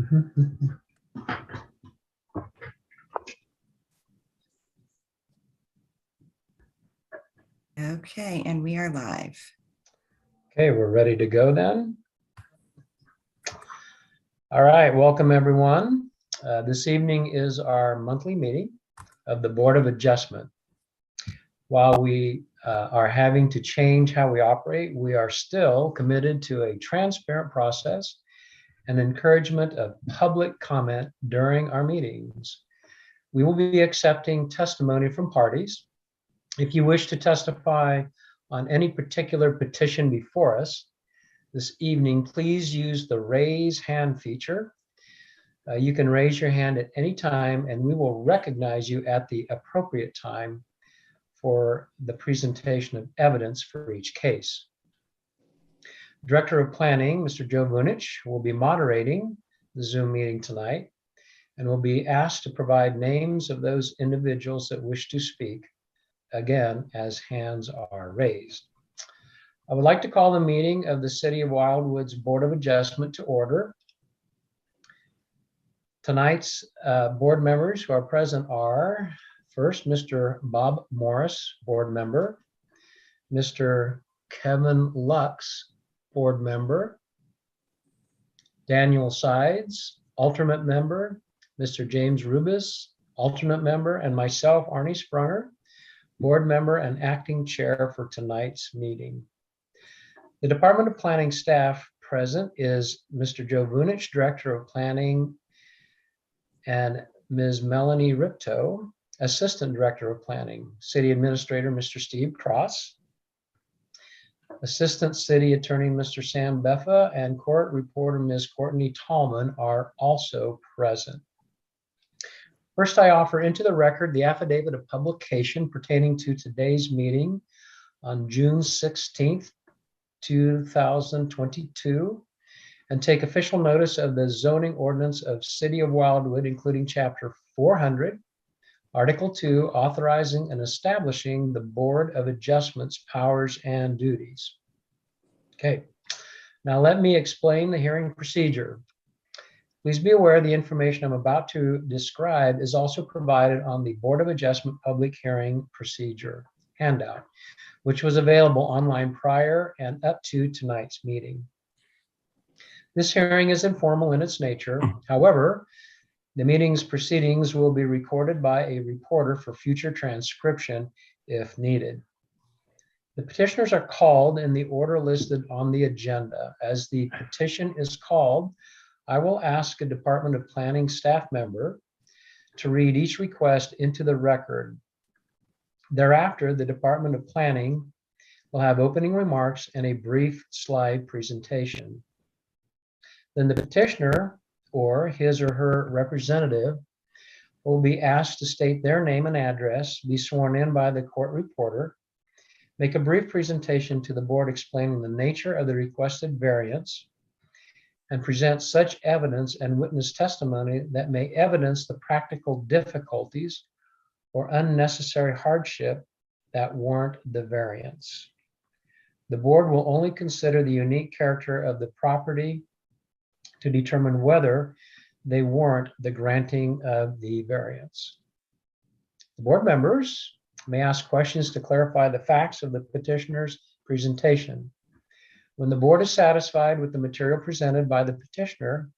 Okay, and we are live. Okay, we're ready to go then. All right, welcome everyone. This evening is our monthly meeting of the Board of Adjustment. While we are having to change how we operate, we are still committed to a transparent process and encouragement of public comment during our meetings. We will be accepting testimony from parties. If you wish to testify on any particular petition before us this evening, please use the raise hand feature. You can raise your hand at any time and we will recognize you at the appropriate time for the presentation of evidence for each case. Director of Planning, Mr. Joe Vunich, will be moderating the Zoom meeting tonight and will be asked to provide names of those individuals that wish to speak, again, as hands are raised. I would like to call the meeting of the City of Wildwood's Board of Adjustment to order. Tonight's board members who are present are, first, Mr. Bob Morris, board member, Mr. Kevin Lux, board member, Daniel Sides, alternate member, Mr. James Rubis, alternate member, and myself, Arnie Sprunger, board member and acting chair for tonight's meeting. The Department of Planning staff present is Mr. Joe Vunich, Director of Planning, and Ms. Melanie Ripto, Assistant Director of Planning. City Administrator, Mr. Steve Cross, Assistant City Attorney, Mr. Sam Beffa, and Court Reporter, Ms. Courtney Tallman are also present. First, I offer into the record the affidavit of publication pertaining to today's meeting on June 16th, 2022, and take official notice of the zoning ordinance of City of Wildwood, including Chapter 400, Article 2, authorizing and establishing the Board of Adjustments powers and duties. Okay, now let me explain the hearing procedure. Please be aware the information I'm about to describe is also provided on the Board of Adjustment public hearing procedure handout, which was available online prior and up to tonight's meeting. This hearing is informal in its nature. However, the meeting's proceedings will be recorded by a reporter for future transcription if needed. The petitioners are called in the order listed on the agenda. As the petition is called, I will ask a Department of Planning staff member to read each request into the record. Thereafter, the Department of Planning will have opening remarks and a brief slide presentation. Then the petitioner or his or her representative will be asked to state their name and address, be sworn in by the court reporter, make a brief presentation to the board explaining the nature of the requested variance, and present such evidence and witness testimony that may evidence the practical difficulties or unnecessary hardship that warrant the variance. The board will only consider the unique character of the property to determine whether they warrant the granting of the variance. The board members may ask questions to clarify the facts of the petitioner's presentation. When the board is satisfied with the material presented by the petitioner,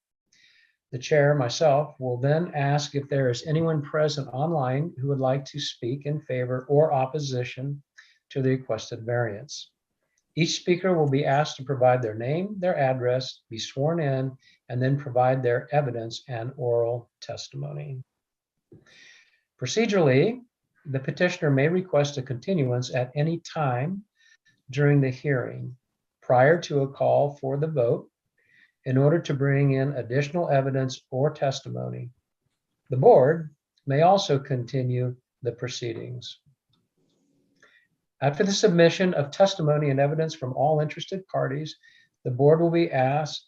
the chair, myself, will then ask if there is anyone present online who would like to speak in favor or opposition to the requested variance. Each speaker will be asked to provide their name, their address, be sworn in, and then provide their evidence and oral testimony. Procedurally, the petitioner may request a continuance at any time during the hearing prior to a call for the vote in order to bring in additional evidence or testimony. The board may also continue the proceedings. After the submission of testimony and evidence from all interested parties, the board will ask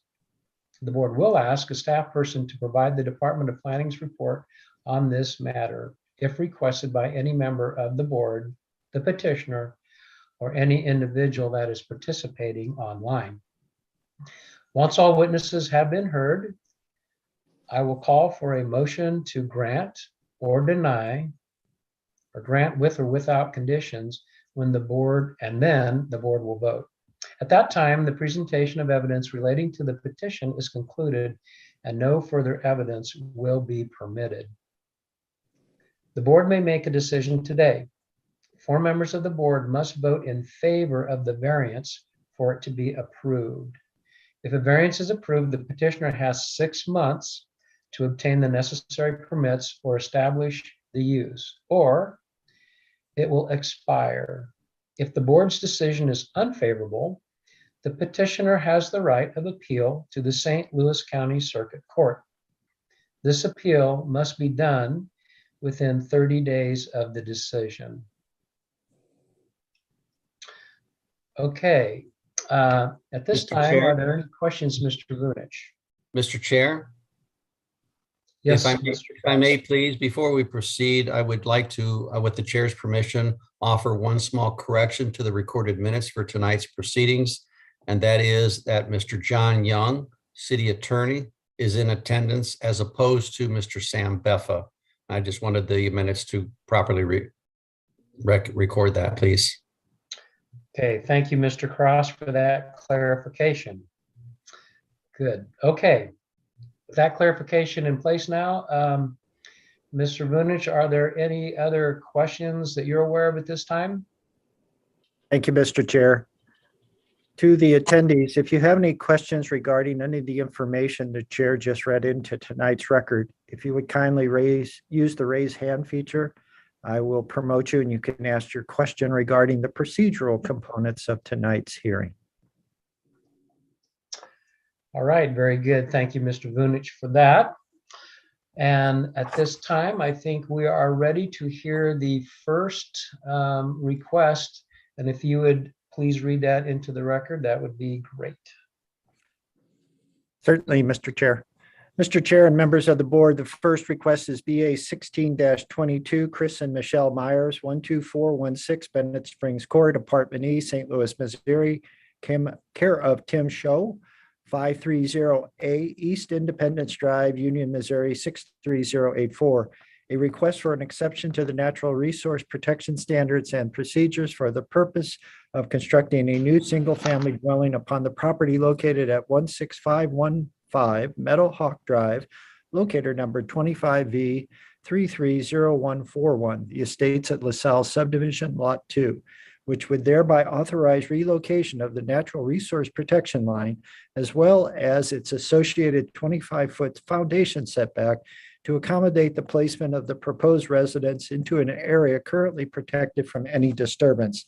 a staff person to provide the Department of Planning's report on this matter, if requested by any member of the board, the petitioner, or any individual that is participating online. Once all witnesses have been heard, I will call for a motion to grant or deny, or grant with or without conditions, when the board, and then the board will vote. At that time, the presentation of evidence relating to the petition is concluded and no further evidence will be permitted. The board may make a decision today. 4 members of the board must vote in favor of the variance for it to be approved. If a variance is approved, the petitioner has 6 months to obtain the necessary permits or establish the use, or it will expire. If the board's decision is unfavorable, the petitioner has the right of appeal to the St. Louis County Circuit Court. This appeal must be done within 30 days of the decision. Okay, at this Mr. time, Chair. are there any questions, Mr. Vunich? Mr. Chair, Yes, if Mr. I may, please, before we proceed, I would like to, with the chair's permission, offer one small correction to the recorded minutes for tonight's proceedings. And that is that Mr. John Young, city attorney, is in attendance as opposed to Mr. Sam Beffa. I just wanted the minutes to properly record that, please. Okay, thank you, Mr. Cross, for that clarification. Good. Okay. With that clarification in place now, Mr. Vunich, are there any other questions that you're aware of at this time? Thank you, Mr. Chair. To the attendees, if you have any questions regarding any of the information the chair just read into tonight's record, if you would kindly use the raise hand feature, I will promote you and you can ask your question regarding the procedural components of tonight's hearing. All right, very good. Thank you, Mr. Vunich, for that. And at this time, I think we are ready to hear the first request. And if you would please read that into the record, that would be great. Certainly, Mr. Chair. Mr. Chair and members of the board, the first request is BA 16-22, Chris and Michelle Myers, 12416 Bennett Springs Court, Apartment E, St. Louis, Missouri, care of Tim Show, 530A East Independence Drive, Union, Missouri, 63084. A request for an exception to the natural resource protection standards and procedures for the purpose of constructing a new single-family dwelling upon the property located at 16515 Meadowhawk Drive, locator number 25V 330141, the Estates at LaSalle Subdivision, Lot 2, which would thereby authorize relocation of the natural resource protection line, as well as its associated 25-foot foundation setback to accommodate the placement of the proposed residence into an area currently protected from any disturbance.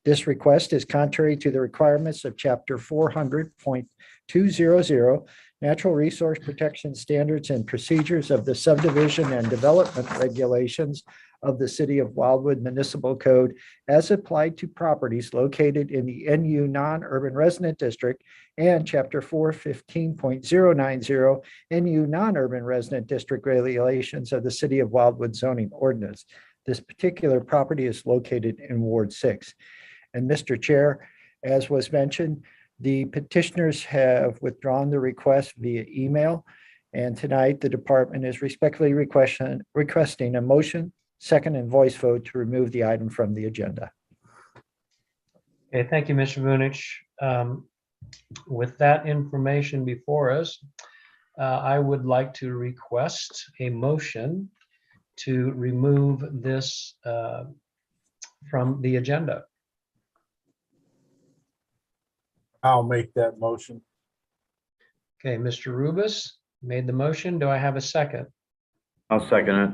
This request is contrary to the requirements of Chapter 400.200, Natural Resource Protection Standards and Procedures of the Subdivision and Development Regulations of the City of Wildwood Municipal Code as applied to properties located in the NU Non-Urban Resident District and Chapter 415.090 NU Non-Urban Resident District Regulations of the City of Wildwood Zoning Ordinance. This particular property is located in Ward 6. And Mr. Chair, as was mentioned, the petitioners have withdrawn the request via email. And tonight, the department is respectfully requesting a motion, second, and voice vote to remove the item from the agenda. Okay, thank you, Mr. Vunich. With that information before us, I would like to request a motion to remove this from the agenda. I'll make that motion. Okay, Mr. Rubus made the motion. Do I have a second? I'll second it.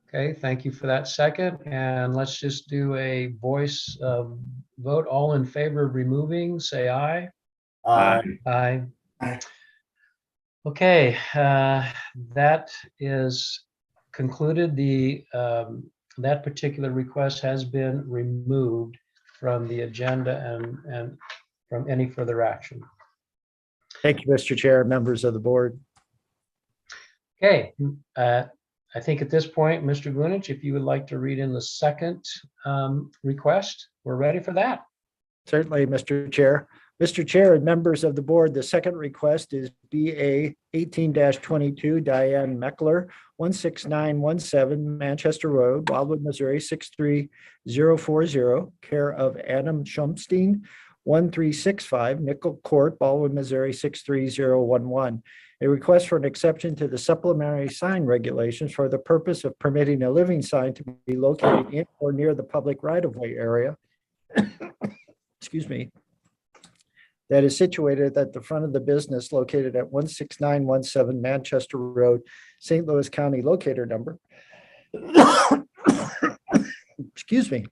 Okay, thank you for that second. And let's just do a voice vote. All in favor of removing, say aye. Aye. Aye. Aye. Okay, that is concluded. That particular request has been removed from the agenda and from any further action. Thank you, Mr. Chair, members of the board. Okay, I think at this point, Mr. Vunich, if you would like to read in the second request, we're ready for that. Certainly, Mr. Chair. Mr. Chair and members of the board, the second request is BA 18-22 Diane Meckler, 16917 Manchester Road, Wildwood, Missouri 63040, care of Adam Shumstein, 1365 Nickel Court, Baldwin, Missouri 63011. A request for an exception to the supplementary sign regulations for the purpose of permitting a living sign to be located in or near the public right-of-way area. Excuse me. That is situated at the front of the business located at 16917 Manchester Road, St. Louis County locator number. Excuse me.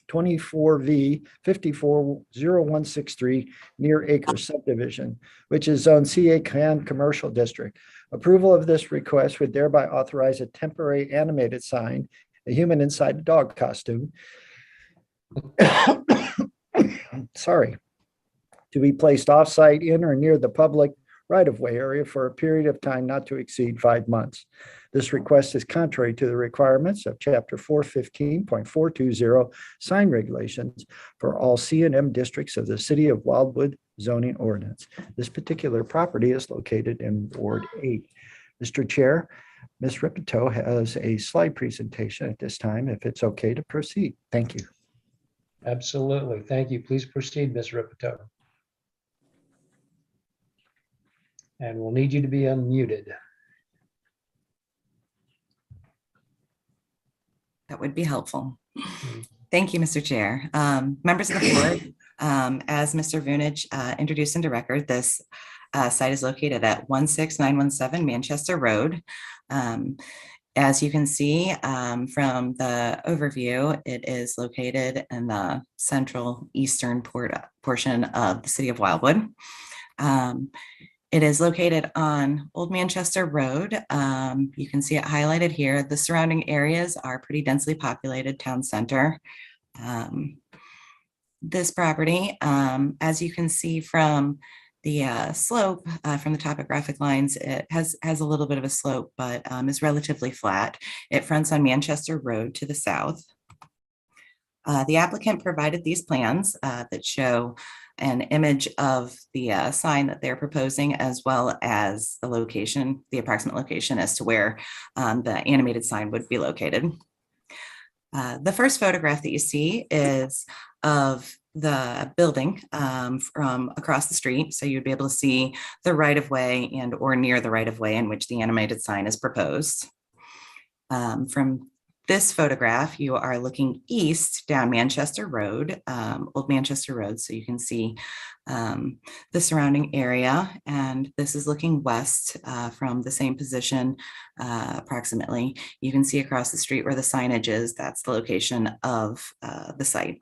24V 540163 near Acre subdivision, which is zone CA Can Commercial District. Approval of this request would thereby authorize a temporary animated sign, a human inside a dog costume. Sorry. To be placed off-site in or near the public right-of-way area for a period of time not to exceed 5 months. This request is contrary to the requirements of Chapter 415.420 sign regulations for all C&M districts of the City of Wildwood zoning ordinance. This particular property is located in Ward 8. Mr. Chair, Ms. Ripito has a slide presentation at this time, if it's okay to proceed. Thank you. Absolutely. Thank you. Please proceed, Ms. Ripito. And we'll need you to be unmuted. That would be helpful. Thank you, Mr. Chair. Members of the board, as Mr. Vunich introduced into record, this site is located at 16917 Manchester Road. As you can see from the overview, it is located in the central eastern portion of the City of Wildwood. It is located on Old Manchester Road. You can see it highlighted here. The surrounding areas are pretty densely populated town center. This property, as you can see from the slope, from the topographic lines, it has a little bit of a slope, but is relatively flat. It fronts on Manchester Road to the south. The applicant provided these plans that show an image of the sign that they're proposing, as well as the location, the approximate location as to where the animated sign would be located. The first photograph that you see is of the building from across the street. So you'd be able to see the right-of-way and or near the right-of-way in which the animated sign is proposed. From this photograph, you are looking east down Manchester Road, Old Manchester Road, so you can see the surrounding area. And this is looking west from the same position approximately. You can see across the street where the signage is. That's the location of the site.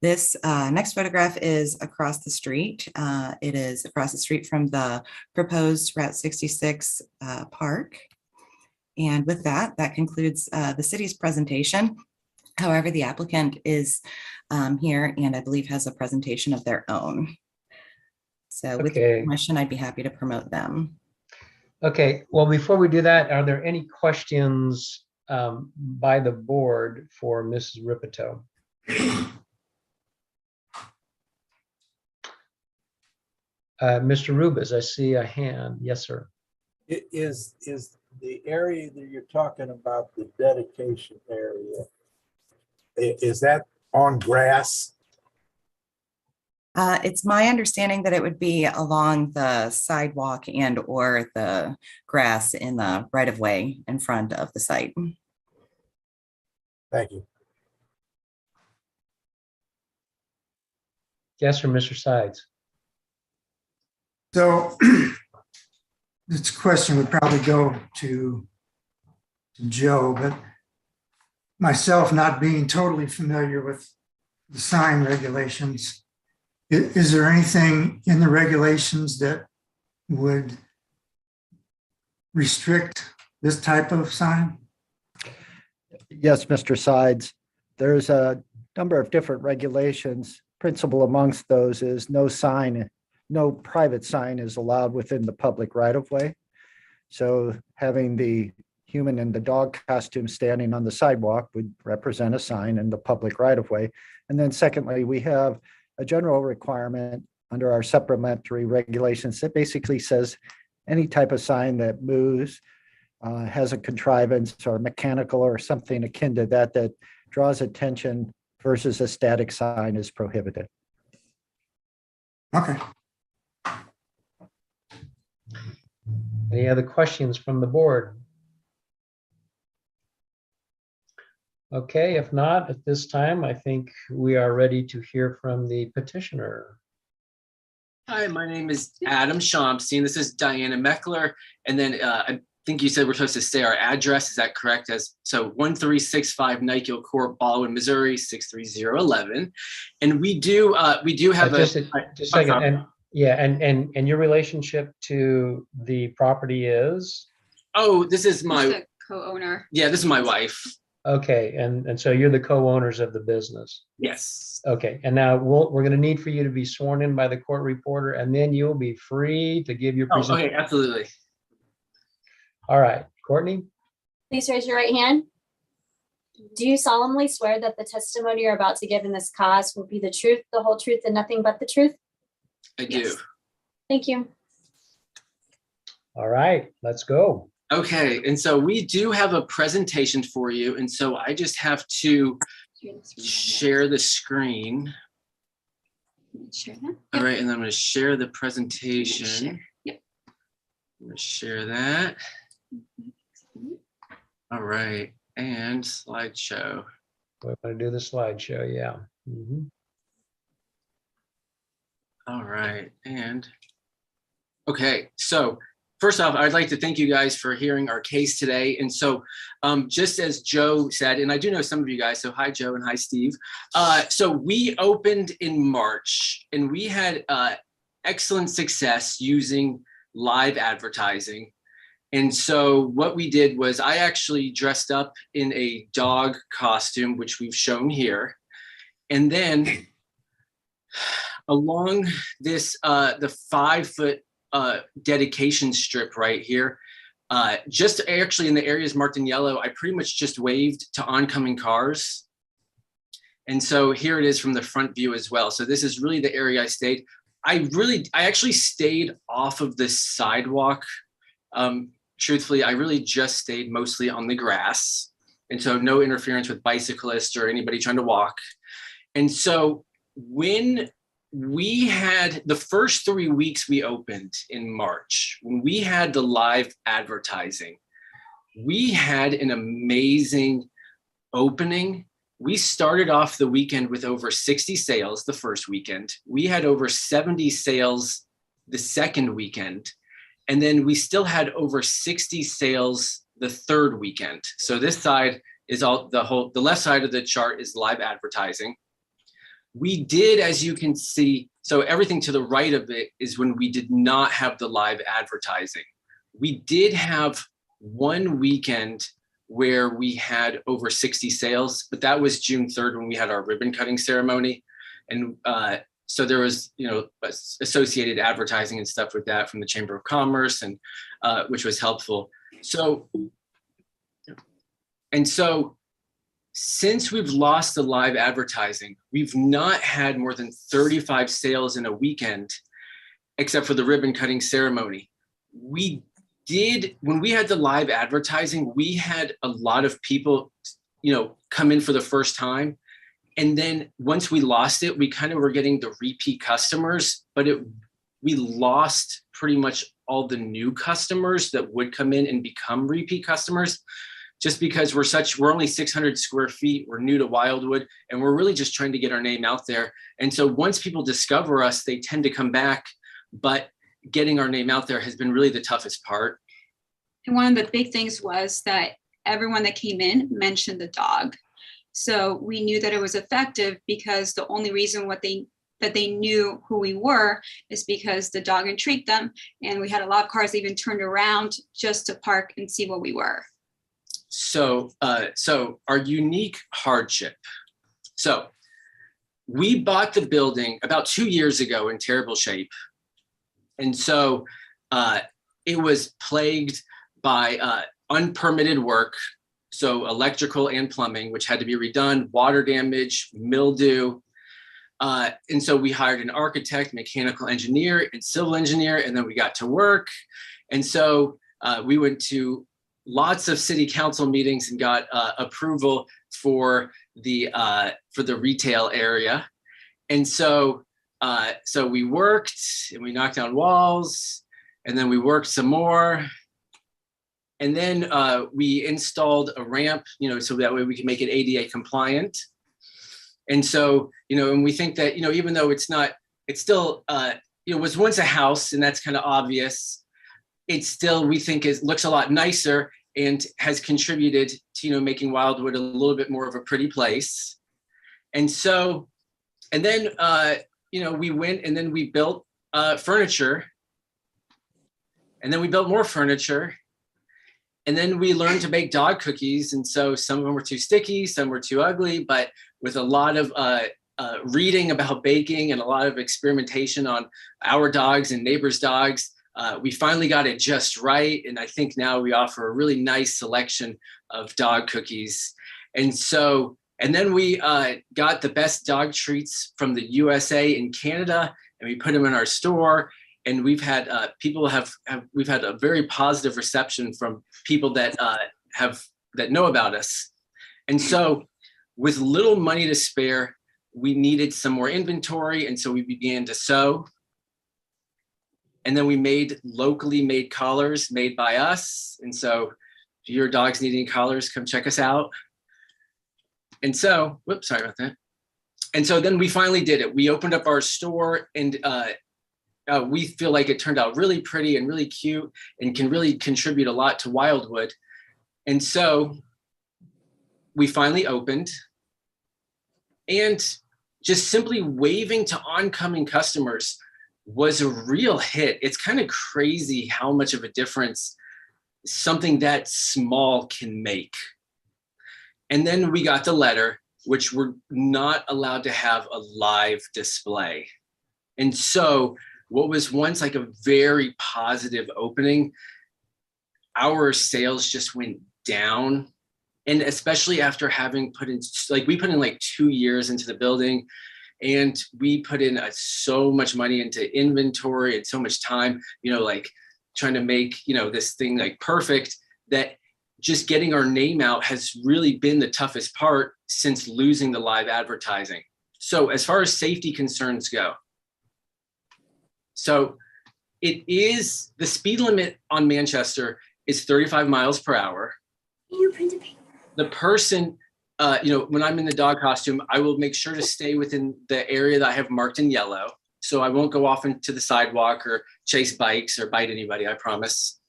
This next photograph is across the street. It is across the street from the proposed Route 66 park. And with that, that concludes the city's presentation. However, the applicant is here and I believe has a presentation of their own. So with your permission, I'd be happy to promote them. Okay, well, before we do that, are there any questions by the board for Mrs. Ripito? Mr. Rubis, I see a hand. Yes, sir. Is the area that you're talking about, the dedication area, is that on grass? It's my understanding that it would be along the sidewalk and or the grass in the right-of-way in front of the site. Thank you. Yes, sir, Mr. Sides. So this question would probably go to Joe, but myself not being totally familiar with the sign regulations, is there anything in the regulations that would restrict this type of sign? Yes, Mr. Sides. There's a number of different regulations. Principal amongst those is no private sign is allowed within the public right-of-way. So having the human in the dog costume standing on the sidewalk would represent a sign in the public right of way. And then secondly, we have a general requirement under our supplementary regulations that basically says any type of sign that moves, has a contrivance or mechanical or something akin to that that draws attention versus a static sign is prohibited. Okay. Any other questions from the board? Okay, if not, at this time, I think we are ready to hear from the petitioner. Hi, my name is Adam Shomstein. This is Diana Meckler. And then I think you said we're supposed to say our address. Is that correct? So 1365 Nike Court, Baldwin, Missouri, 63011. And we do have Just a second. And yeah, and your relationship to the property is? Oh, this is Who's my the co-owner. Yeah, this is my wife. Okay, and so you're the co-owners of the business. Yes. Okay, and now we're going to need for you to be sworn in by the court reporter, and then you'll be free to give your Oh, presentation. okay, absolutely. All right, Courtney? Please raise your right hand. Do you solemnly swear that the testimony you're about to give in this cause will be the truth, the whole truth, and nothing but the truth? I do. Yes. Thank you. All right, let's go. Okay, and so we do have a presentation for you. And so I just have to share the screen. Share that. All right, and then I'm going to share the presentation. Share. Yep. I'm going to share that. All right, and slideshow. We're going to do the slideshow, yeah. Mhm. All right, and okay, so first off, I'd like to thank you guys for hearing our case today. And so just as Joe said, and I do know some of you guys, so hi, Joe, and hi, Steve. So we opened in March, and we had excellent success using live advertising. And so what we did was I actually dressed up in a dog costume, which we've shown here. And then along this, the 5-foot dedication strip right here, just actually in the areas marked in yellow, I pretty much just waved to oncoming cars. And so here it is from the front view as well. So this is really the area I stayed. I actually stayed off of the sidewalk. Truthfully, I really just stayed mostly on the grass. And so no interference with bicyclists or anybody trying to walk. And so when we had the first 3 weeks we opened in March, when we had the live advertising, we had an amazing opening. We started off the weekend with over 60 sales the first weekend. We had over 70 sales the second weekend. And then we still had over 60 sales the third weekend. So this side is the left side of the chart is live advertising. We did, as you can see, so everything to the right of it is when we did not have the live advertising. We did have one weekend where we had over 60 sales, but that was June 3rd when we had our ribbon cutting ceremony. And so there was, associated advertising and stuff with that from the Chamber of Commerce, and which was helpful. So since we've lost the live advertising, we've not had more than 35 sales in a weekend, except for the ribbon cutting ceremony. We did, when we had the live advertising, we had a lot of people, come in for the first time. And then once we lost it, we kind of were getting the repeat customers, but we lost pretty much all the new customers that would come in and become repeat customers. Just because we're only 600 square feet, we're new to Wildwood, and we're really just trying to get our name out there. And so once people discover us, they tend to come back, but getting our name out there has been really the toughest part. And one of the big things was that everyone that came in mentioned the dog. So we knew that it was effective because the only reason that they knew who we were is because the dog intrigued them. And we had a lot of cars even turned around just to park and see what we were. So our unique hardship. So we bought the building about 2 years ago in terrible shape. And so it was plagued by unpermitted work. So electrical and plumbing, which had to be redone, water damage, mildew. And so we hired an architect, mechanical engineer, and civil engineer, and then we got to work. And so we went to lots of city council meetings and got approval for the retail area. And so we worked and we knocked down walls, and then we worked some more. And then we installed a ramp, so that way we can make it ADA compliant. And so, and we think that, even though it's still, was once a house, and that's kind of obvious, it still, we think looks a lot nicer and has contributed to, making Wildwood a little bit more of a pretty place. And so, and then, we went and then we built furniture, and then we built more furniture. And then we learned to bake dog cookies. And so some of them were too sticky, some were too ugly, but with a lot of reading about baking and a lot of experimentation on our dogs and neighbors' dogs, we finally got it just right. And I think now we offer a really nice selection of dog cookies. And so, and then we got the best dog treats from the USA and Canada, and we put them in our store. And we've had we've had a very positive reception from people that that know about us. And so with little money to spare, we needed some more inventory. And so we began to sew. And then we made locally made collars made by us. And so if your dog's needing collars, come check us out. And so, whoops, sorry about that. And so then we finally did it. We opened up our store, and we feel like it turned out really pretty and really cute and can really contribute a lot to Wildwood. And so we finally opened, and just simply waving to oncoming customers was a real hit. It's kind of crazy how much of a difference something that small can make. And then we got the letter, which we're not allowed to have a live display. And so what was once like a very positive opening, our sales just went down. And especially after having we put in like 2 years into the building, and we put in so much money into inventory and so much time, like trying to make, this thing like perfect, that just getting our name out has really been the toughest part since losing the live advertising. So as far as safety concerns go, so it is, the speed limit on Manchester is 35 miles per hour. You printed paper. The person, when I'm in the dog costume, I will make sure to stay within the area that I have marked in yellow. So I won't go off into the sidewalk or chase bikes or bite anybody, I promise.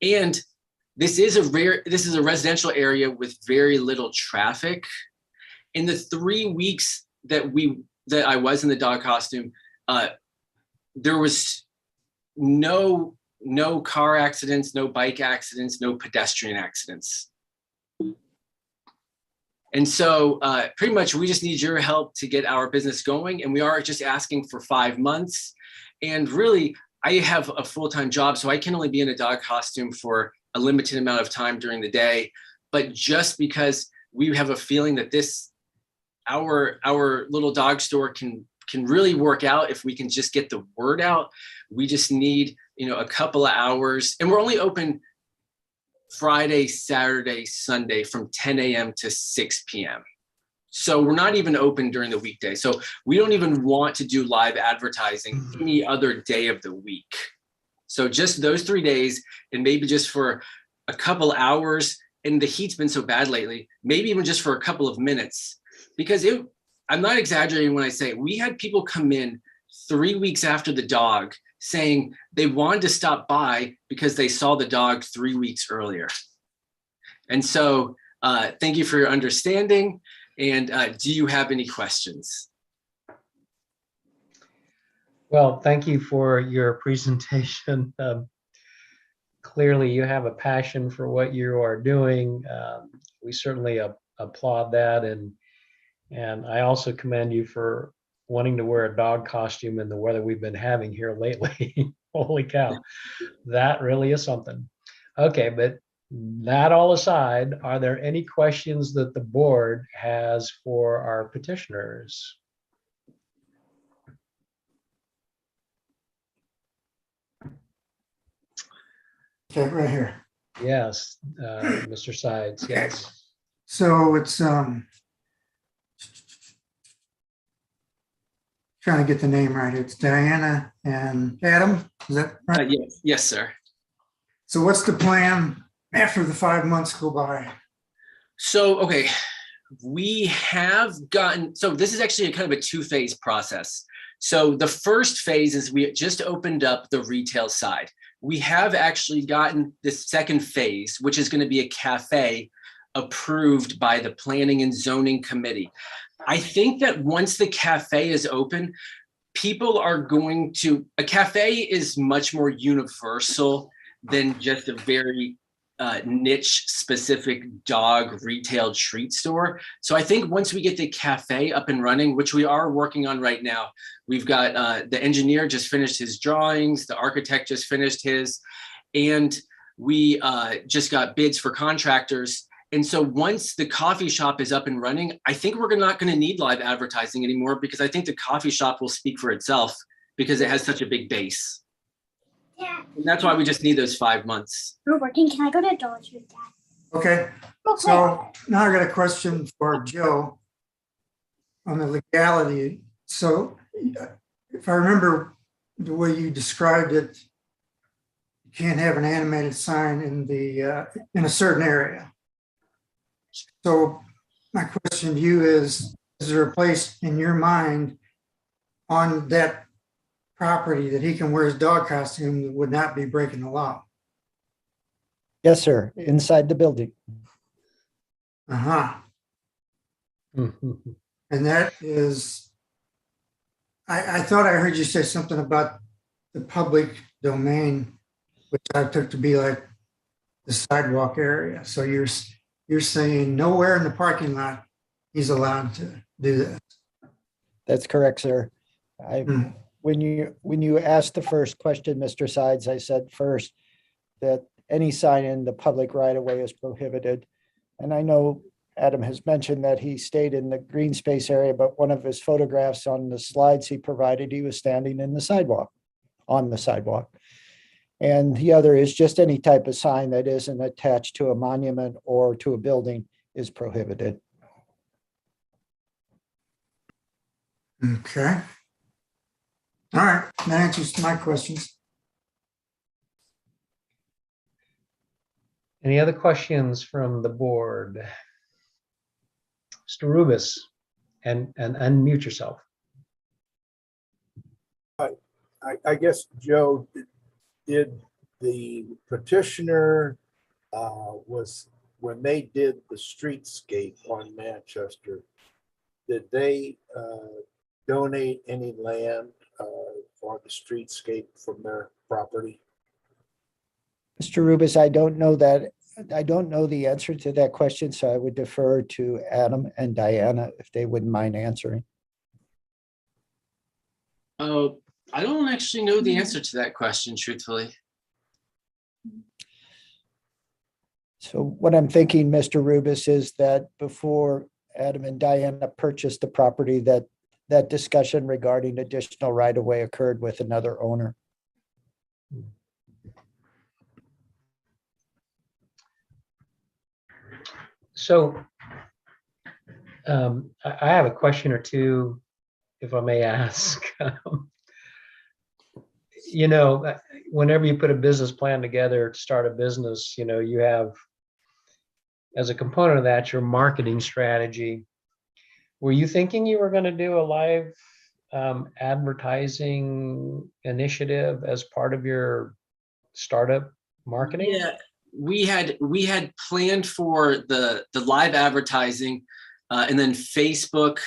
And this is a residential area with very little traffic. In the 3 weeks that I was in the dog costume, there was no car accidents, no bike accidents, no pedestrian accidents. And so pretty much we just need your help to get our business going. And we are just asking for 5 months. And really, I have a full-time job, so I can only be in a dog costume for a limited amount of time during the day. But just because we have a feeling that our little dog store can really work out if we can just get the word out. We just need, a couple of hours, and we're only open Friday, Saturday, Sunday from 10 a.m. to 6 p.m. So we're not even open during the weekday. So we don't even want to do live advertising any other day of the week. So just those 3 days, and maybe just for a couple hours, and the heat's been so bad lately, maybe even just for a couple of minutes, because I'm not exaggerating when I say we had people come in 3 weeks after the dog saying they wanted to stop by because they saw the dog 3 weeks earlier. And so thank you for your understanding. And do you have any questions? Well, thank you for your presentation. Clearly, you have a passion for what you are doing. We certainly applaud that. And I also commend you for wanting to wear a dog costume in the weather we've been having here lately. Holy cow, that really is something. Okay, but That all aside, are there any questions that the board has for our petitioners? Okay, right here. Yes, Mr. Sides, yes. So it's trying to get the name right. It's Diana and Adam. Is that right? Yes, yes, sir. So what's the plan after the 5 months go by? So, okay, we have gotten, so this is actually a kind of a two-phase process. So the first phase is we just opened up the retail side. We have actually gotten the second phase, which is going to be a cafe approved by the Planning and Zoning Committee. I think that once the cafe is open, people are going to, a cafe is much more universal than just a very niche specific dog retail treat store. So I think once we get the cafe up and running, which we are working on right now, we've got the engineer just finished his drawings, the architect just finished his, and we just got bids for contractors. And so once the coffee shop is up and running, I think we're not going to need live advertising anymore, because I think the coffee shop will speak for itself because it has such a big base. Yeah. And that's why we just need those 5 months. We're working. Can I go to Dollar Tree with Dad? Okay, so now I got a question for Joe on the legality. So if I remember the way you described it, you can't have an animated sign in a certain area. So my question to you is there a place in your mind on that property that he can wear his dog costume that would not be breaking the law? Yes, sir. Inside the building. Uh-huh. And that is, I thought I heard you say something about the public domain, which I took to be like the sidewalk area. So you're saying nowhere in the parking lot he's allowed to do this. That's correct, sir. When you asked the first question, Mr. Sides, I said first that any sign in the public right of way is prohibited. And I know Adam has mentioned that he stayed in the green space area, but one of his photographs on the slides he provided, he was standing in the sidewalk, on the sidewalk. And the other is just any type of sign that isn't attached to a monument or to a building is prohibited. Okay. All right, that answers my questions. Any other questions from the board? Mr. Rubis, and unmute yourself. I guess, Joe, did the petitioner was when they did the streetscape on Manchester, did they donate any land for the streetscape from their property? Mr. Rubis, I don't know that. I don't know the answer to that question, so I would defer to Adam and Diana if they wouldn't mind answering. Oh, I don't actually know the answer to that question, truthfully. So what I'm thinking, Mr. Rubis, is that before Adam and Diana purchased the property, that discussion regarding additional right-of-way occurred with another owner. So I have a question or two, if I may ask. You know, whenever you put a business plan together to start a business, you know, you have, as a component of that, your marketing strategy. Were you thinking you were going to do a live advertising initiative as part of your startup marketing? Yeah, we had planned for the live advertising, and then Facebook,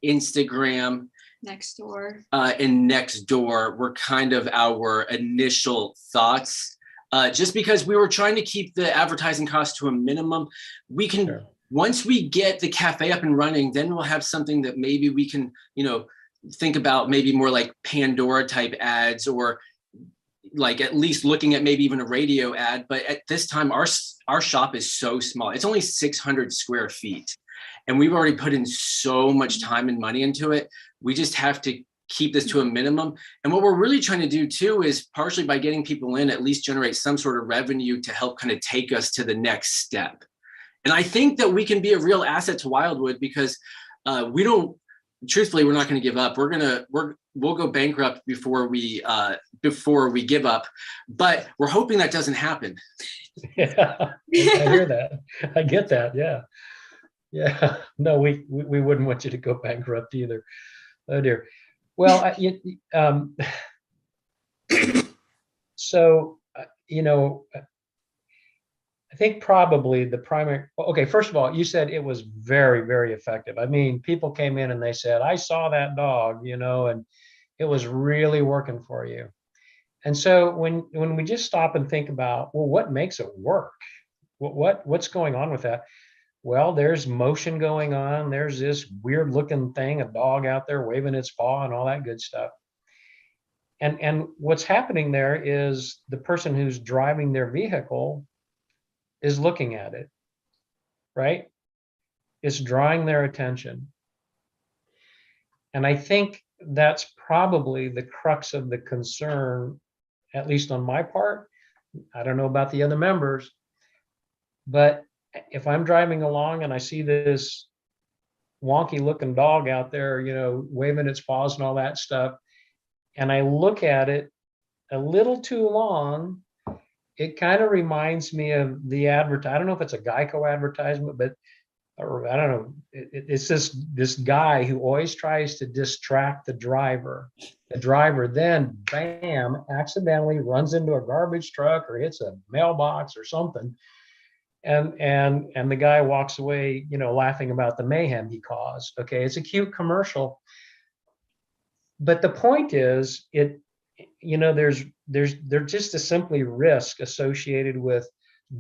Instagram, Nextdoor. and Nextdoor were kind of our initial thoughts. Just because we were trying to keep the advertising cost to a minimum. We can, Sure. Once we get the cafe up and running, then we'll have something that maybe we can, think about maybe more like Pandora type ads, or like at least looking at maybe even a radio ad. But at this time, our shop is so small. It's only 600 square feet. And we've already put in so much time and money into it. We just have to keep this to a minimum. And what we're really trying to do too is partially by getting people in, at least generate some sort of revenue to help kind of take us to the next step. And I think that we can be a real asset to Wildwood because truthfully, we're not going to give up. We'll go bankrupt before we give up, but we're hoping that doesn't happen. Yeah, I hear that. I get that. Yeah. Yeah. No, we wouldn't want you to go bankrupt either. Oh dear. Well, so, I think probably the primary, okay, first of all, you said it was very, very effective. I mean, people came in and they said, I saw that dog, and it was really working for you. And so when we just stop and think about, well, what makes it work? What's going on with that? Well, there's motion going on. There's this weird looking thing, a dog out there waving its paw and all that good stuff. And what's happening there is the person who's driving their vehicle is looking at it, right? It's drawing their attention. And I think that's probably the crux of the concern, at least on my part. I don't know about the other members, but if I'm driving along and I see this wonky looking dog out there, waving its paws and all that stuff, and I look at it a little too long, it kind of reminds me of the advert. I don't know if it's a Geico advertisement, but or I don't know. It's this guy who always tries to distract the driver. The driver then, bam, accidentally runs into a garbage truck or hits a mailbox or something, and the guy walks away, laughing about the mayhem he caused. Okay, it's a cute commercial, but the point is, there's just a simply risk associated with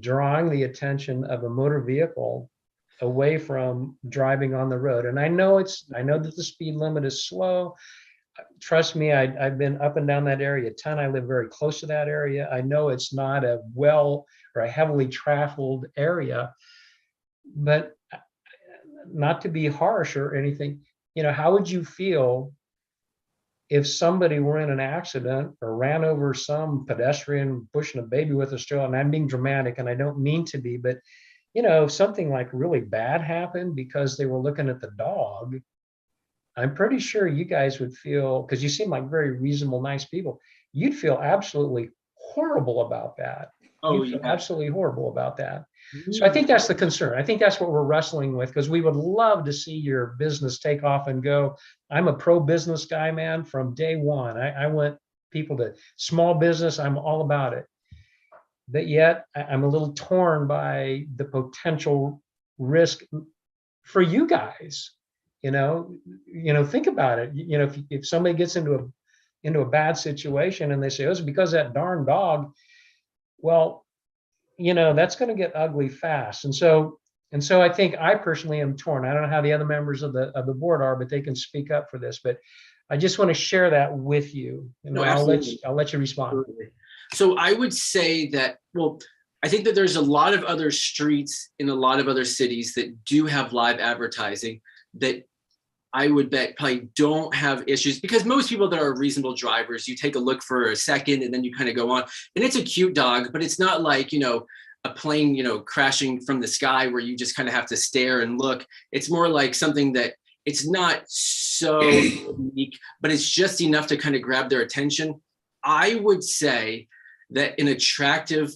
drawing the attention of a motor vehicle away from driving on the road. And I know that the speed limit is slow. Trust me, I've been up and down that area a ton. I live very close to that area. I know it's not a heavily traveled area, but not to be harsh or anything, how would you feel if somebody were in an accident or ran over some pedestrian pushing a baby with a stroller? And I'm being dramatic and I don't mean to be, but if something like really bad happened because they were looking at the dog, I'm pretty sure you guys would feel, because you seem like very reasonable, nice people, you'd feel absolutely horrible about that. Oh, You'd feel yeah. absolutely horrible about that. So I think that's the concern. I think that's what we're wrestling with, because we would love to see your business take off and go. I'm a pro-business guy, man, from day one. I want people to small business. I'm all about it. But yet I'm a little torn by the potential risk for you guys. Think about it. If somebody gets into a bad situation and they say, oh, it's because of that darn dog. Well, that's going to get ugly fast. And so I think I personally am torn. I don't know how the other members of the board are, but they can speak up for this. But I just want to share that with you. No, I'll let you respond. So I would say that, I think that there's a lot of other streets in a lot of other cities that do have live advertising that I would bet probably don't have issues, because most people that are reasonable drivers, you take a look for a second and then you kind of go on. And it's a cute dog, but it's not like, a plane, crashing from the sky where you just kind of have to stare and look. It's more like something that it's not so unique, but it's just enough to kind of grab their attention. I would say that an attractive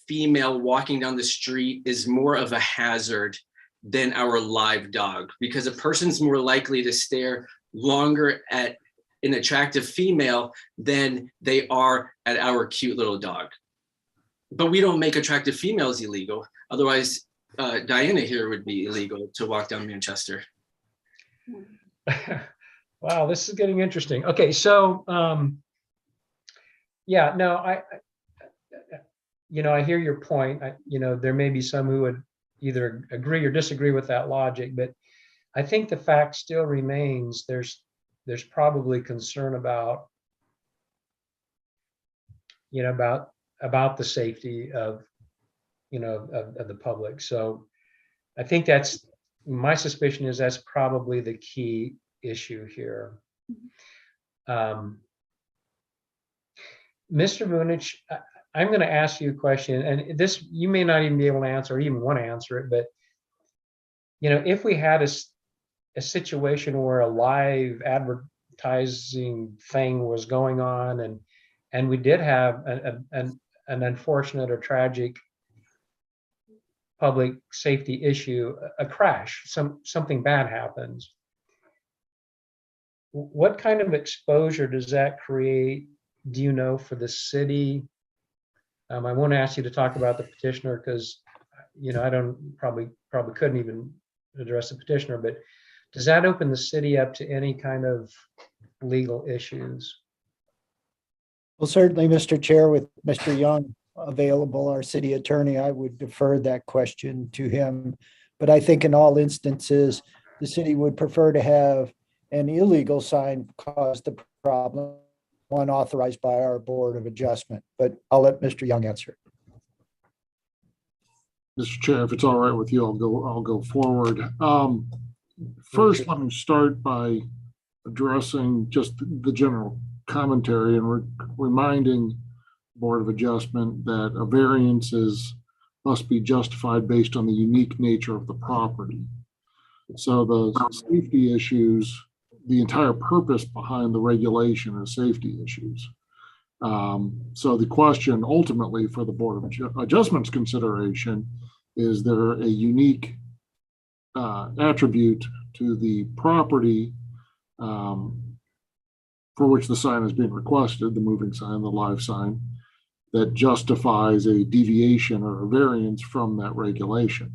female walking down the street is more of a hazard than our live dog, because a person's more likely to stare longer at an attractive female than they are at our cute little dog. But we don't make attractive females illegal. Otherwise, Diana here would be illegal to walk down Manchester. Wow, this is getting interesting. Okay, so yeah, no, I hear your point. There may be some who would either agree or disagree with that logic, but I think the fact still remains there's probably concern about about the safety of, of the public. So I think that's, my suspicion is that's probably the key issue here. Mr. Vunich, I'm going to ask you a question, and this you may not even be able to answer or even want to answer it, but if we had a situation where a live advertising thing was going on, and we did have an unfortunate or tragic public safety issue, a crash, something bad happens, what kind of exposure does that create, do you know, for the city? I won't ask you to talk about the petitioner because, I don't probably couldn't even address the petitioner, but does that open the city up to any kind of legal issues? Well, certainly, Mr. Chair, with Mr. Young available, our city attorney, I would defer that question to him. But I think in all instances, the city would prefer to have an illegal sign cause the problem, one authorized by our Board of Adjustment. But I'll let Mr. Young answer. Mr. Chair, if it's all right with you, I'll go forward. First, let me start by addressing just the general commentary and reminding Board of Adjustment that a variance must be justified based on the unique nature of the property. So the safety issues, the entire purpose behind the regulation is safety issues. So the question ultimately for the Board of Adjustment's consideration, is there a unique attribute to the property for which the sign is being requested, the moving sign, the live sign, that justifies a deviation or a variance from that regulation.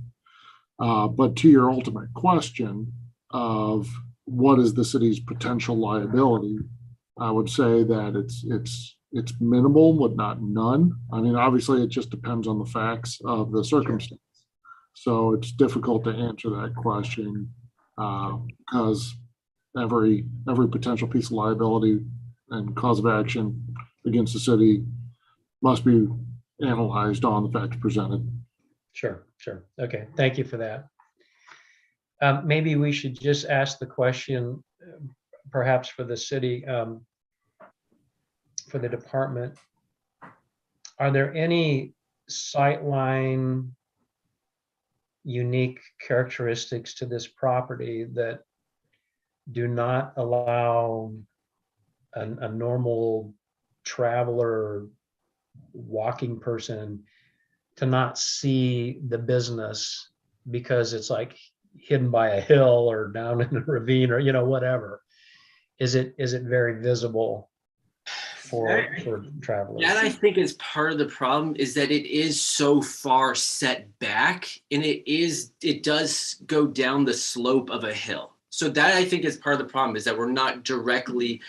But to your ultimate question of what is the city's potential liability, I would say that it's minimal, but not none. I mean, obviously, it just depends on the facts of the circumstance. So it's difficult to answer that question because every potential piece of liability and cause of action against the city must be analyzed on the facts presented. Sure. Okay, thank you for that. Maybe we should just ask the question, perhaps for the city, for the department, are there any sightline unique characteristics to this property that do not allow a normal traveler, walking person to not see the business because it's like hidden by a hill or down in a ravine or whatever? Is it very visible for travelers? That I think is part of the problem, is that it is so far set back, and it does go down the slope of a hill. So that I think is part of the problem, is that we're not directly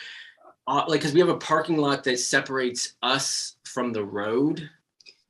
because we have a parking lot that separates us from the road.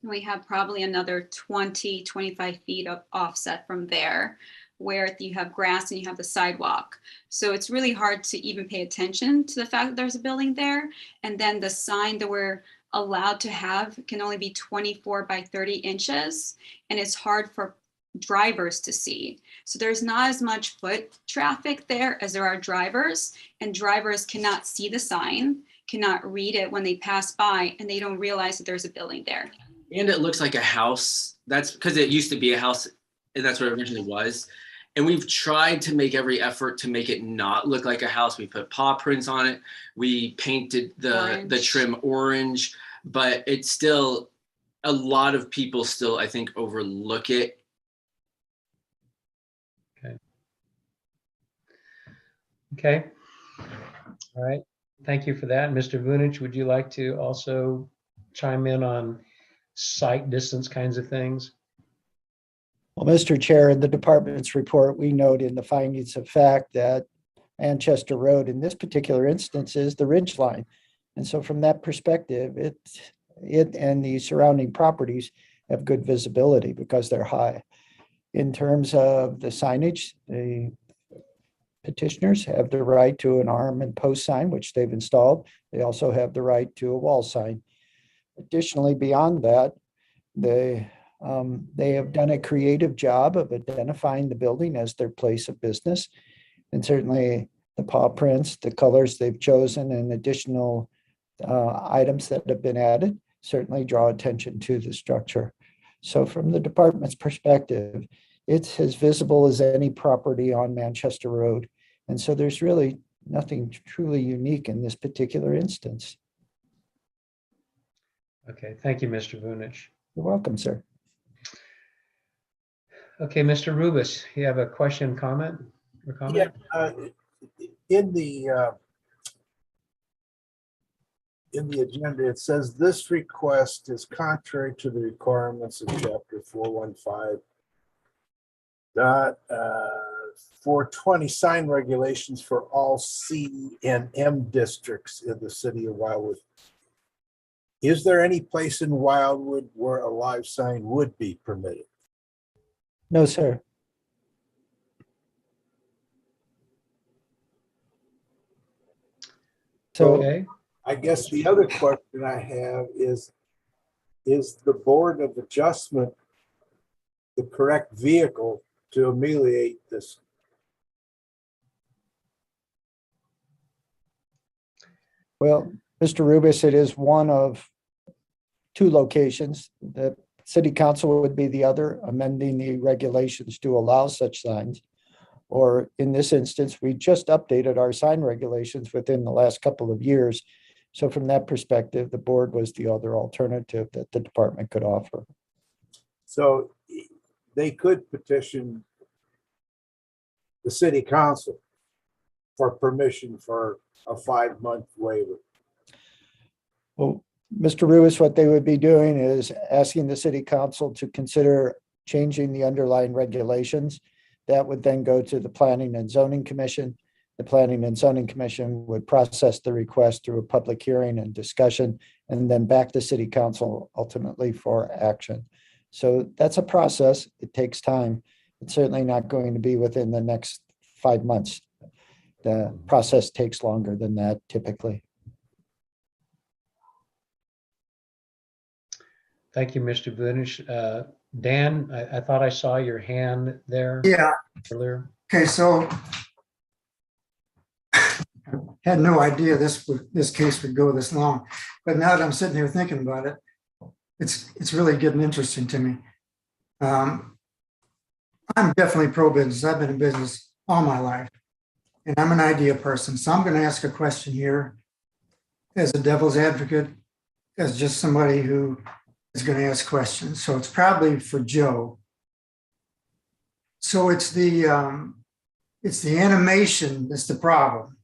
We have probably another 20, 25 feet of offset from there, where you have grass and you have the sidewalk. So it's really hard to even pay attention to the fact that there's a building there. And then the sign that we're allowed to have can only be 24 by 30 inches. And it's hard for drivers to see. So there's not as much foot traffic there as there are drivers, and drivers cannot see the sign, cannot read it when they pass by, and they don't realize that there's a building there. And it looks like a house. That's because it used to be a house, and that's what it originally was. And we've tried to make every effort to make it not look like a house. We put paw prints on it. We painted the trim orange, but it's still, a lot of people still, I think, overlook it. Okay. All right. Thank you for that. Mr. Vunich, would you like to also chime in on sight distance kinds of things? Well, Mr. Chair, in the department's report, we note in the findings of fact that Manchester Road in this particular instance is the ridge line. And so from that perspective, it and the surrounding properties have good visibility because they're high. In terms of the signage, the petitioners have the right to an arm and post sign, which they've installed. They also have the right to a wall sign. Additionally, beyond that, they have done a creative job of identifying the building as their place of business. And certainly the paw prints, the colors they've chosen, and additional items that have been added certainly draw attention to the structure. So from the department's perspective, it's as visible as any property on Manchester Road. And so there's really nothing truly unique in this particular instance. Okay, thank you, Mr. Vunich. You're welcome, sir. Okay, Mr. Rubus, you have a question, comment, or comment? In the agenda, it says this request is contrary to the requirements of chapter 415. 420 sign regulations for all C and M districts in the city of Wildwood. Is there any place in Wildwood where a live sign would be permitted? No, sir. So Okay, I guess the other question I have is the Board of Adjustment the correct vehicle to ameliorate this? well, Mr. Rubus, it is one of two locations. The city council would be the other, amending the regulations to allow such signs. Or in this instance, we just updated our sign regulations within the last couple of years. So from that perspective, the board was the other alternative that the department could offer. So they could petition the city council for permission for a 5-month waiver. Well, Mr. Rubis, what they would be doing is asking the city council to consider changing the underlying regulations. That would then go to the Planning and Zoning Commission. The Planning and Zoning Commission would process the request through a public hearing and discussion, and then back to city council ultimately for action. So that's a process. It takes time. It's certainly not going to be within the next 5 months. The process takes longer than that typically. thank you, Mr. Vunich. Dan, I thought I saw your hand there Yeah, earlier. okay, so had no idea this case would go this long, but now that I'm sitting here thinking about it, it's really getting interesting to me. I'm definitely pro-business. I've been in business all my life, and I'm an idea person. So I'm going to ask a question here as a devil's advocate, as just somebody who is going to ask questions. So it's probably for Joe. So it's the animation that's the problem,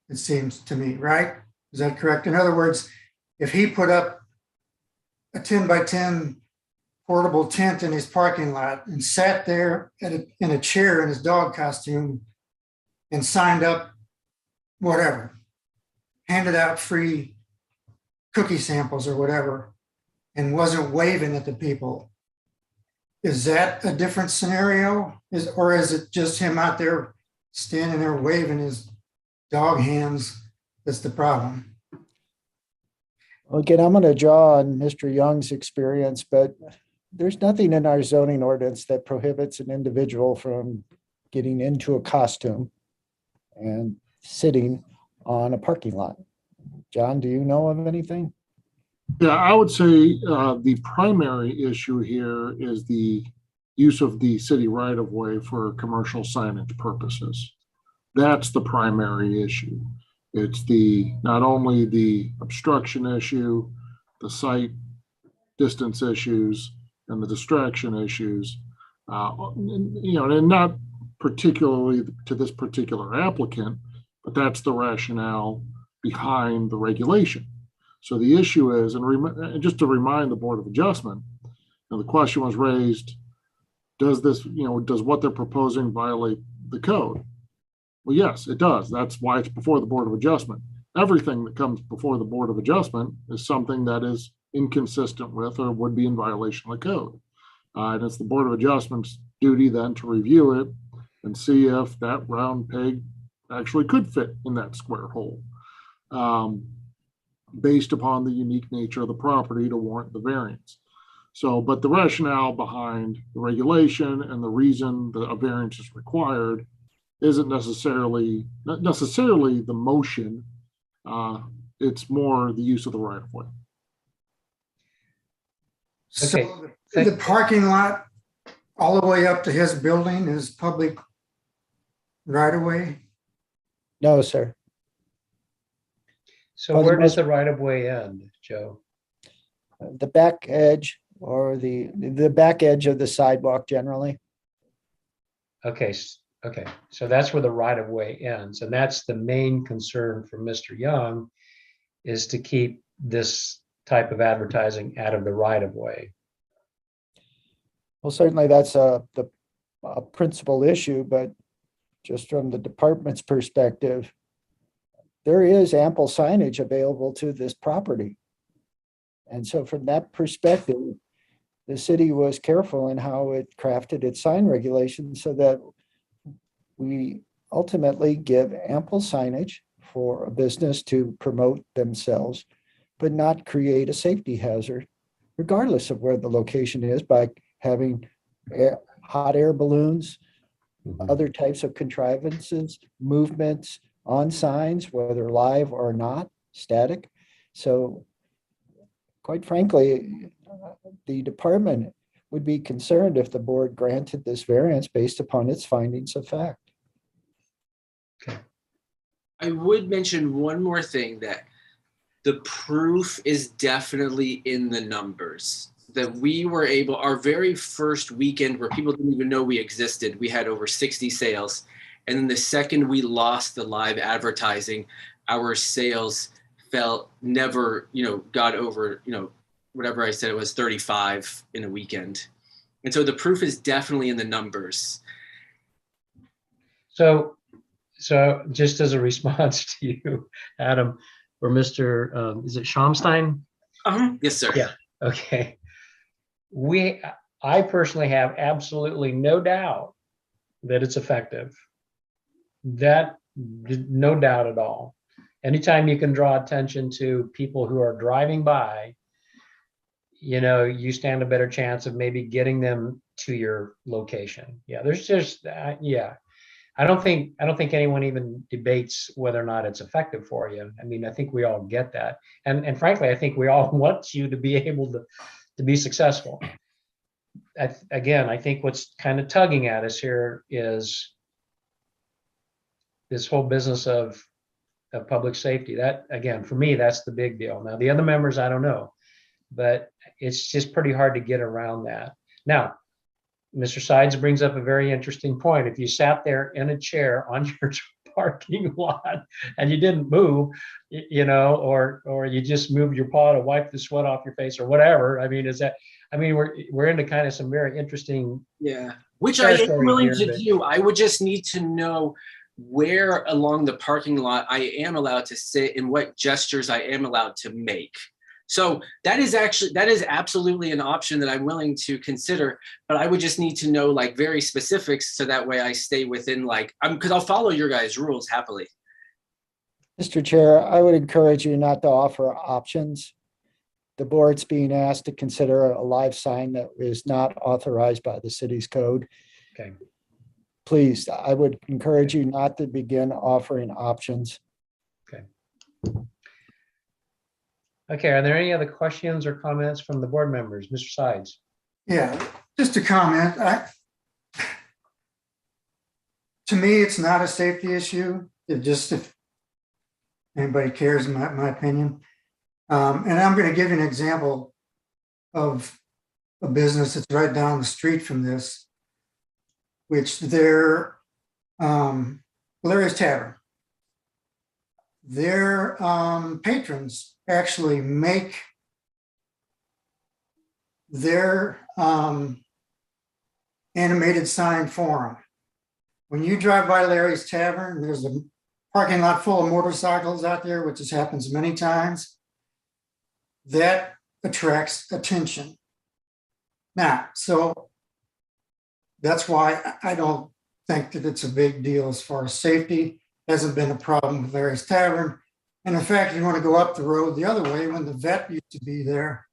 it seems to me, right? Is that correct? In other words, if he put up a 10 by 10 portable tent in his parking lot and sat there in a chair in his dog costume and signed up whatever, handed out free cookie samples or whatever, and wasn't waving at the people, is that a different scenario? Or is it just him out there standing there waving his dog hands that's the problem? Well, again, I'm going to draw on Mr. Young's experience, but there's nothing in our zoning ordinance that prohibits an individual from getting into a costume and sitting on a parking lot. John, do you know of anything? Yeah, I would say the primary issue here is the use of the city right-of-way for commercial signage purposes. That's the primary issue. It's not only the obstruction issue, the site distance issues, and the distraction issues, and not particularly to this particular applicant, but that's the rationale behind the regulation. So the issue is, and just to remind the Board of Adjustment, the question was raised, does what they're proposing violate the code? Well, yes, it does. That's why it's before the Board of Adjustment. Everything that comes before the Board of Adjustment is something that is inconsistent with or would be in violation of the code. And it's the Board of Adjustment's duty then to review it and see if that round peg actually could fit in that square hole. based upon the unique nature of the property to warrant the variance. So, but the rationale behind the regulation and the reason that a variance is required isn't necessarily, not necessarily the motion. It's more the use of the right of way. Okay, So the parking lot all the way up to his building is public right of way? No, sir. so For the where does most- the right of way end, Joe? The back edge or the back edge of the sidewalk generally. Okay, okay, so that's where the right of way ends, and that's the main concern for Mr. Young, is to keep this type of advertising out of the right of way. Well, certainly that's a principal issue, but just from the department's perspective, there is ample signage available to this property. And so from that perspective, the city was careful in how it crafted its sign regulations so that we ultimately give ample signage for a business to promote themselves, but not create a safety hazard, regardless of where the location is, by having hot air balloons, other types of contrivances, movements on signs, whether live or not, static. So quite frankly, the department would be concerned if the board granted this variance based upon its findings of fact. I would mention one more thing, that the proof is definitely in the numbers. That we were able, our very first weekend where people didn't even know we existed, we had over 60 sales. And then the second we lost the live advertising, our sales never, got over, whatever I said, it was 35 in a weekend. And so the proof is definitely in the numbers. So just as a response to you, Adam, or Mr. Is it Schaumstein? Yes, sir. Yeah. Okay. I personally have absolutely no doubt that it's effective. That, no doubt at all. Anytime you can draw attention to people who are driving by, you stand a better chance of maybe getting them to your location. Yeah, there's just, yeah. I don't think anyone even debates whether or not it's effective for you. I mean, I think we all get that. And frankly, I think we all want you to be able to be successful. Again, I think what's kind of tugging at us here is this whole business of public safety. That, again, for me, that's the big deal. Now, the other members, I don't know, but it's just pretty hard to get around that. Now, Mr. Sides brings up a very interesting point. If you sat there in a chair on your parking lot and you didn't move, or you just moved your paw to wipe the sweat off your face or whatever. I mean, we're into kind of some very interesting. Yeah, which I am willing to do. I would just need to know where along the parking lot I am allowed to sit and what gestures I am allowed to make. So that is absolutely an option that I'm willing to consider, but I would just need to know like very specifics so that way I stay within because I'll follow your guys' rules happily. Mr. Chair, I would encourage you not to offer options. The board's being asked to consider a live sign that is not authorized by the city's code. Okay. Please, I would encourage you not to begin offering options. Okay. Okay, are there any other questions or comments from the board members? Mr. Sides? Yeah, just a comment. To me, it's not a safety issue. If anybody cares, in my opinion. And I'm going to give you an example of a business that's right down the street from this, which their Larry's Tavern. Their patrons actually make their animated sign for them. When you drive by Larry's Tavern, there's a parking lot full of motorcycles out there, which has happens many times. That attracts attention. Now, so that's why I don't think that it's a big deal as far as safety. Hasn't been a problem with Larry's Tavern. And in fact, you want to go up the road the other way, when the vet used to be there,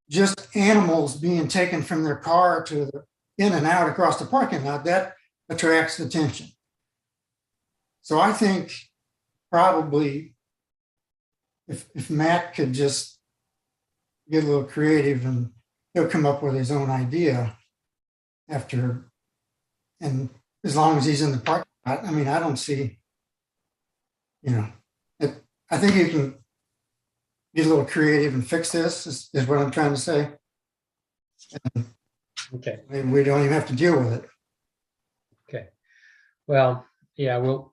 just animals being taken from their car to the in and out across the parking lot, that attracts attention. So I think probably if Matt could just get a little creative, and he'll come up with his own idea after, and as long as he's in the parking lot, I mean, I don't see, I think you can get a little creative and fix this, is what I'm trying to say. Okay. And we don't even have to deal with it. Okay. Well, yeah, we'll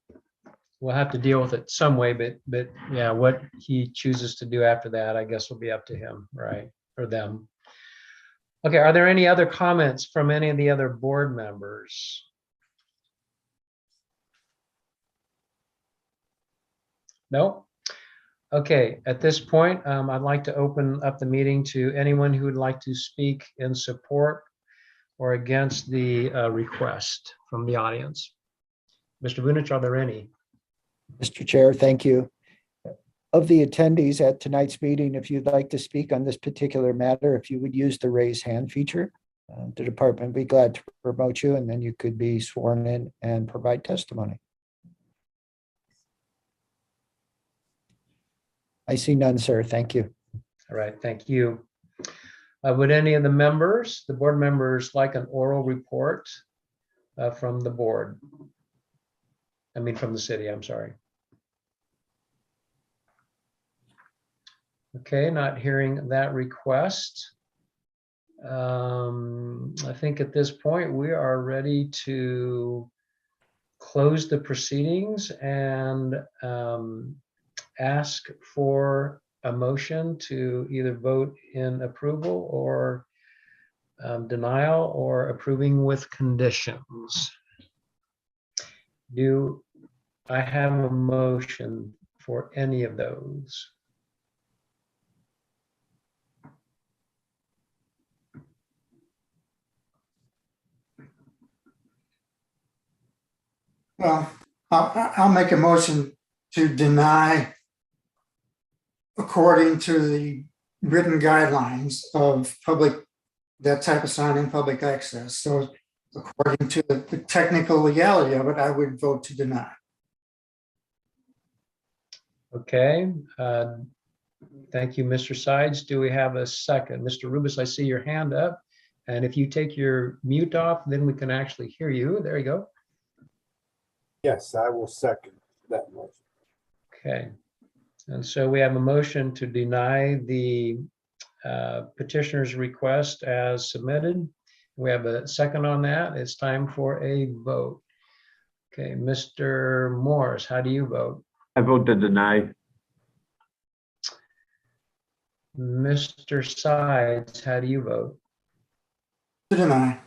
have to deal with it some way, but yeah, what he chooses to do after that, I guess will be up to him, right? Or them. Okay, are there any other comments from any of the other board members? No? Okay, at this point, I'd like to open up the meeting to anyone who would like to speak in support or against the request from the audience. Mr. Vunich, are there any? Mr. Chair, thank you. Of the attendees at tonight's meeting, if you'd like to speak on this particular matter, if you would use the raise hand feature, the department would be glad to promote you, and then you could be sworn in and provide testimony. I see none, sir. Thank you. All right, thank you. Would any of the members, the board members, like an oral report from the board? I mean, from the city, I'm sorry. Okay, not hearing that request. I think at this point we are ready to close the proceedings and ask for a motion to either vote in approval or denial, or approving with conditions. Do I have a motion for any of those? Well, I'll make a motion to deny according to the written guidelines of public, that type of sign in public access. So according to the technical legality of it, I would vote to deny. Okay, thank you, Mr. Sides. Do we have a second? Mr. Rubus, I see your hand up. And if you take your mute off, then we can actually hear you. There you go. Yes, I will second that motion. Okay, and so we have a motion to deny the petitioner's request as submitted. We have a second on that. It's time for a vote. Okay, Mr. Morris, how do you vote? I vote to deny. Mr. Sides, how do you vote? To deny.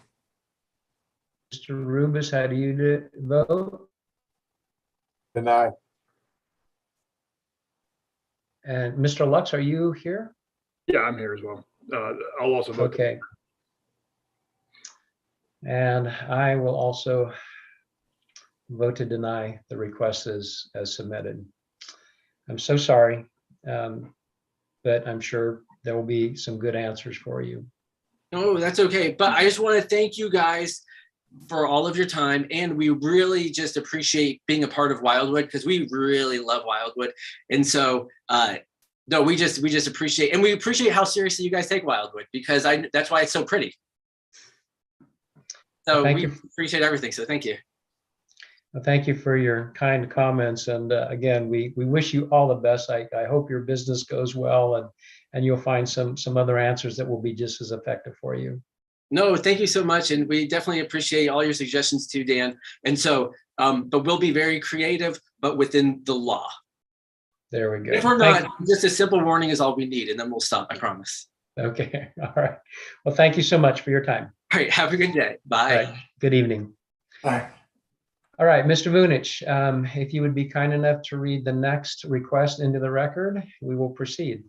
Mr. Rubus, how do you vote? Deny. And Mr. Lux, are you here? Yeah, I'm here as well. I'll also vote. Okay. And I will also vote to deny the request as submitted. I'm so sorry, but I'm sure there will be some good answers for you. No, that's okay. But I just want to thank you guys for all of your time. And we really just appreciate being a part of Wildwood, because we really love Wildwood. And so, no, we just appreciate, and we appreciate how seriously you guys take Wildwood, because that's why it's so pretty. So we appreciate everything. So thank you. Well, thank you for your kind comments. And again, we wish you all the best. I hope your business goes well, and you'll find some other answers that will be just as effective for you. No, thank you so much. And we definitely appreciate all your suggestions too, Dan. And so, but we'll be very creative, but within the law. There we go. If we're not, just a simple warning is all we need, and then we'll stop, I promise. Okay, all right. Well, thank you so much for your time. All right, have a good day. Bye. Right. Good evening. Bye. All right, Mr. Vunich, if you would be kind enough to read the next request into the record, we will proceed.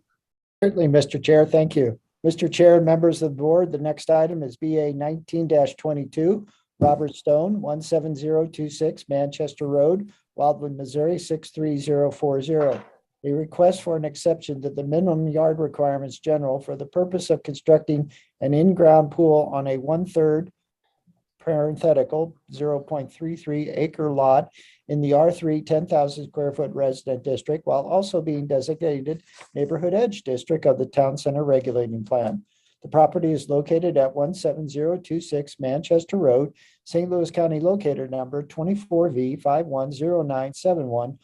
Certainly, Mr. Chair, thank you. Mr. Chair and members of the board, the next item is BA 19-22, Robert Stone, 17026 Manchester Road, Wildwood, Missouri 63040. A request for an exception to the minimum yard requirements general for the purpose of constructing an in-ground pool on a 1/3 parenthetical 0.33 acre lot in the R3 10,000 square foot resident district, while also being designated neighborhood edge district of the town center regulating plan. The property is located at 17026 Manchester Road, St. Louis County, locator number 24V510971,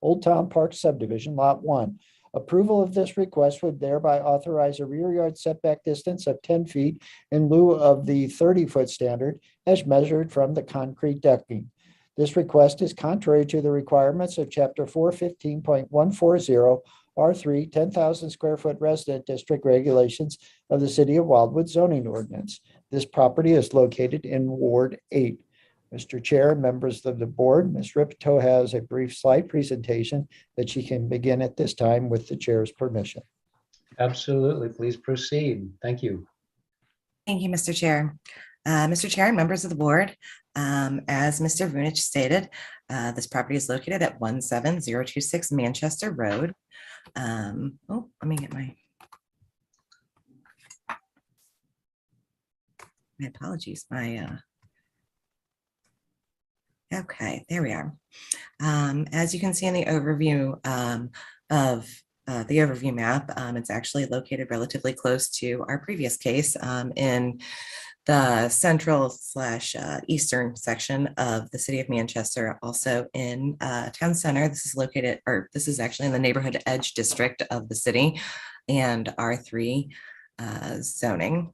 Old Town Park Subdivision, Lot 1. Approval of this request would thereby authorize a rear yard setback distance of 10 feet in lieu of the 30-foot standard as measured from the concrete decking. This request is contrary to the requirements of Chapter 415.140 R3 10,000 square foot resident district regulations of the City of Wildwood zoning ordinance. This property is located in Ward 8. Mr. Chair, members of the board, Ms. Ripto has a brief slide presentation that she can begin at this time with the chair's permission. Absolutely. Please proceed. Thank you. Thank you, Mr. Chair. Mr. Chair and members of the board, as Mr. Vunich stated, this property is located at 17026 Manchester Road. Let me get my apologies. Okay, there we are. As you can see in the overview of the overview map, it's actually located relatively close to our previous case in the central/eastern section of the city of Manchester, also in town center. This is located, or this is actually in the neighborhood edge district of the city and R3 zoning.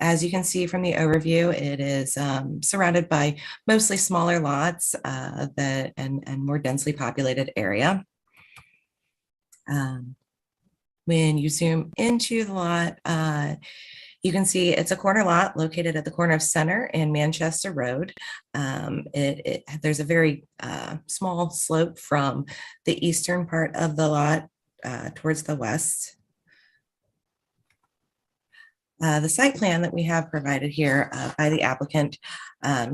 As you can see from the overview, it is surrounded by mostly smaller lots and more densely populated area. When you zoom into the lot, you can see it's a corner lot located at the corner of Center and Manchester Road. There's a very small slope from the eastern part of the lot towards the west. The site plan that we have provided here by the applicant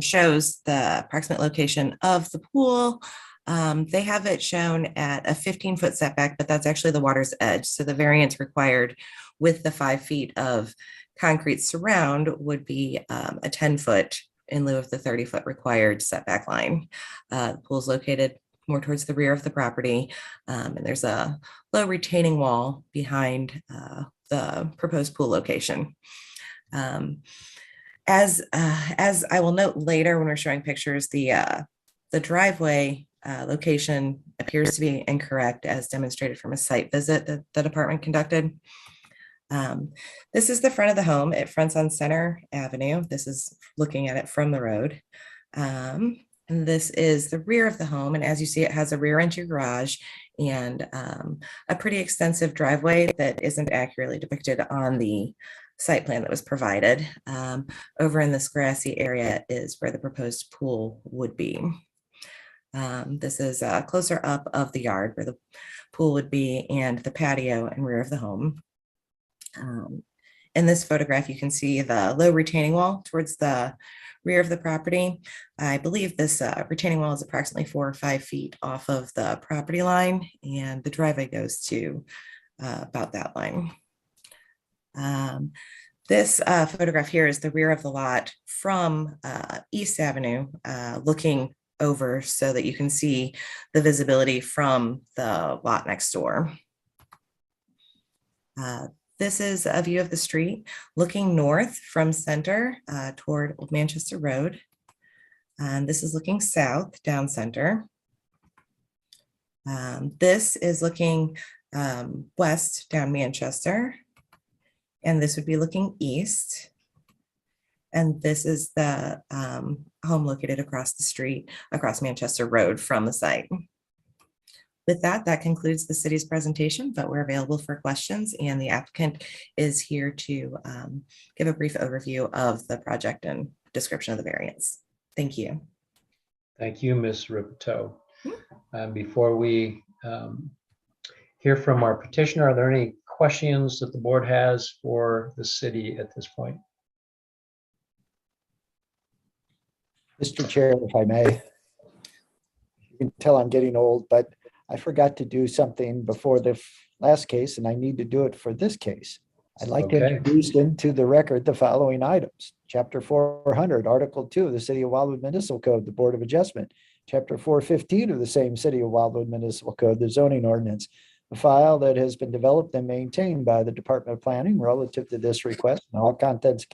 shows the approximate location of the pool. They have it shown at a 15-foot setback, but that's actually the water's edge. So the variance required with the 5 feet of concrete surround would be a 10-foot in lieu of the 30-foot required setback line. The pool is located more towards the rear of the property, and there's a low retaining wall behind the proposed pool location. As I will note later when we're showing pictures, the driveway location appears to be incorrect as demonstrated from a site visit that the department conducted. This is the front of the home. It fronts on Center Avenue. This is looking at it from the road. And this is the rear of the home. And as you see, it has a rear entry garage and a pretty extensive driveway that isn't accurately depicted on the site plan that was provided. Over in this grassy area is where the proposed pool would be. This is closer up of the yard where the pool would be and the patio and rear of the home. In this photograph, you can see the low retaining wall towards the rear of the property. I believe this retaining wall is approximately 4 or 5 feet off of the property line, and the driveway goes to about that line. This photograph here is the rear of the lot from East Avenue, looking over so that you can see the visibility from the lot next door. This is a view of the street looking north from Center toward Old Manchester Road. And this is looking south down Center. This is looking west down Manchester. And this would be looking east. And this is the home located across the street, across Manchester Road from the site. With that, that concludes the city's presentation, but we're available for questions, and the applicant is here to give a brief overview of the project and description of the variance. Thank you. Thank you, Ms. Ripto. Before we hear from our petitioner, are there any questions that the board has for the city at this point? Mr. Chair, if I may. You can tell I'm getting old, but I forgot to do something before the last case, and I need to do it for this case. I'd like to Okay. introduce into the record the following items. Chapter 400, Article 2 of the City of Wildwood Municipal Code, the Board of Adjustment. Chapter 415 of the same City of Wildwood Municipal Code, the zoning ordinance. A file that has been developed and maintained by the Department of Planning relative to this request, and all contents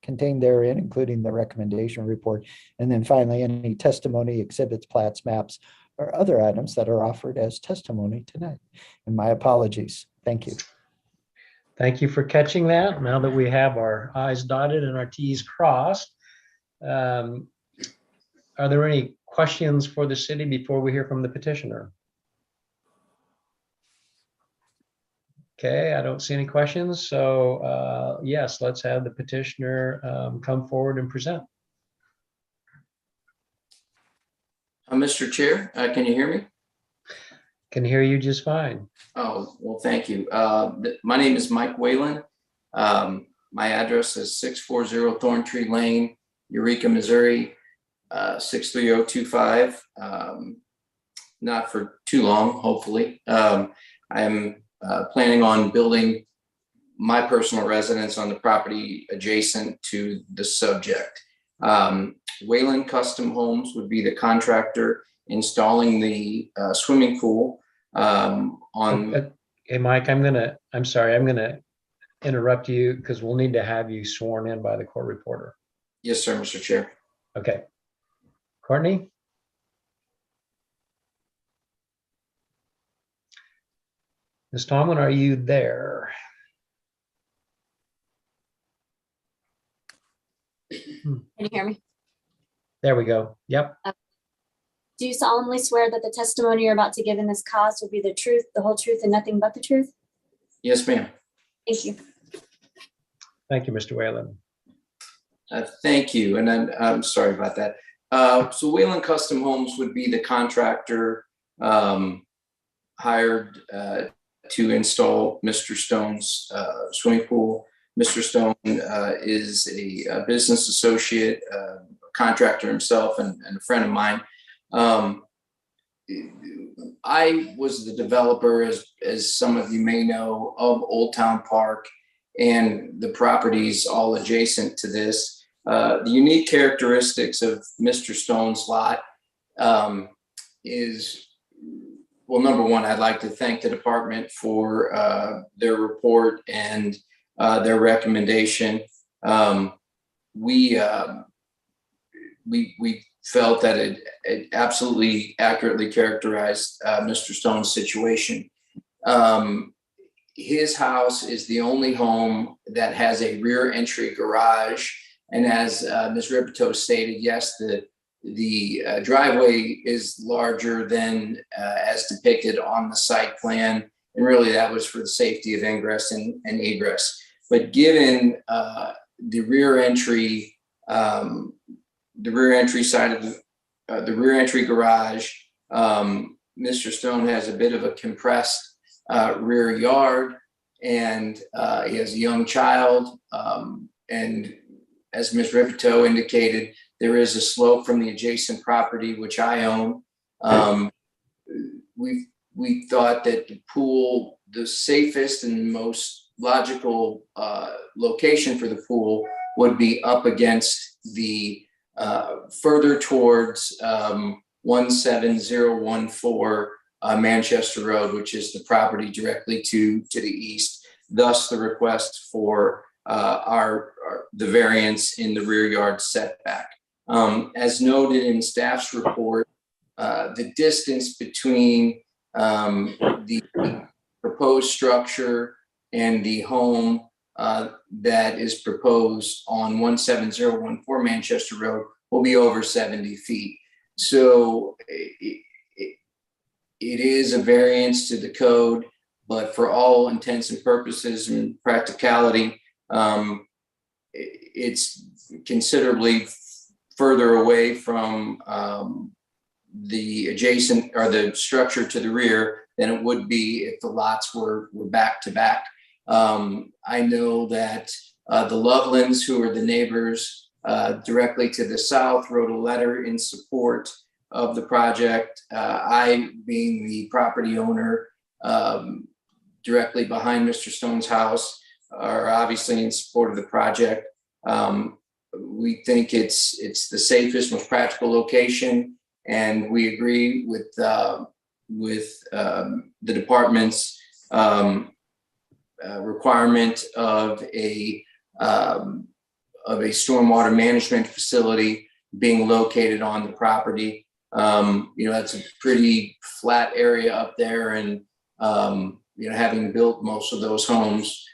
contained therein, including the recommendation report. And then finally, any testimony, exhibits, plats, maps, or other items that are offered as testimony tonight. And my apologies. Thank you. Thank you for catching that. Now that we have our I's dotted and our T's crossed, are there any questions for the city before we hear from the petitioner? Okay, I don't see any questions. So yes, let's have the petitioner come forward and present. Mr. Chair, can you hear me? Can hear you just fine. Oh, well, thank you. My name is Mike Whalen. My address is 640 Thorntree Lane, Eureka, Missouri, 63025. Not for too long, hopefully. I'm planning on building my personal residence on the property adjacent to the subject. Whalen Custom Homes would be the contractor installing the swimming pool Hey, Mike, I'm sorry, I'm gonna interrupt you because we'll need to have you sworn in by the court reporter. Yes, sir, Mr. Chair. Okay. Courtney? Ms. Tomlin, are you there? Can you hear me? There we go. Yep. Do you solemnly swear that the testimony you're about to give in this cause will be the truth, the whole truth, and nothing but the truth? Yes, ma'am. Thank you. Thank you, Mr. Whalen. Thank you. And I'm sorry about that. So Whalen Custom Homes would be the contractor hired to install Mr. Stone's swimming pool. Mr. Stone is a business associate, contractor himself, and a friend of mine. I was the developer, as some of you may know, of Old Town Park and the properties all adjacent to this. The unique characteristics of Mr. Stone's lot is, well, number one, I'd like to thank the department for their report and their recommendation. We felt that it absolutely accurately characterized Mr. Stone's situation. His house is the only home that has a rear entry garage. And as Ms. Ripito stated, yes, the driveway is larger than as depicted on the site plan. And really that was for the safety of ingress and egress. But given the rear entry side of the rear entry garage, Mr. Stone has a bit of a compressed rear yard, and he has a young child. And as Ms. Ripito indicated, there is a slope from the adjacent property, which I own. We thought that the pool, the safest and most logical location for the pool would be up against the further towards 17014 Manchester Road, which is the property directly to the east. Thus, the request for the variance in the rear yard setback. As noted in staff's report, the distance between the proposed structure and the home that is proposed on 17014 Manchester Road will be over 70 feet. So it is a variance to the code, but for all intents and purposes and practicality, it's considerably further away from the adjacent or the structure to the rear than it would be if the lots were back to back. I know that the Lovelands, who are the neighbors directly to the south wrote a letter in support of the project. I, being the property owner directly behind Mr. Stone's house, are obviously in support of the project. We think it's the safest, most practical location, and we agree with the department's requirement of a stormwater management facility being located on the property. That's a pretty flat area up there, and having built most of those homes,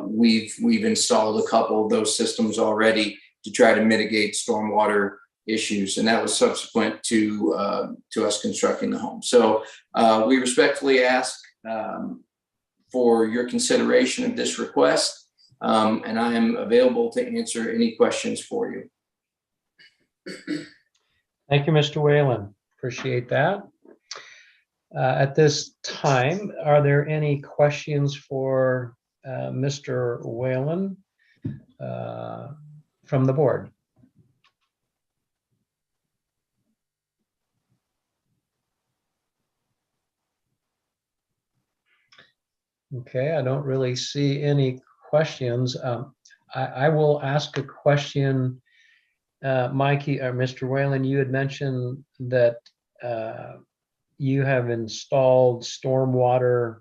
we've installed a couple of those systems already to try to mitigate stormwater issues, and that was subsequent to us constructing the home. So we respectfully ask for your consideration of this request, and I am available to answer any questions for you. Thank you, Mr. Whalen. Appreciate that. At this time, are there any questions for Mr. Whalen from the board? Okay, I don't really see any questions. I will ask a question. Mikey or Mr. Whalen, you had mentioned that you have installed stormwater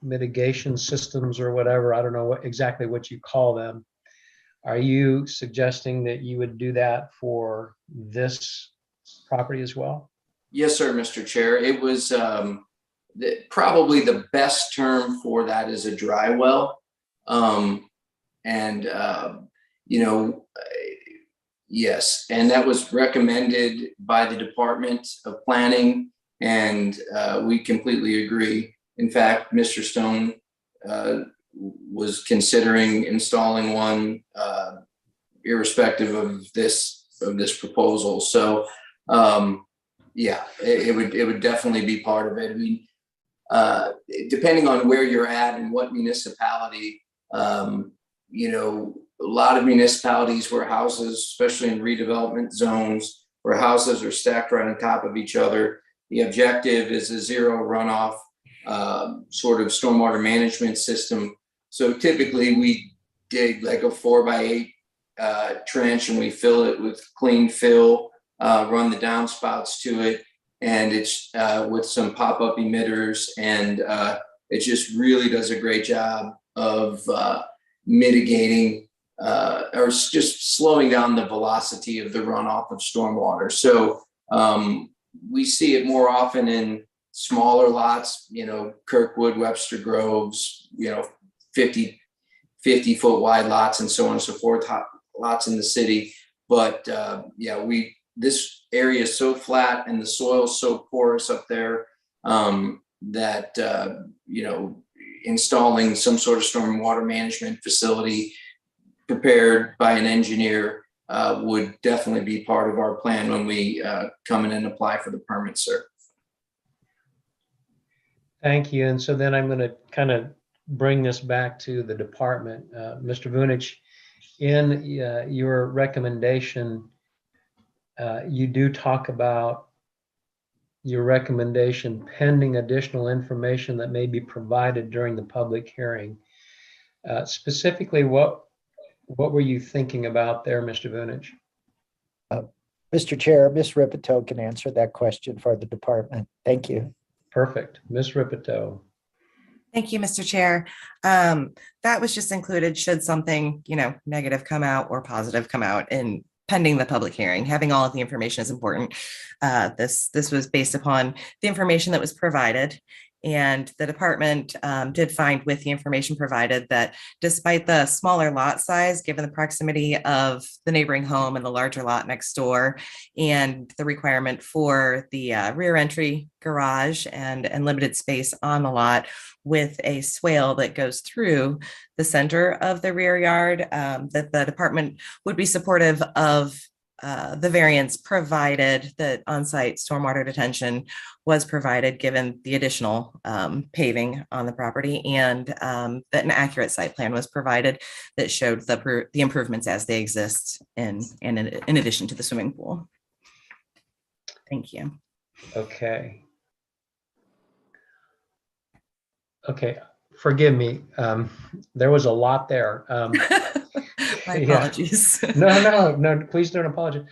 mitigation systems or whatever. I don't know exactly what you call them. Are you suggesting that you would do that for this property as well? Yes, sir, Mr. Chair. It was probably the best term for that is a dry well. Yes, and that was recommended by the Department of Planning, and we completely agree. In fact, Mr. Stone was considering installing one irrespective of this proposal. So it would definitely be part of it. I mean, depending on where you're at and what municipality, a lot of municipalities where houses, especially in redevelopment zones, where houses are stacked right on top of each other, the objective is a zero runoff sort of stormwater management system. So typically we dig like a 4x8 trench, and we fill it with clean fill, run the downspouts to it, and it's with some pop-up emitters, and it just really does a great job of mitigating or just slowing down the velocity of the runoff of stormwater. So we see it more often in smaller lots, Kirkwood, Webster Groves, 50 foot wide lots and so on and so forth, lots in the city. But this area is so flat and the soil is so porous up there that installing some sort of stormwater management facility prepared by an engineer would definitely be part of our plan when we come in and apply for the permit, sir. Thank you. And so then I'm going to kind of bring this back to the department. Mr. Vunich, in your recommendation, you do talk about your recommendation pending additional information that may be provided during the public hearing. Specifically, what were you thinking about there, Mr. Vunich? Mr. Chair, Ms. Ripito can answer that question for the department. Thank you. Perfect. Ms. Ripito. Thank you, Mr. Chair. That was just included should something, negative come out or positive come out in pending the public hearing. Having all of the information is important. This was based upon the information that was provided. And the department did find with the information provided that despite the smaller lot size, given the proximity of the neighboring home and the larger lot next door, and the requirement for the rear entry garage and limited space on the lot with a swale that goes through the center of the rear yard, that the department would be supportive of the variance provided that on-site stormwater detention was provided, given the additional paving on the property, and that an accurate site plan was provided that showed the improvements as they exist in addition to the swimming pool. Thank you. Okay. Okay, forgive me. There was a lot there. My Yeah. apologies. No, please don't apologize.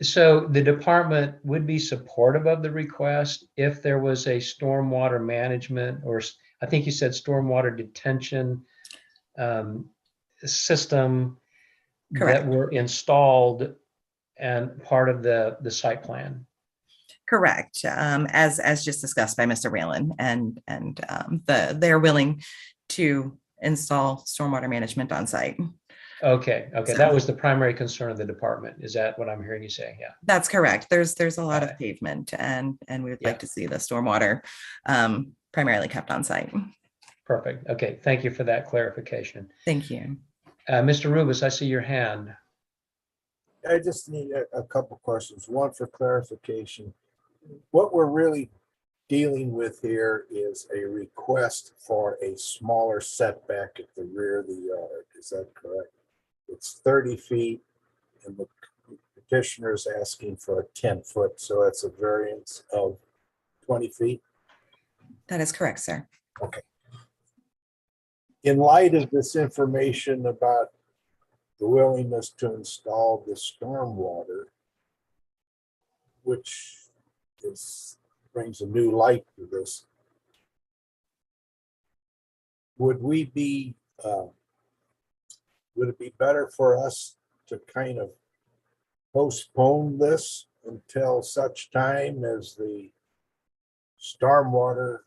So the department would be supportive of the request if there was a stormwater management, or I think you said stormwater detention system Correct. that were installed and part of the site plan. Correct. As just discussed by Mr. Whalen, and they're willing to install stormwater management on site. Okay, So- that was the primary concern of the department. Is that what I'm hearing you say? Yeah. That's correct. There's a lot Got of pavement, and we would Yeah. like to see the stormwater primarily kept on site. Perfect. Okay, thank you for that clarification. Thank you. Mr. Rubus, I see your hand. I just need a couple questions. One for clarification. What we're really dealing with here is a request for a smaller setback at the rear of the yard. Is that correct? It's 30 feet and the petitioner is asking for a 10-foot, so that's a variance of 20 feet. That is correct, sir. Okay. In light of this information about the willingness to install the stormwater, which brings a new light to this, would it be better for us to kind of postpone this until such time as the stormwater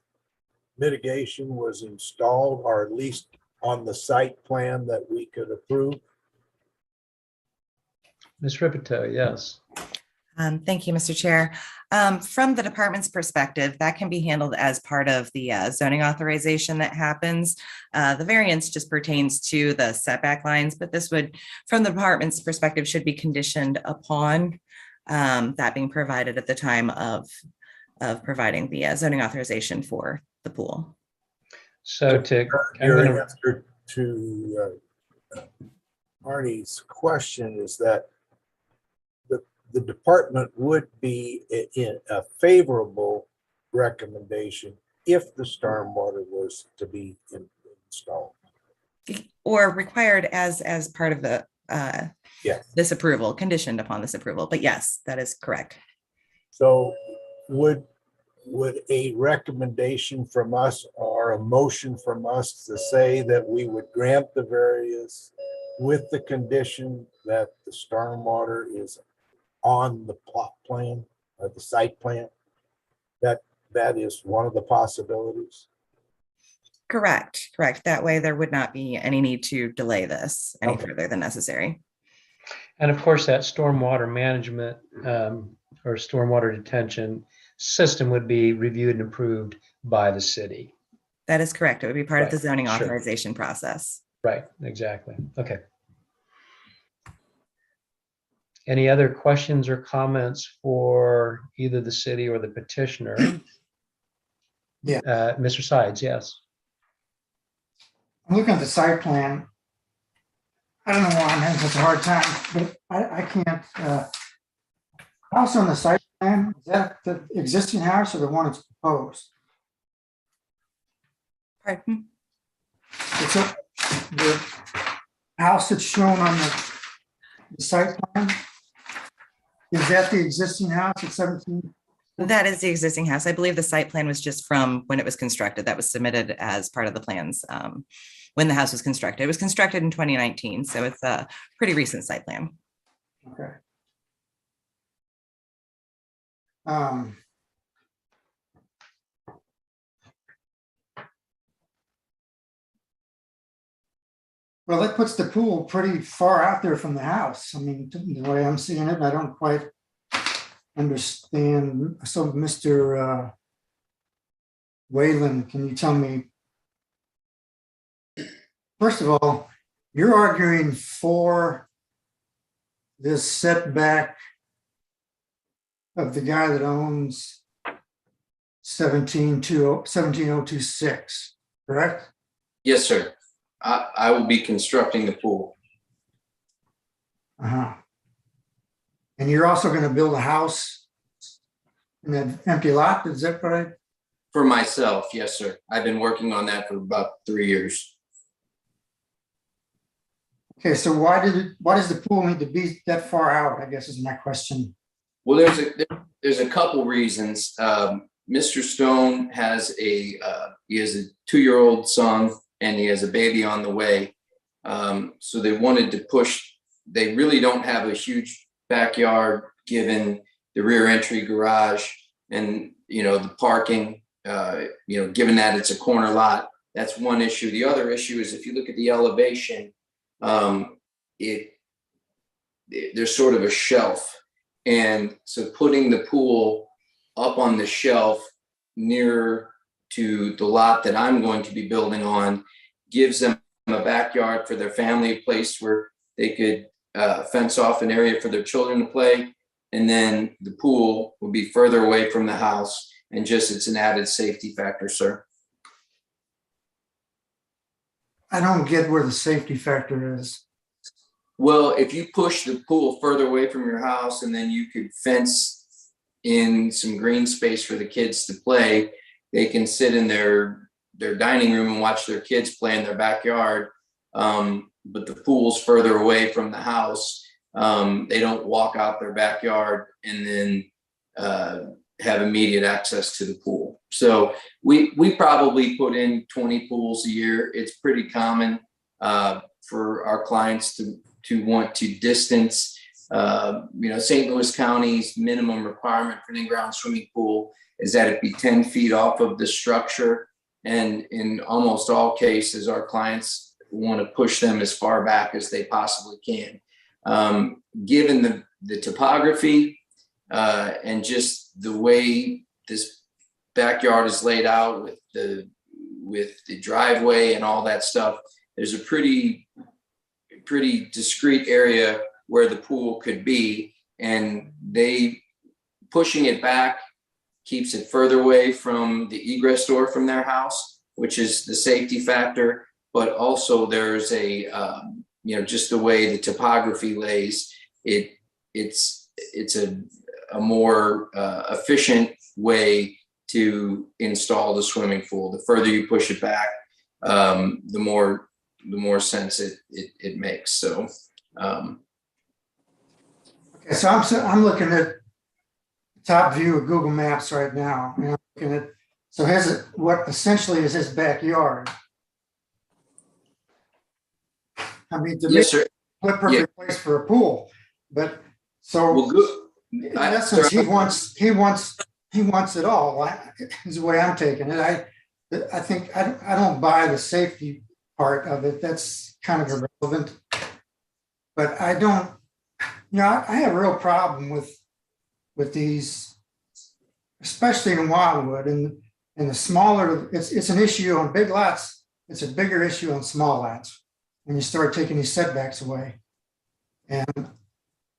mitigation was installed, or at least on the site plan that we could approve? Ms. Ripito, yes. Thank you, Mr. Chair. From the department's perspective, that can be handled as part of the zoning authorization that happens. The variance just pertains to the setback lines, but this would, from the department's perspective, should be conditioned upon that being provided at the time of providing the zoning authorization for the pool. So to, Your answer to Arnie's question is that the department would be in a favorable recommendation if the stormwater was to be installed. Or required as part of the Yes. this approval, conditioned upon this approval. But yes, that is correct. So would a recommendation from us or a motion from us to say that we would grant the variance with the condition that the stormwater is on the plot plan or the site plan, that is one of the possibilities? Correct. That way there would not be any need to delay this any further than necessary. and of course, that stormwater management or stormwater detention system would be reviewed and approved by the city. That is correct. It would be part of the Right, zoning sure. authorization process. Right, exactly. Okay. Any other questions or comments for either the city or the petitioner? Yeah. Mr. Sides, yes. I'm looking at the site plan. I don't know why I'm having such a hard time, but I can't, house on the site plan, is that the existing house or the one that's proposed? Pardon? It's the house that's shown on the site plan? Is that the existing house at 17? That is the existing house. I believe the site plan was just from when it was constructed. That was submitted as part of the plans when the house was constructed. It was constructed in 2019, so it's a pretty recent site plan. Okay. Well, that puts the pool pretty far out there from the house. I mean, the way I'm seeing it, I don't quite understand. So, Mr. Whalen, can you tell me, first of all, you're arguing for this setback of the guy that owns 17026, correct? Yes, sir. I will be constructing the pool. Uh-huh. And you're also going to build a house in that empty lot, is that right? For myself, yes, sir. I've been working on that for about 3 years. Okay, so why does the pool need to be that far out, I guess is my question. Well, there's a couple reasons. Mr. Stone has he has a 2-year-old son and he has a baby on the way. So they wanted to push. They really don't have a huge backyard given the rear entry garage and the parking. Given that it's a corner lot, that's one issue. The other issue is if you look at the elevation, there's sort of a shelf. And so putting the pool up on the shelf near to the lot that I'm going to be building on gives them a backyard for their family, a place where they could fence off an area for their children to play. And then the pool will be further away from the house, and it's an added safety factor, sir. I don't get where the safety factor is. Well, if you push the pool further away from your house and then you could fence in some green space for the kids to play, they can sit in their dining room and watch their kids play in their backyard. But the pool's further away from the house. They don't walk out their backyard and then have immediate access to the pool. So we probably put in 20 pools a year. It's pretty common for our clients to want to distance. St. Louis County's minimum requirement for an in-ground swimming pool is that it be 10 feet off of the structure. And in almost all cases, our clients want to push them as far back as they possibly can. Given the topography and just the way this backyard is laid out with the driveway and all that stuff, there's a pretty discrete area where the pool could be, and pushing it back keeps it further away from the egress door from their house, which is the safety factor. But also there's just the way the topography lays, it's a more efficient way to install the swimming pool. The further you push it back, the more sense it makes. So, Okay, so I'm looking at top view of Google Maps right now. And I'm looking at, so what essentially is his backyard. I mean, to yes, sir. What perfect place for a pool, but so well, good. In essence, he wants it all. Is the way I'm taking it. I think I don't buy the safety part of it. That's kind of irrelevant. But I don't. I have a real problem with these, especially in Wildwood and the smaller. It's an issue on big lots. It's a bigger issue on small lots when you start taking these setbacks away. And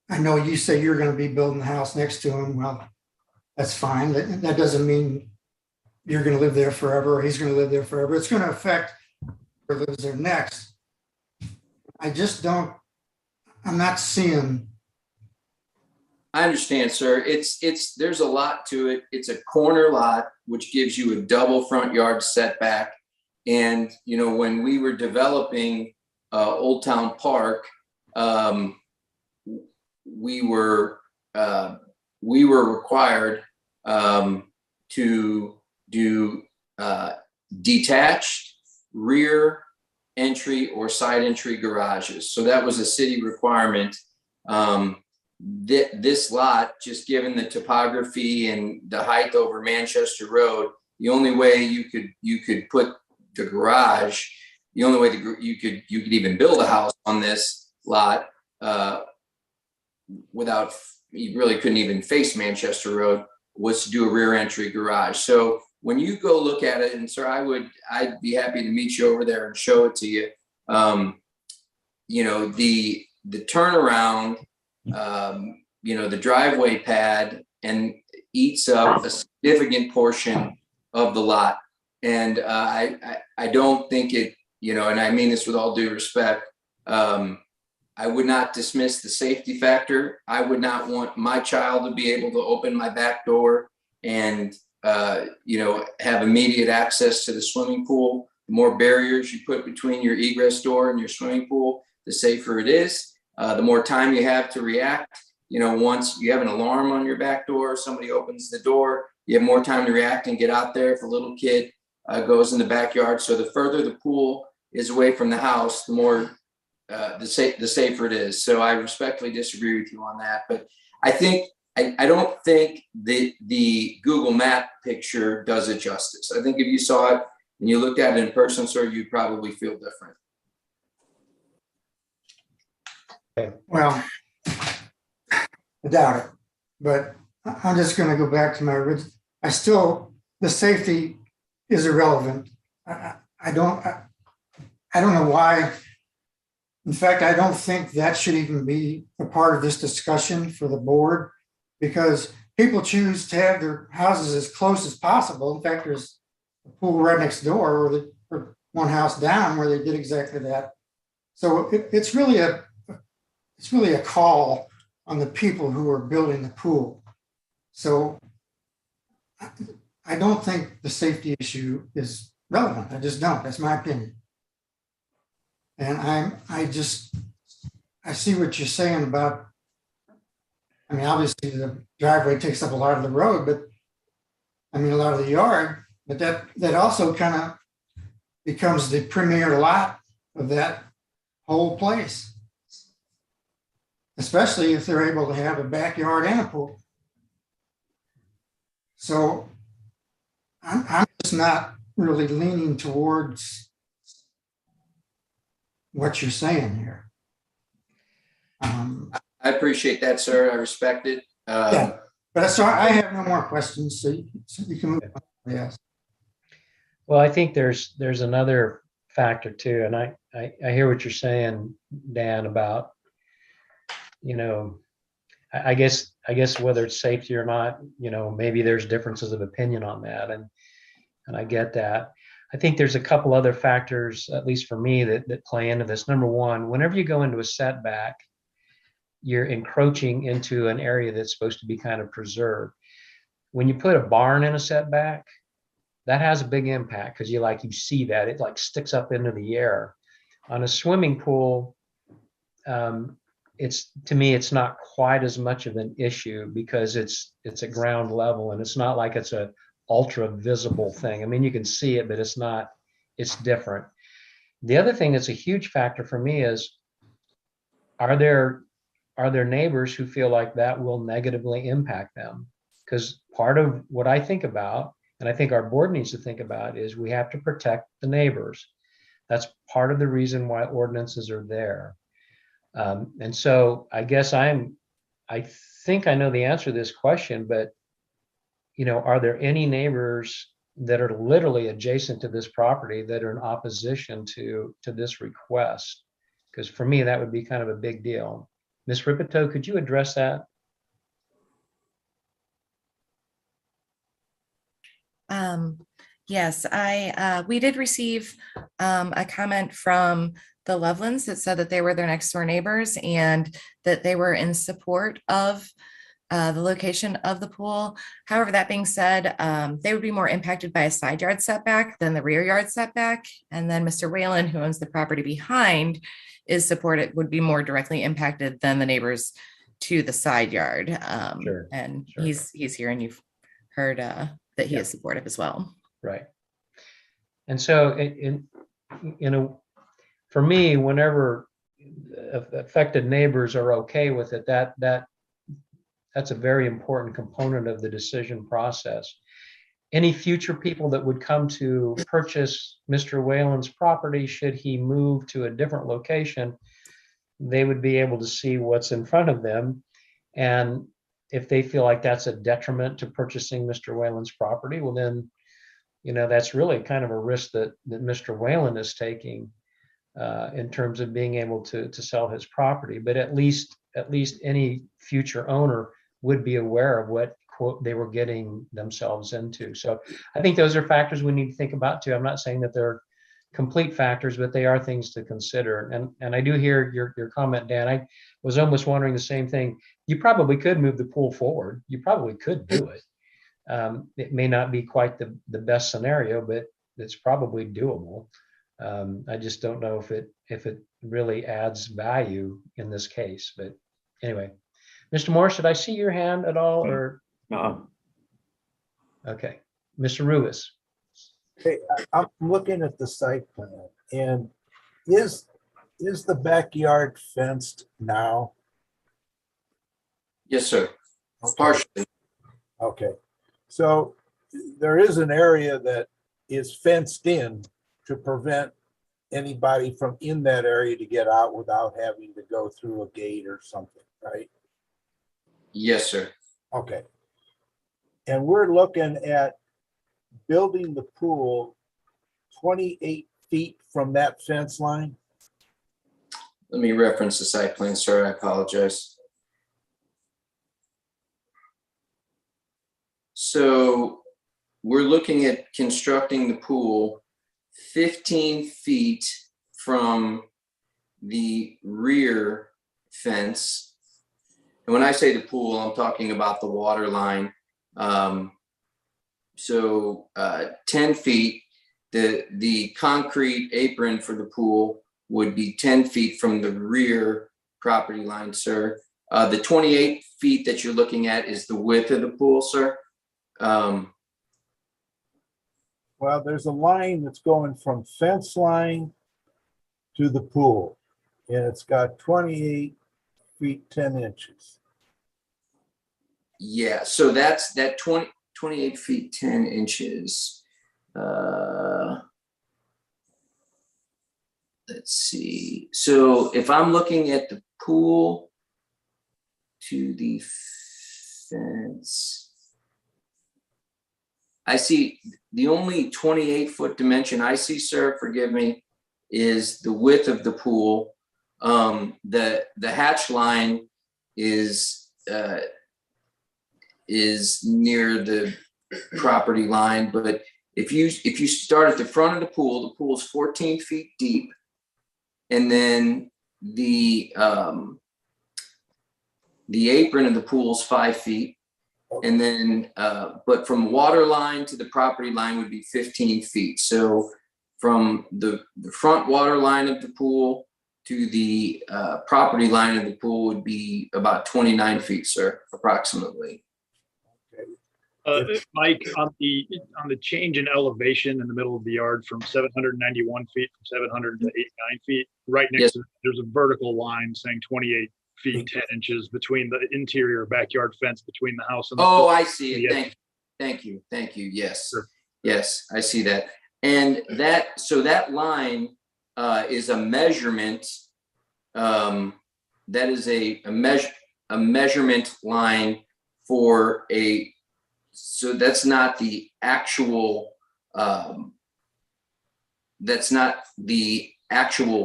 I know you say you're going to be building the house next to him. Well, that's fine. That doesn't mean you're going to live there forever or he's going to live there forever. It's going to affect who lives there next. I'm not seeing. I understand, sir. There's a lot to it. It's a corner lot, which gives you a double front yard setback. And, when we were developing Old Town Park, we were required to do detached rear entry or side entry garages. So that was a city requirement. This lot, just given the topography and the height over Manchester Road, the only way you could put the garage, the only way you could even build a house on this lot without, you really couldn't even face Manchester Road, was to do a rear entry garage. So when you go look at it, and sir, I'd be happy to meet you over there and show it to you. The turnaround the driveway pad and eats up a significant portion of the lot. And I don't think it, and I mean this with all due respect, I would not dismiss the safety factor. I would not want my child to be able to open my back door and, have immediate access to the swimming pool. The more barriers you put between your egress door and your swimming pool, the safer it is. The more time you have to react. Once you have an alarm on your back door, somebody opens the door, you have more time to react and get out there if a little kid goes in the backyard. So the further the pool is away from the house, the more the safer it is. So I respectfully disagree with you on that. But I don't think that the Google map picture does it justice. I think if you saw it and you looked at it in person, sir, you'd probably feel different. Well, I doubt it, but I'm just going to go back to my original. The safety is irrelevant. I don't know why. In fact, I don't think that should even be a part of this discussion for the board, because people choose to have their houses as close as possible. In fact, there's a pool right next door, or one house down where they did exactly that. So it's really a call on the people who are building the pool. So I don't think the safety issue is relevant. I just don't. That's my opinion. And I see what you're saying about, obviously the driveway takes up a lot of the road, but a lot of the yard, but that also kind of becomes the premier lot of that whole place. Especially if they're able to have a backyard and a pool. So I'm just not really leaning towards what you're saying here. I appreciate that, sir. I respect it. Yeah, but I have no more questions, so you can move on. Yes. Well, I think there's another factor too, and I hear what you're saying, Dan, about, I guess whether it's safety or not, maybe there's differences of opinion on that, and I get that. I think there's a couple other factors, at least for me, that play into this. Number one, whenever you go into a setback, you're encroaching into an area that's supposed to be kind of preserved. When you put a barn in a setback, that has a big impact, because you see that it sticks up into the air. On a swimming pool, to me it's not quite as much of an issue, because it's at ground level, and it's not like it's a ultra visible thing. You can see it, but it's different. The other thing that's a huge factor for me is, are there neighbors who feel like that will negatively impact them? Because part of what I think about, and I think our board needs to think about, is we have to protect the neighbors. That's part of the reason why ordinances are there. And so I guess I think I know the answer to this question, but are there any neighbors that are literally adjacent to this property that are in opposition to this request? Because for me, that would be kind of a big deal. Ms. Ripito, could you address that? Yes, we did receive a comment from the Lovelands that said that they were their next door neighbors and that they were in support of the location of the pool. However, that being said, they would be more impacted by a side yard setback than the rear yard setback. And then Mr. Whalen, who owns the property behind, would be more directly impacted than the neighbors to the side yard. Sure. He's here, and you've heard that he is supportive as well. Right. And so for me, whenever affected neighbors are okay with it, that's a very important component of the decision process. Any future people that would come to purchase Mr. Whalen's property, should he move to a different location, they would be able to see what's in front of them. And if they feel like that's a detriment to purchasing Mr. Whalen's property, well then, that's really kind of a risk that Mr. Whalen is taking in terms of being able to sell his property. But at least at least any future owner would be aware of what quote they were getting themselves into. So I think those are factors we need to think about too. I'm not saying that they're complete factors, but they are things to consider. And I do hear your comment, Dan. I was almost wondering the same thing. You probably could move the pool forward. You probably could do it. It may not be quite the best scenario, but it's probably doable. I just don't know if it really adds value in this case. But anyway, Mr. Moore, should I see your hand at all, or? Okay, Mr. Ruiz. Okay, I'm looking at the site plan, and is the backyard fenced now? Yes, sir. Okay. Partially. Okay, so there is an area that is fenced in to prevent anybody from in that area to get out without having to go through a gate or something, right? Yes, sir. Okay. And we're looking at building the pool 28 feet from that fence line? Let me reference the site plan, sir. I apologize. So we're looking at constructing the pool 15 feet from the rear fence. And when I say the pool, I'm talking about the water line. 10 feet, the concrete apron for the pool would be 10 feet from the rear property line, sir. The 28 feet that you're looking at is the width of the pool, sir. Well, there's a line that's going from fence line to the pool, and it's got 28 feet, 10 inches. Yeah, so that's that 28 feet, 10 inches. Let's see. So if I'm looking at the pool to the fence, I see the only 28-foot dimension I see, sir, forgive me, is the width of the pool. The hatch line is near the property line, but if you start at the front of the pool is 14 feet deep, and then the apron of the pool is 5 feet. And then, but from water line to the property line would be 15 feet. So from the front water line of the pool to the property line of the pool would be about 29 feet, sir, approximately. Mike, on the change in elevation in the middle of the yard from 791 feet from 700 to 89 feet, right next to it, there's a vertical line saying 28 feet 10 inches between the interior backyard fence between the house and the pool. I see it. Thank you. Yes. Sure. Yes, I see that. And that line is a measurement. That is a measurement line for so that's not the actual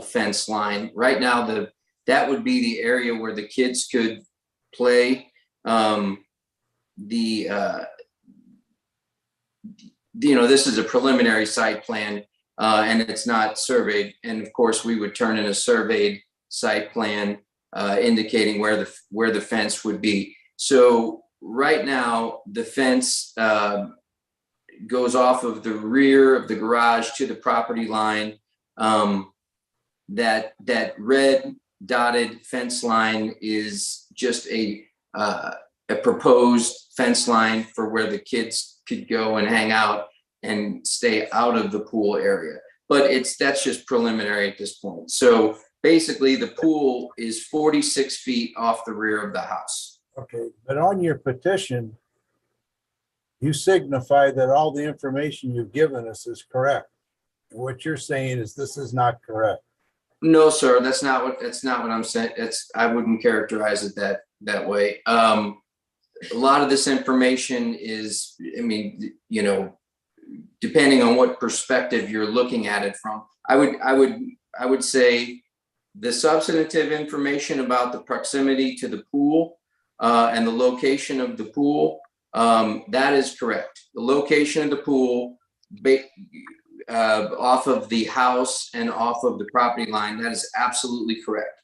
fence line. Right now, that would be the area where the kids could play. This is a preliminary site plan, and it's not surveyed. And of course, we would turn in a surveyed site plan indicating where the fence would be. So right now, the fence goes off of the rear of the garage to the property line. That red dotted fence line is just a proposed fence line for where the kids could go and hang out and stay out of the pool area. But that's just preliminary at this point. So basically the pool is 46 feet off the rear of the house. Okay, but on your petition, you signify that all the information you've given us is correct. And what you're saying is this is not correct. No, sir, that's not what I'm saying. I wouldn't characterize it that way. A lot of this information is, depending on what perspective you're looking at it from, I would say the substantive information about the proximity to the pool and the location of the pool, that is correct. The location of the pool off of the house and off of the property line, that is absolutely correct.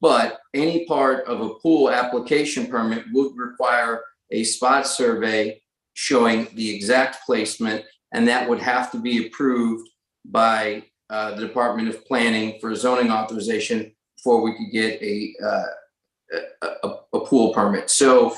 But any part of a pool application permit would require a spot survey showing the exact placement, and that would have to be approved by the Department of Planning for zoning authorization before we could get a pool permit. So,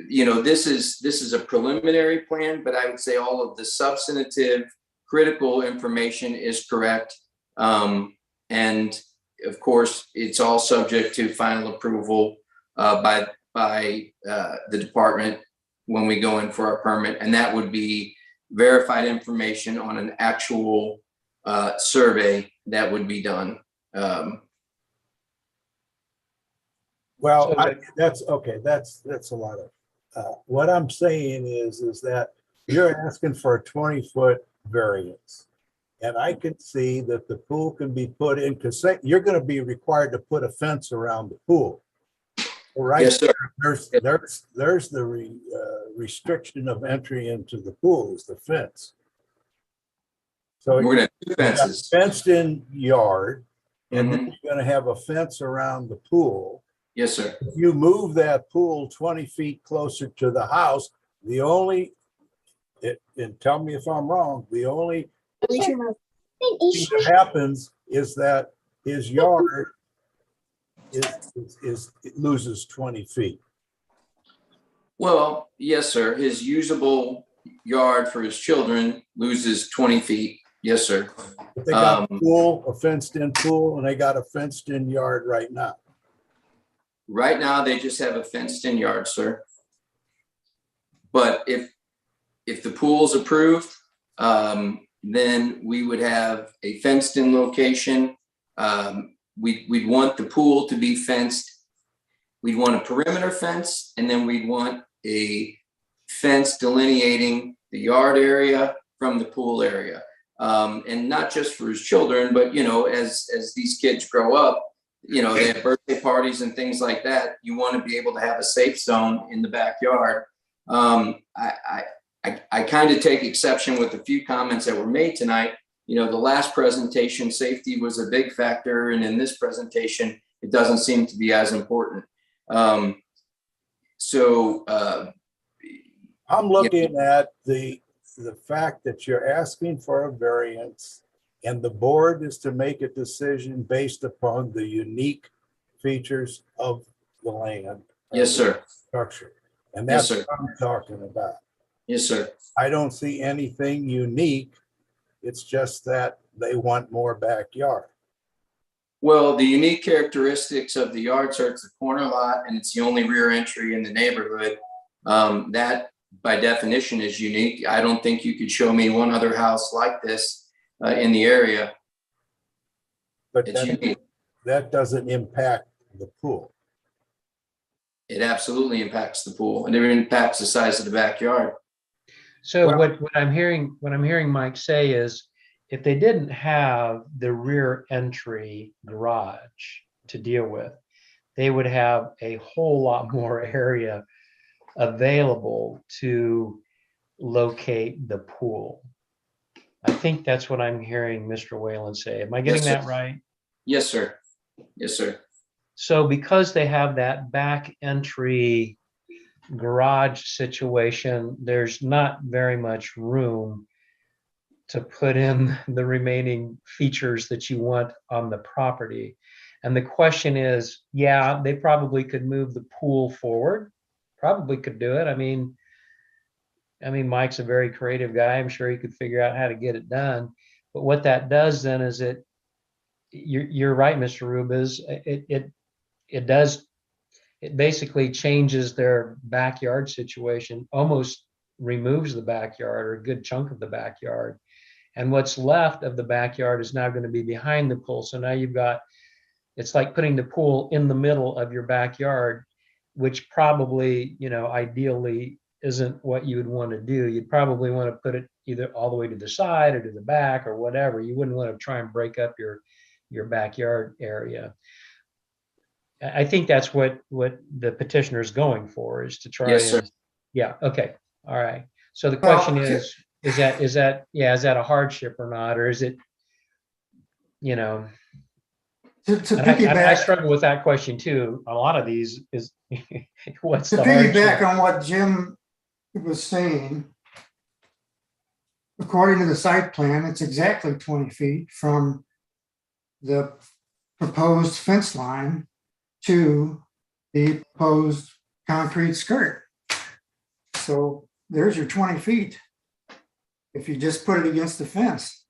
you know, this is a preliminary plan, but I would say all of the substantive critical information is correct. And of course, it's all subject to final approval by the department when we go in for our permit, and that would be verified information on an actual survey that would be done. Well, that's okay. That's a lot of, what I'm saying is that you're asking for a 20-foot variance. And I can see that the pool can be put in, because you're going to be required to put a fence around the pool. Right. Yes, sir. There's the restriction of entry into the pool is the fence. So We're gonna have two fences. Fenced in yard, and then you're going to have a fence around the pool. Yes, sir. If you move that pool 20 feet closer to the house, and tell me if I'm wrong, the only thing that happens is that his yard it loses 20 feet. Well, yes, sir. His usable yard for his children loses 20 feet. Yes, sir. But they got a pool, a fenced-in pool, and they got a fenced-in yard right now. Right now, they just have a fenced-in yard, sir. But if the pool's approved, then we would have a fenced-in location. We'd want the pool to be fenced. We'd want a perimeter fence, and then we'd want a fence delineating the yard area from the pool area. And not just for his children, but, you know, as these kids grow up, you know, they have birthday parties and things like that. You want to be able to have a safe zone in the backyard. I kind of take exception with a few comments that were made tonight. You know, the last presentation, safety was a big factor, and in this presentation, it doesn't seem to be as important. I'm looking at the fact that you're asking for a variance, and the board is to make a decision based upon the unique features of the land. Yes, sir. Structure. And that's Yes, sir. what I'm talking about. Yes, sir. I don't see anything unique. It's just that they want more backyard. Well, the unique characteristics of the yard, sir, it's a corner lot and it's the only rear entry in the neighborhood. That by definition is unique. I don't think you could show me one other house like this in the area. But It's unique. that doesn't impact the pool. It absolutely impacts the pool, and it impacts the size of the backyard. So what I'm hearing Mike say is, if they didn't have the rear entry garage to deal with, they would have a whole lot more area available to locate the pool. I think that's what I'm hearing Mr. Whalen say. Am I getting Yes, that sir. right? Yes, sir. Yes, sir. So because they have that back entry garage situation, there's not very much room to put in the remaining features that you want on the property. And the question is, yeah, they probably could move the pool forward, probably could do it. I mean, Mike's a very creative guy. I'm sure he could figure out how to get it done. But what that does then is you're right, Mr. Rubis, it basically changes their backyard situation, almost removes the backyard or a good chunk of the backyard. And what's left of the backyard is now going to be behind the pool. So now it's like putting the pool in the middle of your backyard, which probably, ideally isn't what you would want to do. You'd probably want to put it either all the way to the side or to the back or whatever. You wouldn't want to try and break up your backyard area. I think that's what the petitioner is going for, is to try. Yes, sir. Yeah, okay, all right. So the Well, question is that a hardship or not, or is it, To and I piggyback, struggle with that question too. A lot of these is what's to the piggyback hardship? on what Jim was saying, according to the site plan, it's exactly 20 feet from the proposed fence line to the proposed concrete skirt. So there's your 20 feet. If you just put it against the fence.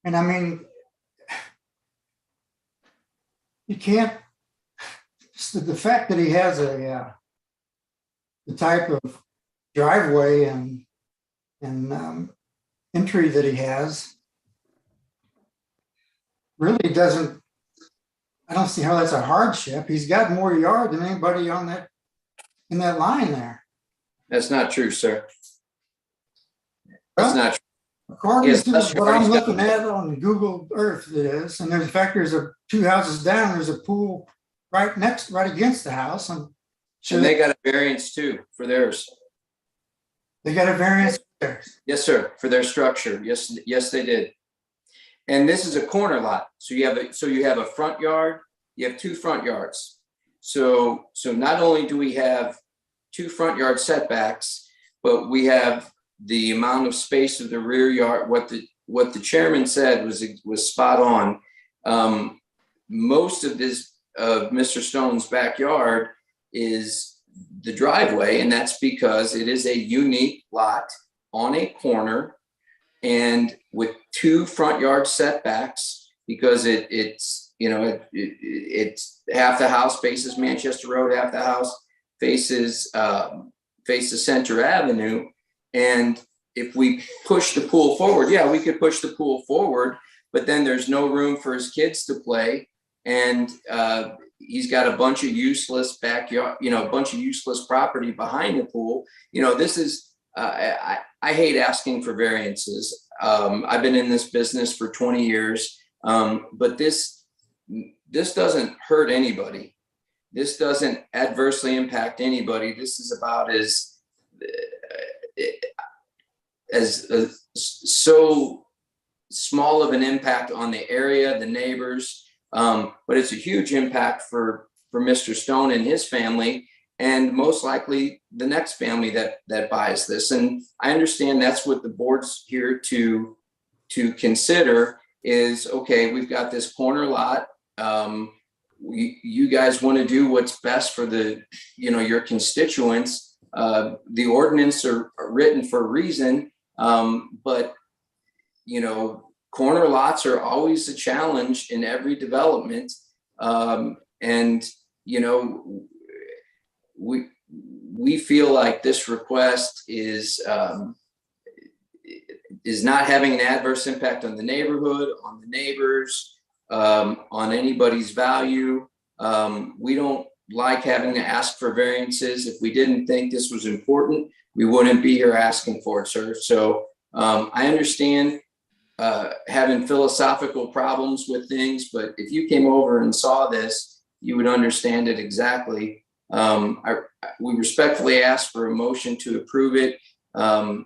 And I mean, you can't, the fact that he has the type of driveway and entry that he has really doesn't, I don't see how that's a hardship. He's got more yard than anybody on that, in that line there. That's not true, sir. That's Well, not true. according Yes, to that's what right. I'm looking at on Google Earth, it is, and in fact, there's two houses down, there's a pool right against the house. And And they got a variance too for theirs. they got a variance there. Yes, sir, for their structure. Yes, yes, they did. And this is a corner lot. So you have a front yard, you have two front yards. So not only do we have two front yard setbacks, but we have the amount of space of the rear yard. What the chairman said was spot on. Most of Mr. Stone's backyard is the driveway, and that's because it is a unique lot on a corner and with two front yard setbacks, because it's half the house faces Manchester Road, half the house faces Center Avenue. And if we push the pool forward, yeah, we could push the pool forward, but then there's no room for his kids to play. And he's got a bunch of useless backyard, a bunch of useless property behind the pool. This is, I hate asking for variances. I've been in this business for 20 years, but this doesn't hurt anybody. This doesn't adversely impact anybody. This is about so small of an impact on the area, the neighbors, but it's a huge impact for Mr. Stone and his family, and most likely the next family that buys this. And I understand that's what the board's here to consider is, okay, we've got this corner lot. You guys want to do what's best for your constituents. The ordinance are written for a reason, but corner lots are always a challenge in every development. And we feel like this request is not having an adverse impact on the neighborhood, on the neighbors, on anybody's value. We don't like having to ask for variances. If we didn't think this was important, we wouldn't be here asking for it, sir. So I understand having philosophical problems with things, but if you came over and saw this, you would understand it exactly. We respectfully ask for a motion to approve it. The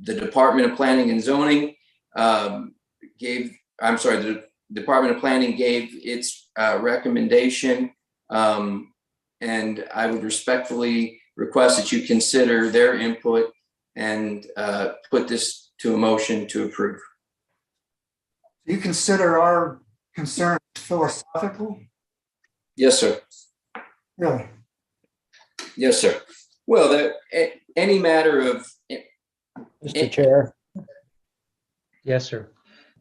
Department of Planning and Zoning the Department of Planning gave its recommendation, and I would respectfully request that you consider their input and put this to a motion to approve. You consider our concern philosophical? Yes, sir. Really? Yes, sir. Well, any matter of. Mr. Chair, Yes, sir.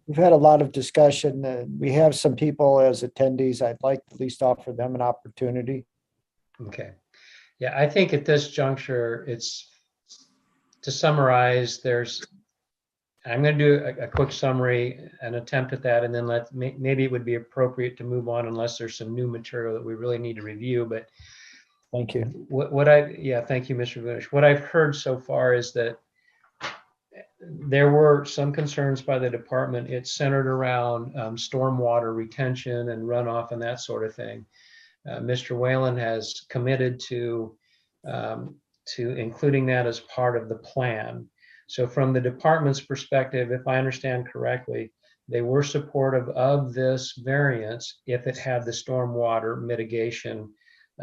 we've had a lot of discussion. We have some people as attendees. I'd like to at least offer them an opportunity. Okay. Yeah, I think at this juncture, it's to summarize, I'm going to do a quick summary, an attempt at that, and then maybe it would be appropriate to move on unless there's some new material that we really need to review. But Thank you. thank you, Mr. Vunish. What I've heard so far is that there were some concerns by the department. It's centered around stormwater retention and runoff and that sort of thing. Mr. Whalen has committed to including that as part of the plan. So from the department's perspective, if I understand correctly, they were supportive of this variance if it had the stormwater mitigation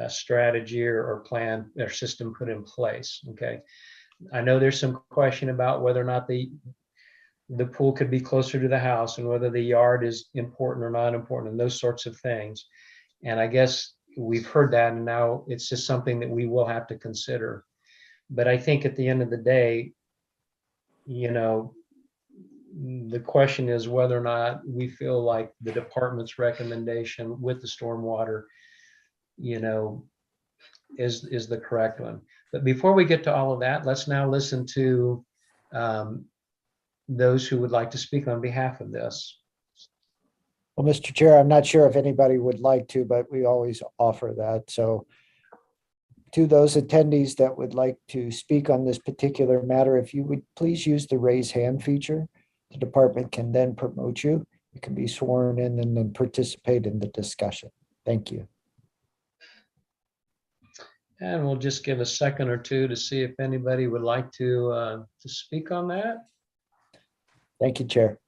strategy or plan or system put in place. Okay. I know there's some question about whether or not the pool could be closer to the house and whether the yard is important or not important and those sorts of things. And I guess we've heard that, and now it's just something that we will have to consider. But I think at the end of the day, you know, the question is whether or not we feel like the department's recommendation with the stormwater, you know, is the correct one. But before we get to all of that, let's now listen to those who would like to speak on behalf of this. Well, Mr. Chair, I'm not sure if anybody would like to, but we always offer that. So to those attendees that would like to speak on this particular matter, if you would please use the raise hand feature, the department can then promote you. You can be sworn in and then participate in the discussion. Thank you. And we'll just give a second or two to see if anybody would like to speak on that. Thank you, Chair.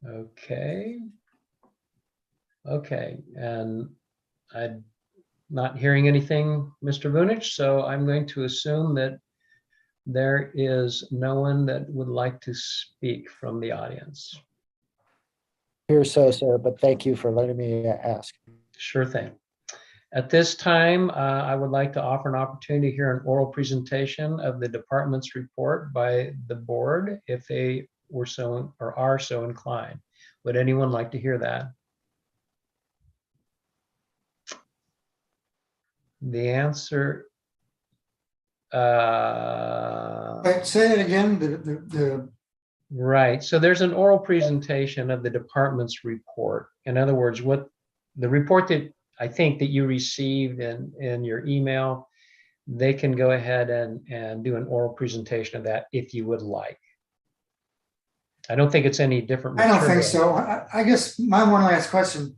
Okay. Okay, and I'm not hearing anything, Mr. Vunich, so I'm going to assume that there is no one that would like to speak from the audience. Here, so, sir, but thank you for letting me ask. Sure thing. At this time, I would like to offer an opportunity to hear an oral presentation of the department's report by the board if they were so or are so inclined. Would anyone like to hear that? The answer. Wait, say it again. Right. So there's an oral presentation of the department's report. In other words, what the report that I think that you received in your email, they can go ahead and do an oral presentation of that if you would like. I don't think it's any different. I don't think so. I guess my one last question.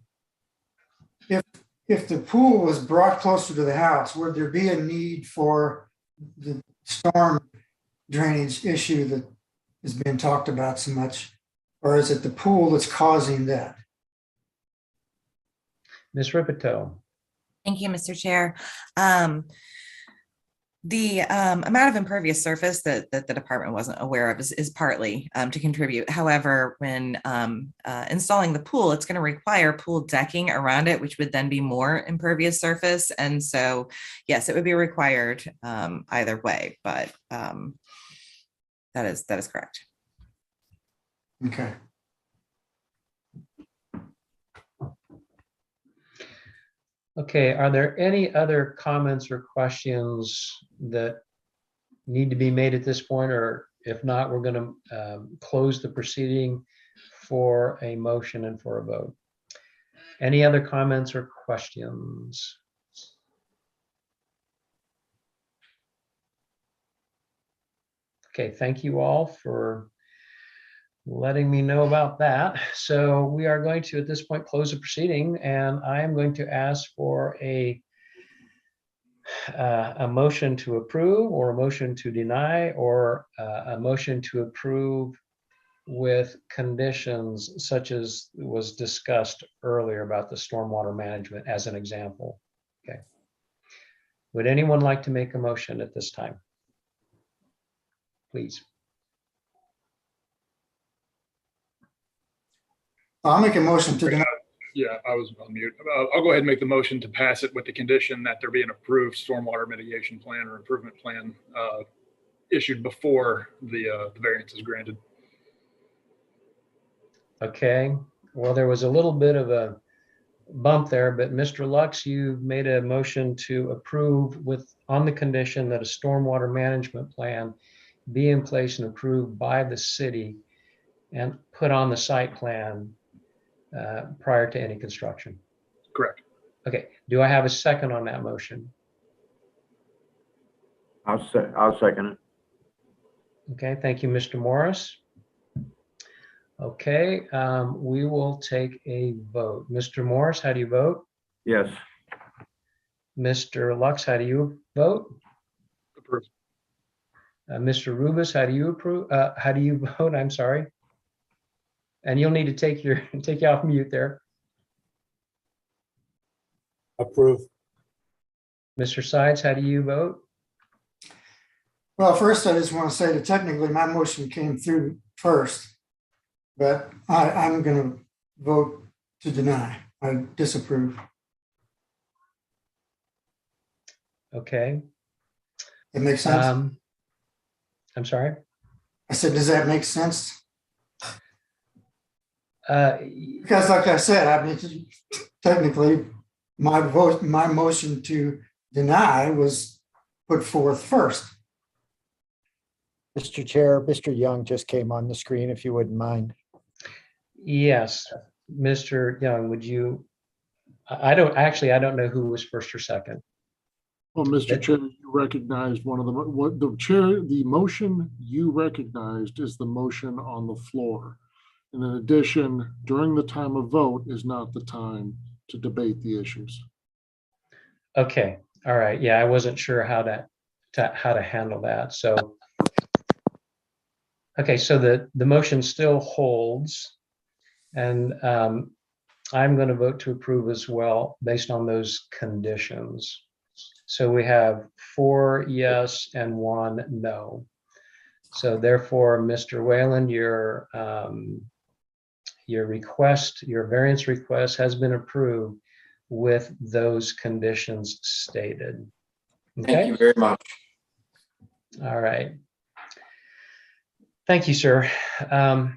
If the pool was brought closer to the house, would there be a need for the storm drainage issue that has been talked about so much? Or is it the pool that's causing that? Ms. Ripito. Thank you, Mr. Chair. The amount of impervious surface that the department wasn't aware of is partly to contribute. However, when installing the pool, it's going to require pool decking around it, which would then be more impervious surface. And so, yes, it would be required either way, but that is correct. Okay. Okay, are there any other comments or questions that need to be made at this point? Or if not, we're going to close the proceeding for a motion and for a vote. Any other comments or questions? Okay, thank you all for letting me know about that. So we are going to, at this point, close the proceeding, and I am going to ask for a motion to approve, or a motion to deny, or a motion to approve with conditions such as was discussed earlier about the stormwater management as an example. Okay. Would anyone like to make a motion at this time? Please. I'll make a motion to deny. Yeah, I was on mute. I'll go ahead and make the motion to pass it with the condition that there be an approved stormwater mitigation plan or improvement plan issued before the variance is granted. Okay, well, there was a little bit of a bump there, but Mr. Lux, you made a motion to approve on the condition that a stormwater management plan be in place and approved by the city and put on the site plan prior to any construction. Correct. Okay, do I have a second on that motion? I'll second it. Okay, thank you, Mr. Morris. Okay, we will take a vote. Mr. Morris, how do you vote? Yes. Mr. Lux, how do you vote? Approved. Mr. Rubus, how do you approve? How do you vote? I'm sorry. And you'll need to take you off mute there. Approve. Mr. Sides, how do you vote? Well, first, I just want to say that technically my motion came through first, but I'm going to vote to deny. I disapprove. Okay. It makes sense. I'm sorry. I said, does that make sense? Uh, Because like I said, I mean, technically my motion to deny was put forth first. Mr. Chair, Mr. Young just came on the screen, if you wouldn't mind. Yes, Mr. Young, would you? I don't know who was first or second. Well, Mr. Chair, you recognized one of the motion you recognized is the motion on the floor. And in addition, during the time of vote is not the time to debate the issues. Okay, all right. Yeah, I wasn't sure how to handle that. So, okay, so the motion still holds, and I'm going to vote to approve as well based on those conditions. So we have 4 yes and 1 no. So therefore, Mr. Whalen, your variance request has been approved with those conditions stated. Okay. Thank you very much. All right. Thank you, sir. All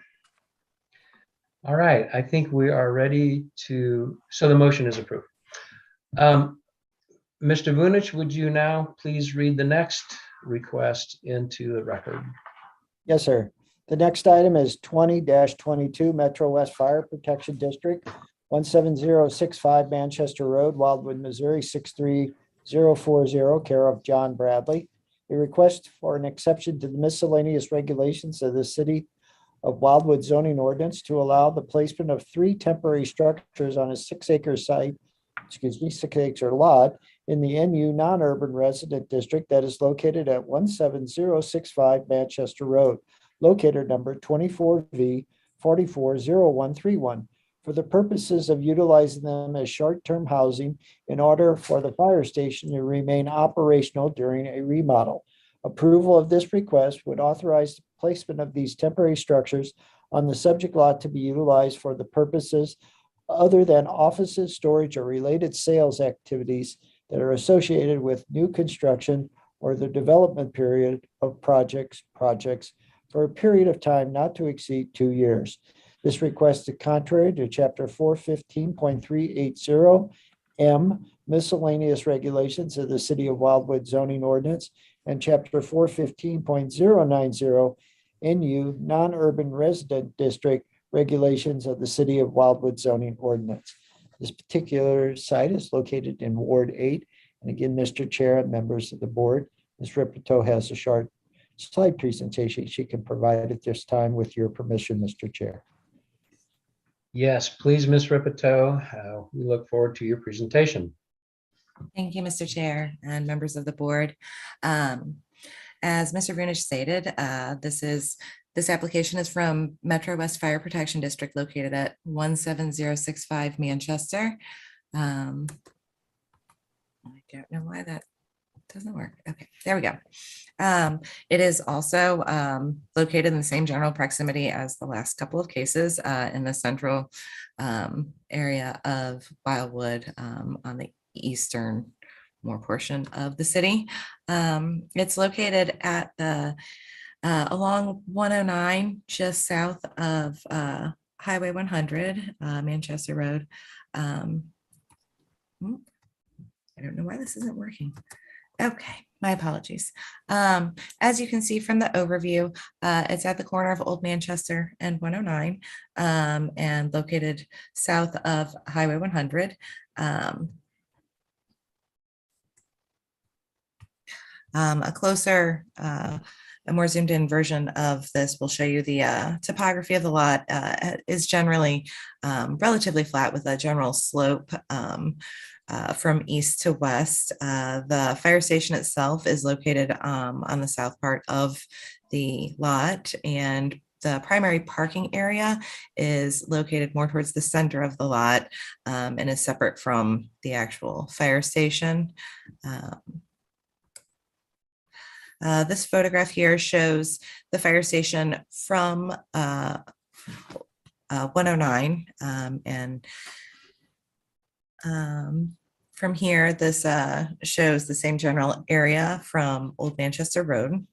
right, I think we are ready to, so the motion is approved. Mr. Vunich, would you now please read the next request into the record? Yes, sir. The next item is 20-22 Metro West Fire Protection District, 17065 Manchester Road, Wildwood, Missouri, 63040, care of John Bradley. A request for an exception to the miscellaneous regulations of the City of Wildwood zoning ordinance to allow the placement of 3 temporary structures on a 6-acre site, 6-acre lot in the NU non-urban resident district that is located at 17065 Manchester Road, locator number 24V 440131, for the purposes of utilizing them as short-term housing in order for the fire station to remain operational during a remodel. Approval of this request would authorize the placement of these temporary structures on the subject lot to be utilized for the purposes other than offices, storage, or related sales activities that are associated with new construction or the development period of projects for a period of time not to exceed 2 years. This request is contrary to Chapter 415.380 M, miscellaneous regulations of the City of Wildwood zoning ordinance, and Chapter 415.090 NU non-urban resident district regulations of the City of Wildwood zoning ordinance. This particular site is located in Ward 8. And again, Mr. Chair and members of the board, Ms. Ripito has a short slide presentation she can provide at this time with your permission, Mr. Chair. Yes, please, Ms. Ripito. We look forward to your presentation. Thank you, Mr. Chair and members of the board. As Mr. Vunich stated, this application is from Metro West Fire Protection District located at 17065 Manchester. I don't know why that doesn't work. Okay, there we go. It is also located in the same general proximity as the last couple of cases in the central area of Wildwood on the eastern portion of the city. It's located at the along 109, just south of Highway 100, Manchester Road. I don't know why this isn't working. Okay, my apologies. As you can see from the overview, it's at the corner of Old Manchester and 109 and located south of Highway 100. A closer, a more zoomed in version of this will show you the topography of the lot is generally relatively flat with a general slope from east to west. The fire station itself is located on the south part of the lot, and the primary parking area is located more towards the center of the lot and is separate from the actual fire station. This photograph here shows the fire station from 109 and from here, this shows the same general area from Old Manchester Road.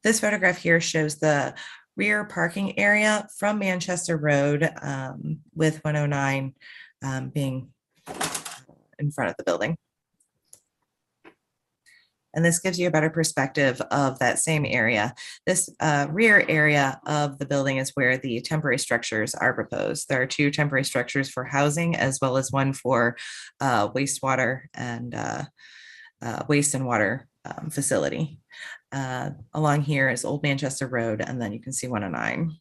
This photograph here shows the rear parking area from Manchester Road with 109 being in front of the building. And this gives you a better perspective of that same area. This rear area of the building is where the temporary structures are proposed. There are 2 temporary structures for housing as well as one for wastewater and waste and water facility. Along here is Old Manchester Road, and then you can see 109.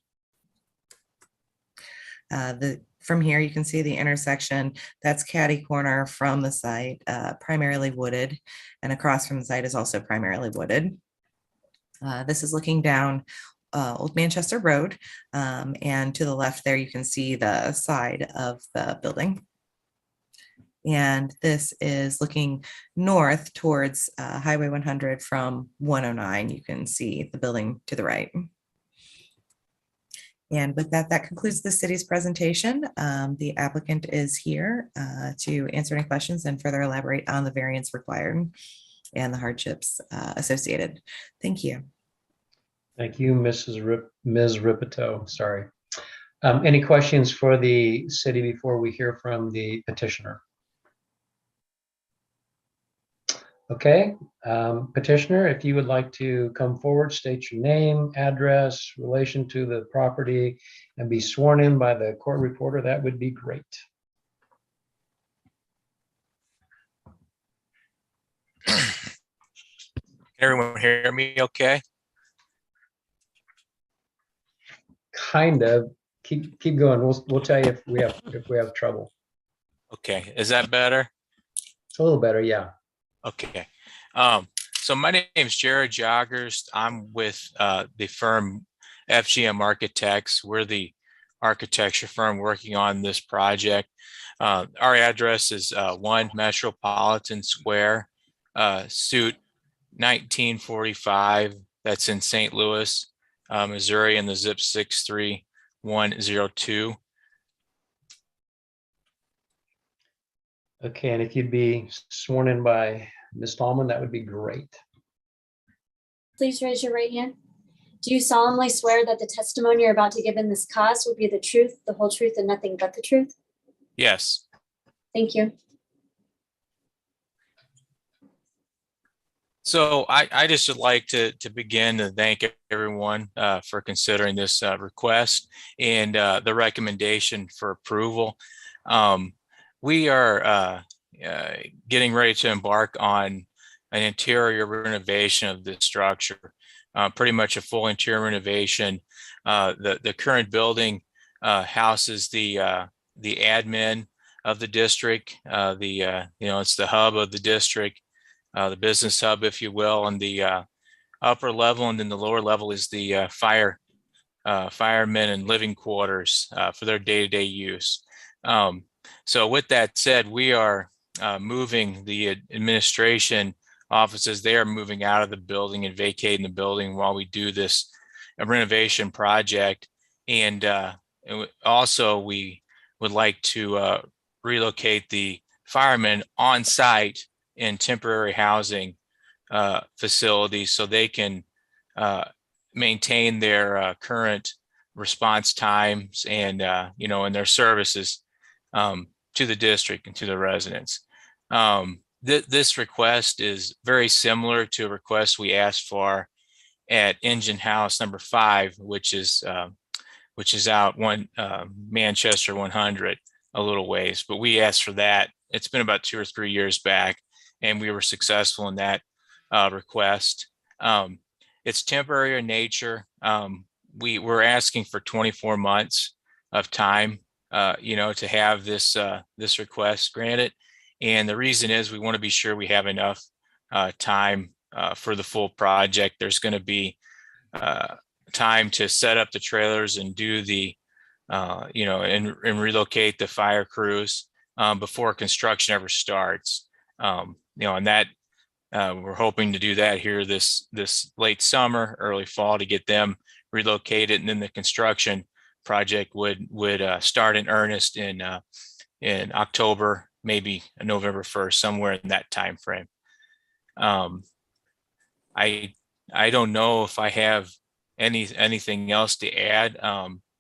From here, you can see the intersection. That's catty corner from the site, primarily wooded, and across from the site is also primarily wooded. This is looking down Old Manchester Road, and to the left there, you can see the side of the building. And this is looking north towards Highway 100 from 109. You can see the building to the right. And with that, that concludes the city's presentation. The applicant is here to answer any questions and further elaborate on the variance required and the hardships associated. Thank you. Thank you, Ms. Ripito. Sorry. Any questions for the city before we hear from the petitioner? Okay, petitioner, if you would like to come forward, state your name, address, relation to the property, and be sworn in by the court reporter, that would be great. Can everyone hear me okay? Kind of. Keep going. We'll tell you if we have trouble. Okay, is that better? It's a little better, yeah. Okay. So my name is Jared Joggers. I'm with the firm FGM Architects. We're the architecture firm working on this project. Our address is 1 Metropolitan Square, suite 1945. That's in St. Louis, Missouri, and the zip 63102. Okay, and if you'd be sworn in by Ms. Tallman, that would be great. Please raise your right hand. Do you solemnly swear that the testimony you're about to give in this cause will be the truth, the whole truth, and nothing but the truth? Yes. Thank you. So I just would like to begin to thank everyone for considering this request and the recommendation for approval. We are getting ready to embark on an interior renovation of this structure, pretty much a full interior renovation. The current building houses the admin of the district. It's the hub of the district, the business hub, if you will, and the upper level, and then the lower level is the firemen and living quarters for their day-to-day use. So with that said, we are moving the administration offices. They are moving out of the building and vacating the building while we do this renovation project. And also we would like to relocate the firemen on site in temporary housing facilities so they can maintain their current response times and and their services to the district and to the residents. This request is very similar to a request we asked for at Engine House number 5, which is out Manchester 100 a little ways, but we asked for that. It's been about 2 or 3 years back, and we were successful in that request. It's temporary in nature. We're asking for 24 months of time, to have this request granted. And the reason is we want to be sure we have enough time for the full project. There's going to be time to set up the trailers and do the, and relocate the fire crews before construction ever starts. And that we're hoping to do that here this late summer, early fall, to get them relocated, and then the construction project would start in earnest in October, maybe November 1st, somewhere in that time frame. I don't know if I have anything else to add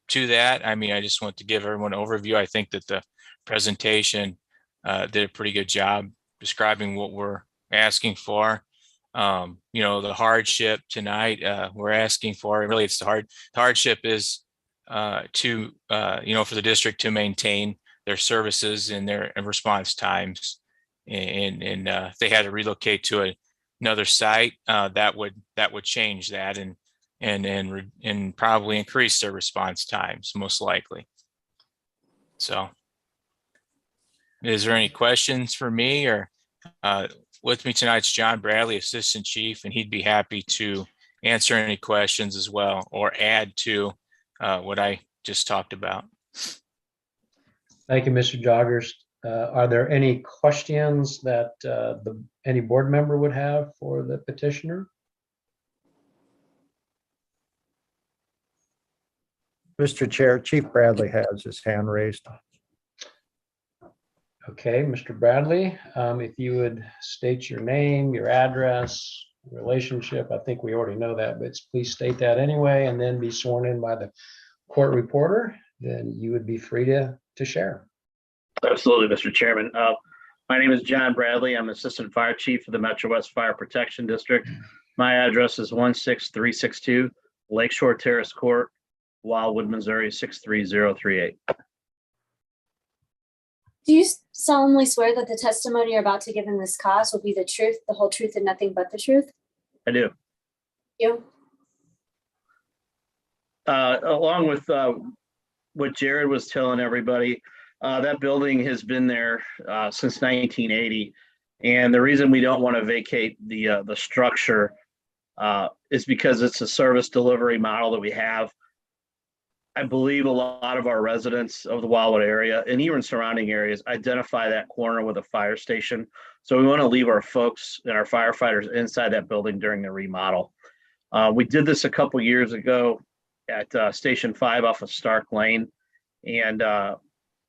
to that. I mean, I just want to give everyone an overview. I think that the presentation did a pretty good job describing what we're asking for. The hardship tonight we're asking for, really it's the hardship is to for the district to maintain their services and their response times, and if they had to relocate to another site, that would change that and probably increase their response times, most likely. So is there any questions for me? Or with me tonight's John Bradley, Assistant Chief, and he'd be happy to answer any questions as well, or add to what I just talked about. Thank you, Mr. Joggers. Are there any questions that any board member would have for the petitioner? Mr. Chair, Chief Bradley has his hand raised. Okay, Mr. Bradley, if you would state your name, your address, relationship. I think we already know that, but please state that anyway, and then be sworn in by the court reporter. Then you would be free to share. Absolutely, Mr. Chairman. My name is John Bradley. I'm Assistant Fire Chief for the Metro West Fire Protection District. My address is 16362 Lakeshore Terrace Court, Wildwood, Missouri 63038. Do you solemnly swear that the testimony you're about to give in this cause will be the truth, the whole truth, and nothing but the truth? I do. You? Along with what Jared was telling everybody, that building has been there since 1980. And the reason we don't want to vacate the structure is because it's a service delivery model that we have. I believe a lot of our residents of the Wildwood area and even surrounding areas identify that corner with a fire station. So we want to leave our folks and our firefighters inside that building during the remodel. We did this a couple years ago at Station 5 off of Stark Lane. And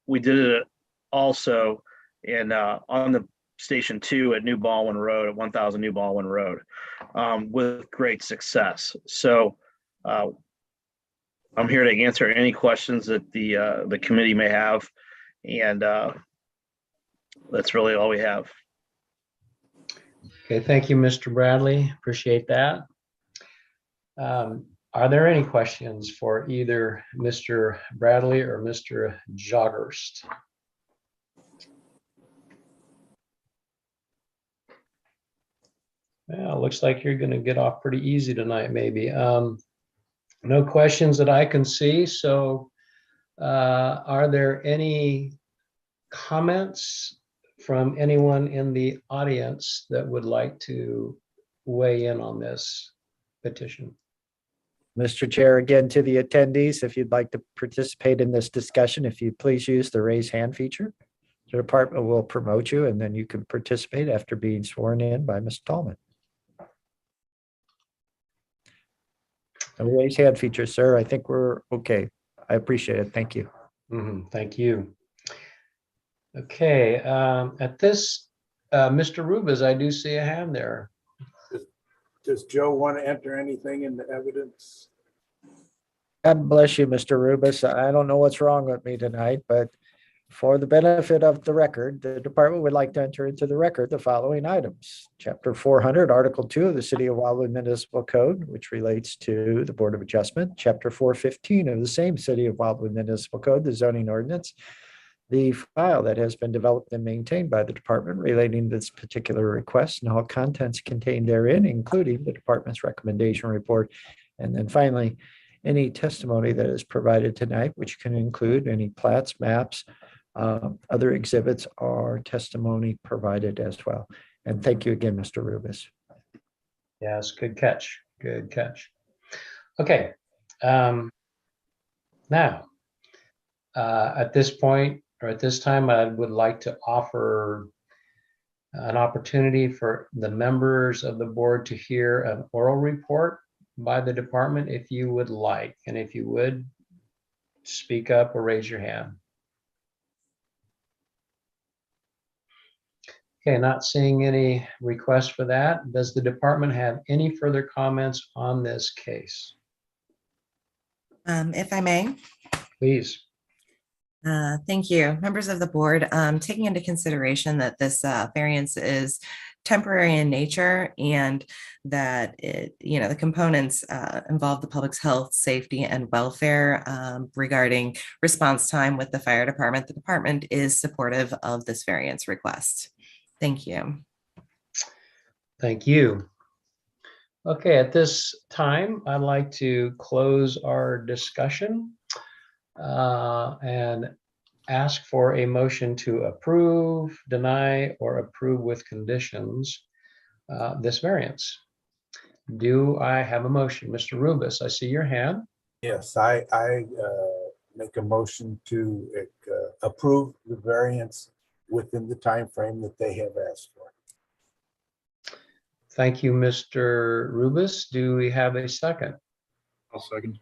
we did it also on the Station 2 at New Baldwin Road, at 1000 New Baldwin Road, with great success. So I'm here to answer any questions that the committee may have, and that's really all we have. Okay, thank you, Mr. Bradley. Appreciate that. Are there any questions for either Mr. Bradley or Mr. Joggerst? Well, looks like you're going to get off pretty easy tonight, maybe. No questions that I can see. So are there any comments from anyone in the audience that would like to weigh in on this petition? Mr. Chair, again to the attendees, if you'd like to participate in this discussion, if you please use the raise hand feature. The department will promote you, and then you can participate after being sworn in by Ms. Tallman. The raise hand feature, sir. I think we're okay. I appreciate it. Thank you. Thank you. Okay, at this, Mr. Rubas, I do see a hand there. Does Joe want to enter anything in the evidence? God bless you, Mr. Rubas. I don't know what's wrong with me tonight, but for the benefit of the record, the department would like to enter into the record the following items. Chapter 400, Article 2 of the City of Wildwood Municipal Code, which relates to the Board of Adjustment. Chapter 415 of the same City of Wildwood Municipal Code, the zoning ordinance. The file that has been developed and maintained by the department relating to this particular request and all contents contained therein, including the department's recommendation report. And then finally, any testimony that is provided tonight, which can include any plats, maps, other exhibits, or testimony provided as well. And thank you again, Mr. Rubis. Yes, good catch. Good catch. Okay. Now, at this point, or at this time, I would like to offer an opportunity for the members of the board to hear an oral report by the department if you would like. And if you would, speak up or raise your hand. Okay, not seeing any requests for that. Does the department have any further comments on this case? If I may. Please. Thank you. Members of the board, taking into consideration that this variance is temporary in nature and that the components involve the public's health, safety, and welfare regarding response time with the fire department, the department is supportive of this variance request. Thank you. Thank you. Okay, at this time, I'd like to close our discussion and ask for a motion to approve, deny, or approve with conditions this variance. Do I have a motion? Mr. Rubis, I see your hand. Yes, I make a motion to approve the variance within the time frame that they have asked for. Thank you, Mr. Rubis. Do we have a second? I'll second.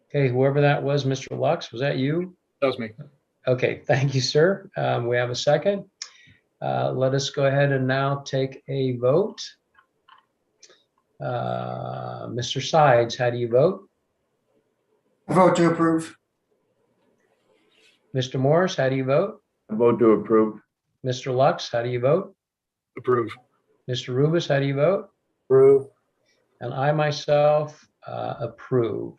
Okay, whoever that was, Mr. Lux, was that you? That was me. Okay, thank you, sir. We have a second. Let us go ahead and now take a vote. Mr. Sides, how do you vote? I vote to approve. Mr. Morris, how do you vote? I vote to approve. Mr. Lux, how do you vote? Approve. Mr. Rubis, how do you vote? Approve. And I myself approve.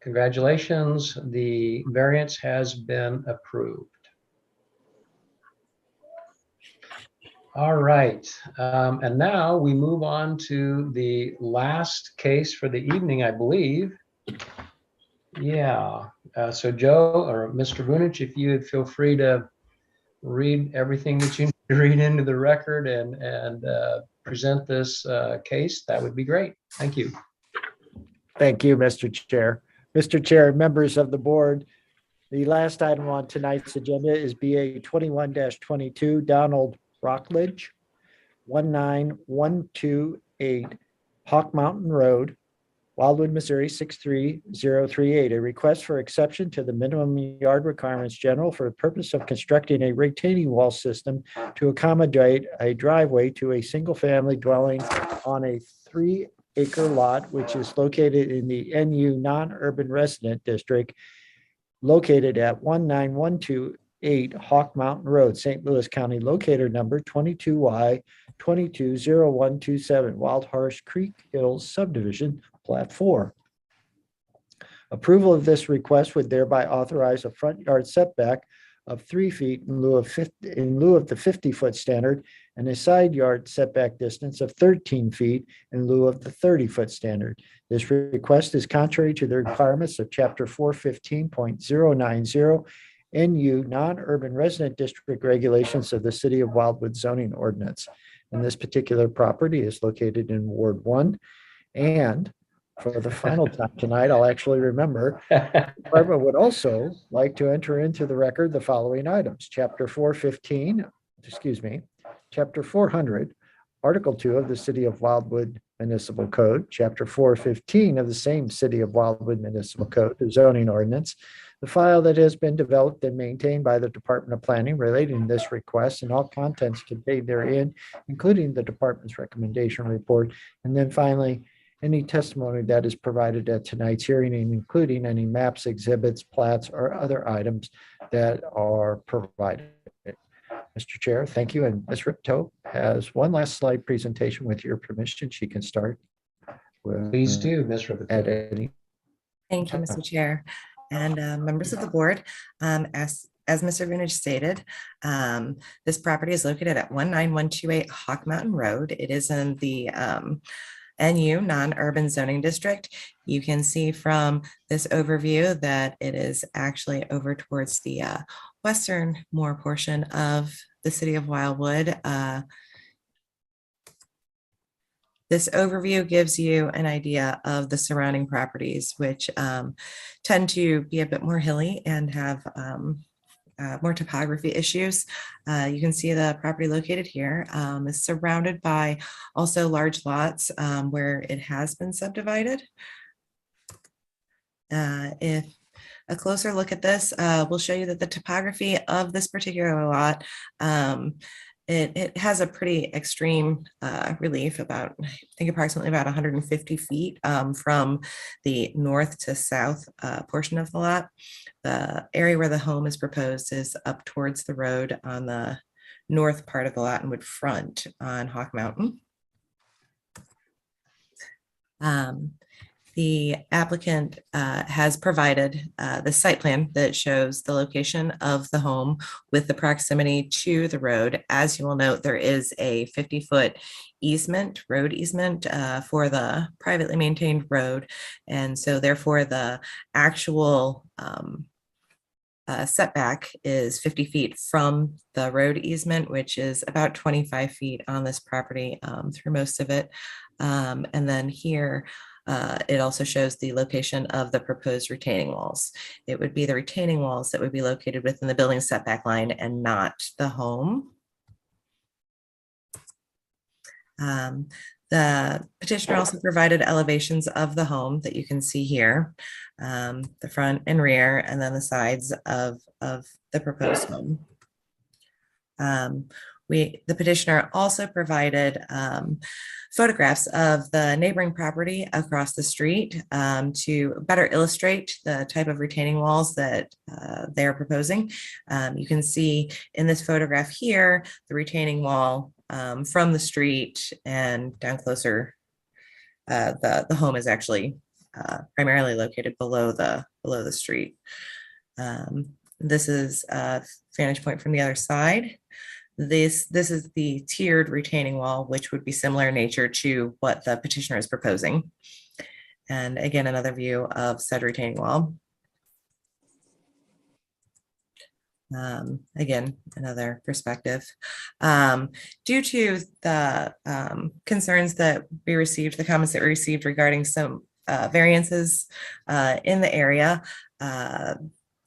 Congratulations, the variance has been approved. All right, and now we move on to the last case for the evening, I believe. Yeah, so Joe or Mr. Vunich, if you would feel free to read everything that you need to read into the record and present this case, that would be great. Thank you. Thank you, Mr. Chair. Mr. Chair, members of the board, the last item on tonight's agenda is BA 21-22, Donald Rockledge, 19128 Hawk Mountain Road, Wildwood, Missouri, 63038. A request for exception to the minimum yard requirements general for the purpose of constructing a retaining wall system to accommodate a driveway to a single-family dwelling on a 3-acre lot, which is located in the NU non-urban resident district, located at 19128 Hawk Mountain Road, St. Louis County, locator number 22Y 220127, Wild Horse Creek Hills Subdivision, Plat 4. Approval of this request would thereby authorize a front yard setback of 3 feet in lieu of the 50-foot standard and a side yard setback distance of 13 feet in lieu of the 30-foot standard. This request is contrary to the requirements of Chapter 415.090 NU non-urban resident district regulations of the City of Wildwood zoning ordinance. And this particular property is located in Ward 1. And for the final time tonight, I'll actually remember, the department would also like to enter into the record the following items. Chapter 400, Article 2 of the City of Wildwood Municipal Code, Chapter 415 of the same City of Wildwood Municipal Code, the zoning ordinance, the file that has been developed and maintained by the Department of Planning relating to this request and all contents contained therein, including the department's recommendation report, and then finally, any testimony that is provided at tonight's hearing, including any maps, exhibits, plats, or other items that are provided. Mr. Chair, thank you. And Ms. Ripto has one last slide presentation. With your permission, she can start. Please do, Ms. Ripto. Thank you, Mr. Chair. And members of the board, as as Mr. Vintage stated, this property is located at 19128 Hawk Mountain Road. It is in the NU, non-urban zoning district. You can see from this overview that it is actually over towards the western more portion of the city of Wildwood. This overview gives you an idea of the surrounding properties, which tend to be a bit more hilly and have more topography issues. You can see the property located here is surrounded by also large lots where it has been subdivided. If a closer look at this will show you that the topography of this particular lot, it has a pretty extreme relief, about, I think approximately about 150 feet from the north to south portion of the lot. The area where the home is proposed is up towards the road on the north part of the lot and would front on Hawk Mountain. The applicant has provided the site plan that shows the location of the home with the proximity to the road. As you will note, there is a 50-foot easement, road easement for the privately maintained road. And so therefore the actual setback is 50 feet from the road easement, which is about 25 feet on this property through most of it. And then here, it also shows the location of the proposed retaining walls. It would be the retaining walls that would be located within the building setback line and not the home. The petitioner also provided elevations of the home that you can see here, the front and rear, and then the sides of the proposed home. The petitioner also provided photographs of the neighboring property across the street to better illustrate the type of retaining walls that they're proposing. You can see in this photograph here, the retaining wall from the street and down closer. The home is actually primarily located below the street. This is a vantage point from the other side. This is the tiered retaining wall, which would be similar in nature to what the petitioner is proposing. And again, another view of said retaining wall. Again, another perspective. Due to the concerns that we received, the comments that we received regarding some variances in the area, the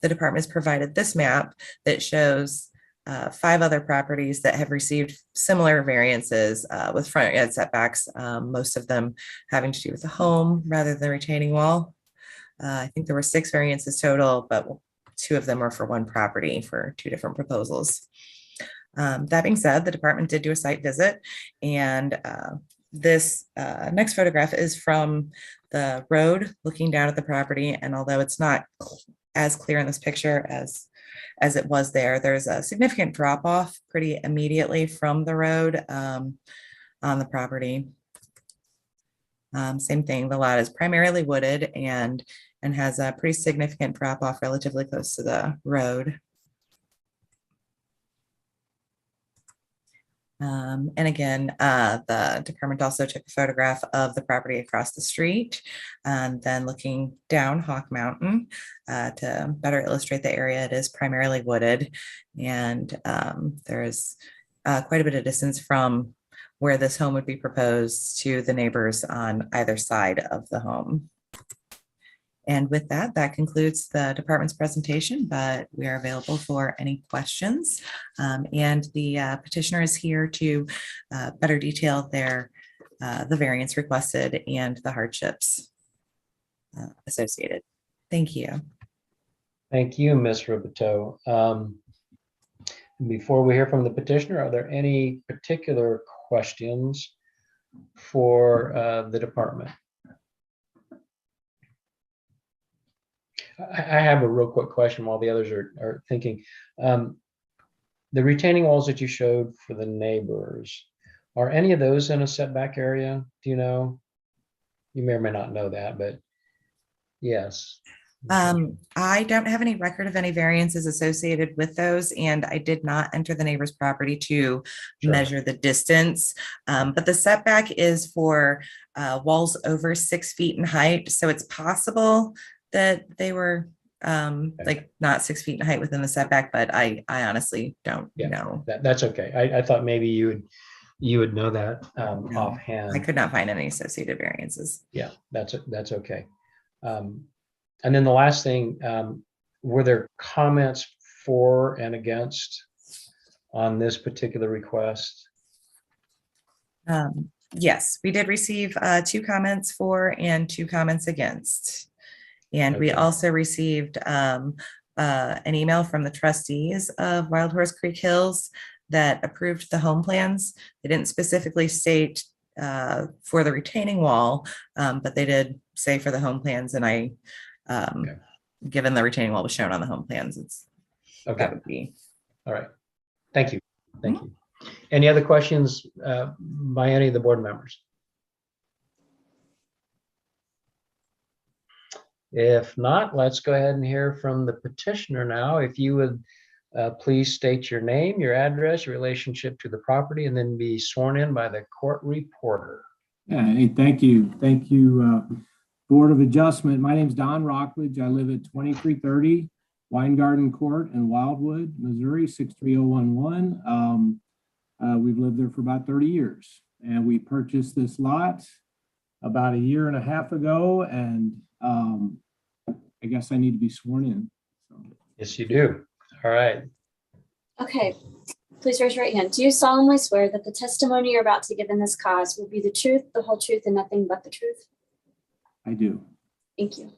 department has provided this map that shows 5 other properties that have received similar variances with front yard setbacks, most of them having to do with the home rather than retaining wall. I think there were 6 variances total, but 2 of them were for one property for 2 different proposals. That being said, the department did do a site visit, and this next photograph is from the road looking down at the property. And although it's not as clear in this picture as it was there, there's a significant drop off pretty immediately from the road on the property. Same thing, the lot is primarily wooded and has a pretty significant drop off relatively close to the road. And again, the department also took a photograph of the property across the street, and then looking down Hawk Mountain to better illustrate the area. It is primarily wooded, and there's quite a bit of distance from where this home would be proposed to the neighbors on either side of the home. And with that, that concludes the department's presentation, but we are available for any questions. And the petitioner is here to better detail the variance requested and the hardships associated. Thank you. Thank you, Ms. Roboteau. Before we hear from the petitioner, are there any particular questions for the department? I have a real quick question while the others are thinking. The retaining walls that you showed for the neighbors, are any of those in a setback area? Do you know? You may or may not know that, but yes. I don't have any record of any variances associated with those, and I did not enter the neighbor's property to Sure. measure the distance. But the setback is for walls over 6 feet in height, so it's possible that they were like not 6 feet in height within the setback, but I honestly don't know. That's okay. I thought maybe you would know that No, offhand. I could not find any associated variances. Yeah, that's okay. And then the last thing, were there comments for and against on this particular request? Yes, we did receive 2 comments for and 2 comments against. And we Okay. also received an email from the trustees of Wild Horse Creek Hills that approved the home plans. They didn't specifically state for the retaining wall, but they did say for the home plans, and I given the retaining wall was shown on the home plans, it's Okay. that would be. All right. Thank you. Thank you. Any other questions by any of the board members? If not, let's go ahead and hear from the petitioner now. If you would please state your name, your address, your relationship to the property, and then be sworn in by the court reporter. Yeah, hey, thank you. Thank you, Board of Adjustment. My name is Don Rockledge. I live at 2330 Weingarten Court in Wildwood, Missouri, 63011. We've lived there for about 30 years, and we purchased this lot about 1.5 years ago, and I guess I need to be sworn in. So. Yes, you do. All right. Okay, please raise your right hand. Do you solemnly swear that the testimony you're about to give in this cause will be the truth, the whole truth, and nothing but the truth? I do. Thank you.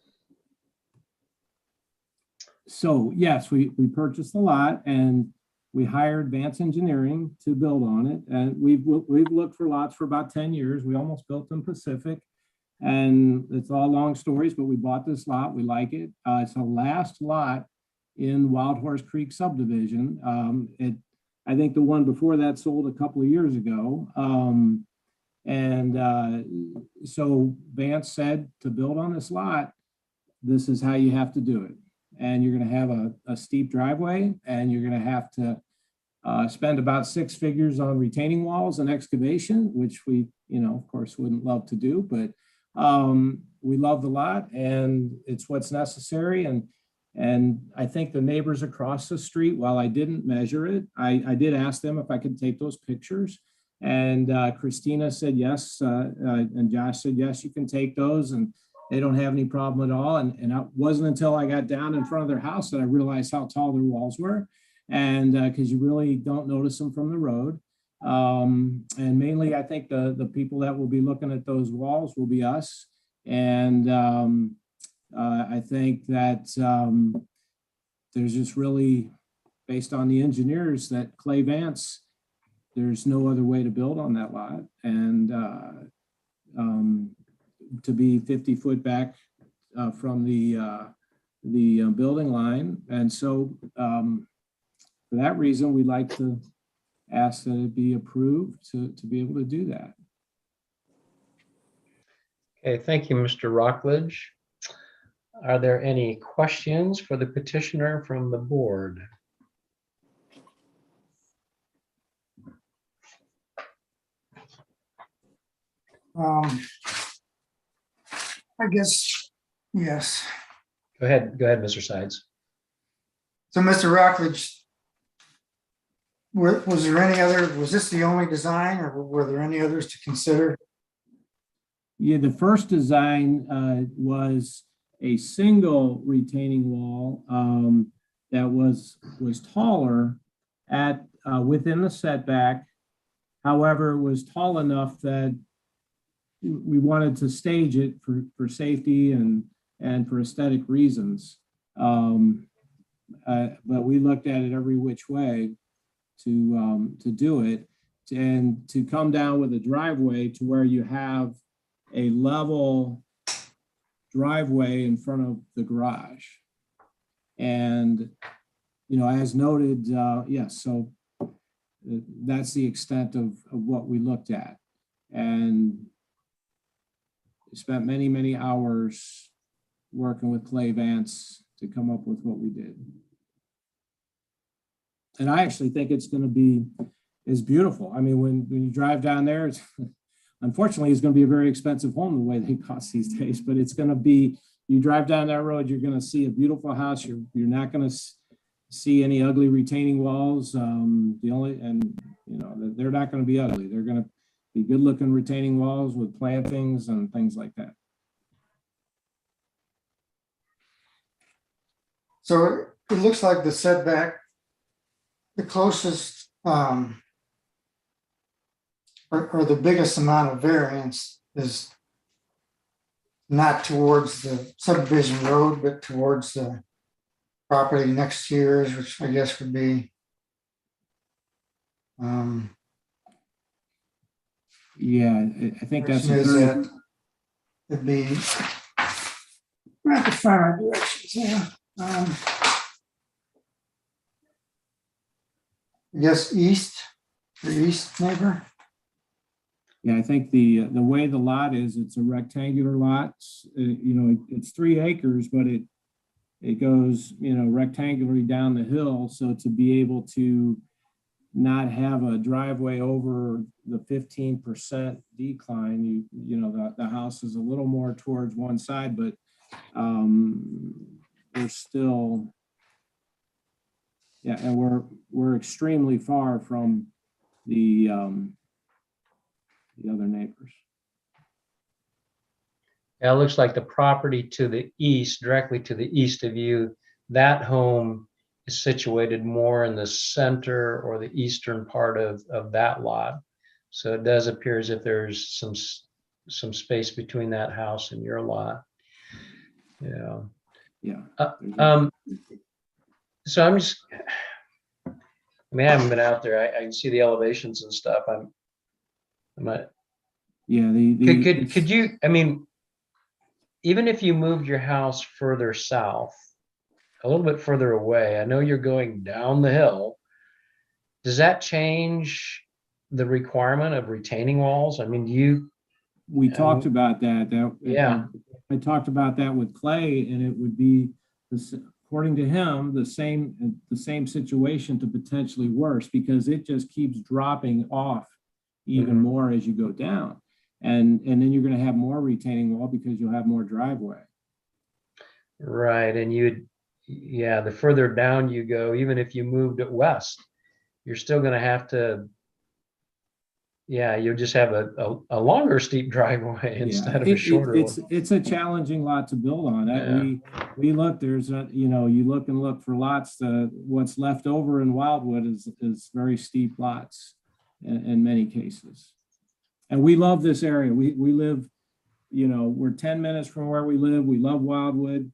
So yes, we purchased the lot and we hired Advanced Engineering to build on it. And we've looked for lots for about 10 years. We almost built them Pacific, and it's all long stories, but we bought this lot. We like it. It's the last lot in Wild Horse Creek subdivision. I think the one before that sold a couple of years ago. So Vance said to build on this lot, this is how you have to do it. And you're going to have a steep driveway, and you're going to have to spend about 6 figures on retaining walls and excavation, which we, of course, wouldn't love to do, but we love the lot and it's what's necessary. And I think the neighbors across the street, while I didn't measure it, I did ask them if I could take those pictures. And Christina said yes, and Josh said yes, you can take those, and they don't have any problem at all. And it wasn't until I got down in front of their house that I realized how tall their walls were, and because you really don't notice them from the road. And mainly, I think the people that will be looking at those walls will be us. And I think that there's just really, based on the engineers, that Clay Vance, there's no other way to build on that lot. And to be 50 foot back from the building line. And so for that reason, we'd like to ask that it be approved to be able to do that. Okay, thank you, Mr. Rockledge. Are there any questions for the petitioner from the board? I guess, yes. Go ahead, Mr. Sides. So Mr. Rockledge, was this the only design, or were there any others to consider? Yeah, the first design was a single retaining wall that was taller at within the setback. However, it was tall enough that we wanted to stage it for safety and for aesthetic reasons. But we looked at it every which way to do it, and to come down with a driveway to where you have a level driveway in front of the garage. And, as noted, yes, so that's the extent of what we looked at. And spent many, many hours working with Clay Vance to come up with what we did. And I actually think it's going to be beautiful. I mean, when you drive down there, it's unfortunately it's going to be a very expensive home the way they cost these days, but it's going to be, you drive down that road, you're going to see a beautiful house. You're not going to see any ugly retaining walls. They're not going to be ugly. They're going to be good looking retaining walls with plantings and things like that. So it looks like the setback, the closest or the biggest amount of variance is not towards the subdivision road, but towards the property next to yours, which I guess would be Yeah, I think that's is that it'd be I have to find my directions. Yeah. I guess east, the east neighbor. Yeah, I think the way the lot is, it's a rectangular lot. It's 3 acres, but it goes, rectangularly down the hill. So to be able to not have a driveway over the 15% decline, the house is a little more towards one side, but we're still, and we're extremely far from the other neighbors. Yeah, it looks like the property to the east, directly to the east of you, that home is situated more in the center or the eastern part of that lot. So it does appear as if there's some space between that house and your lot. Yeah. Yeah. So I haven't been out there. I can see the elevations and stuff. Could you, even if you moved your house further south, a little bit further away, I know you're going down the hill. Does that change the requirement of retaining walls? We talked about that. Yeah. I talked about that with Clay, and it would be, according to him, the same situation to potentially worse, because it just keeps dropping off even more as you go down. And then you're going to have more retaining wall because you'll have more driveway. Right. And the further down you go, even if you moved it west, you're still going to have to, you'll just have a longer steep driveway instead of a shorter one. It's a challenging lot to build on. We look, you look and look for lots. What's left over in Wildwood is very steep lots in many cases. And we love this area. We live, we're 10 minutes from where we live. We love Wildwood.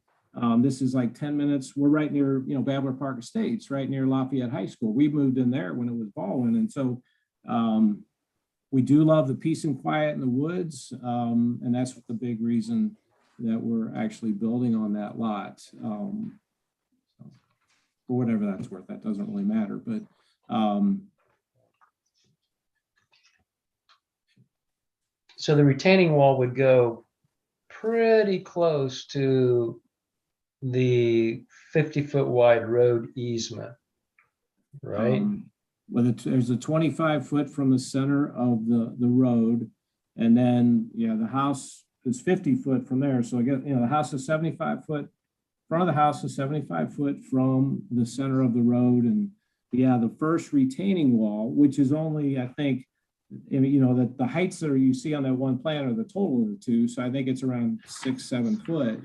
This is like 10 minutes. We're right near, Babbler Park Estates, right near Lafayette High School. We moved in there when it was Baldwin. And so we do love the peace and quiet in the woods. And that's the big reason that we're actually building on that lot. For whatever that's worth, that doesn't really matter. But so the retaining wall would go pretty close to the 50-foot wide road easement, right? There's a 25-foot from the center of the road, and then the house is 50 foot from there. So I guess the house is 75 foot. Front of the house is 75 foot from the center of the road, and the first retaining wall, which is only, I think, that the heights that you see on that one plan are the total of the two. So I think it's around 6-7 foot.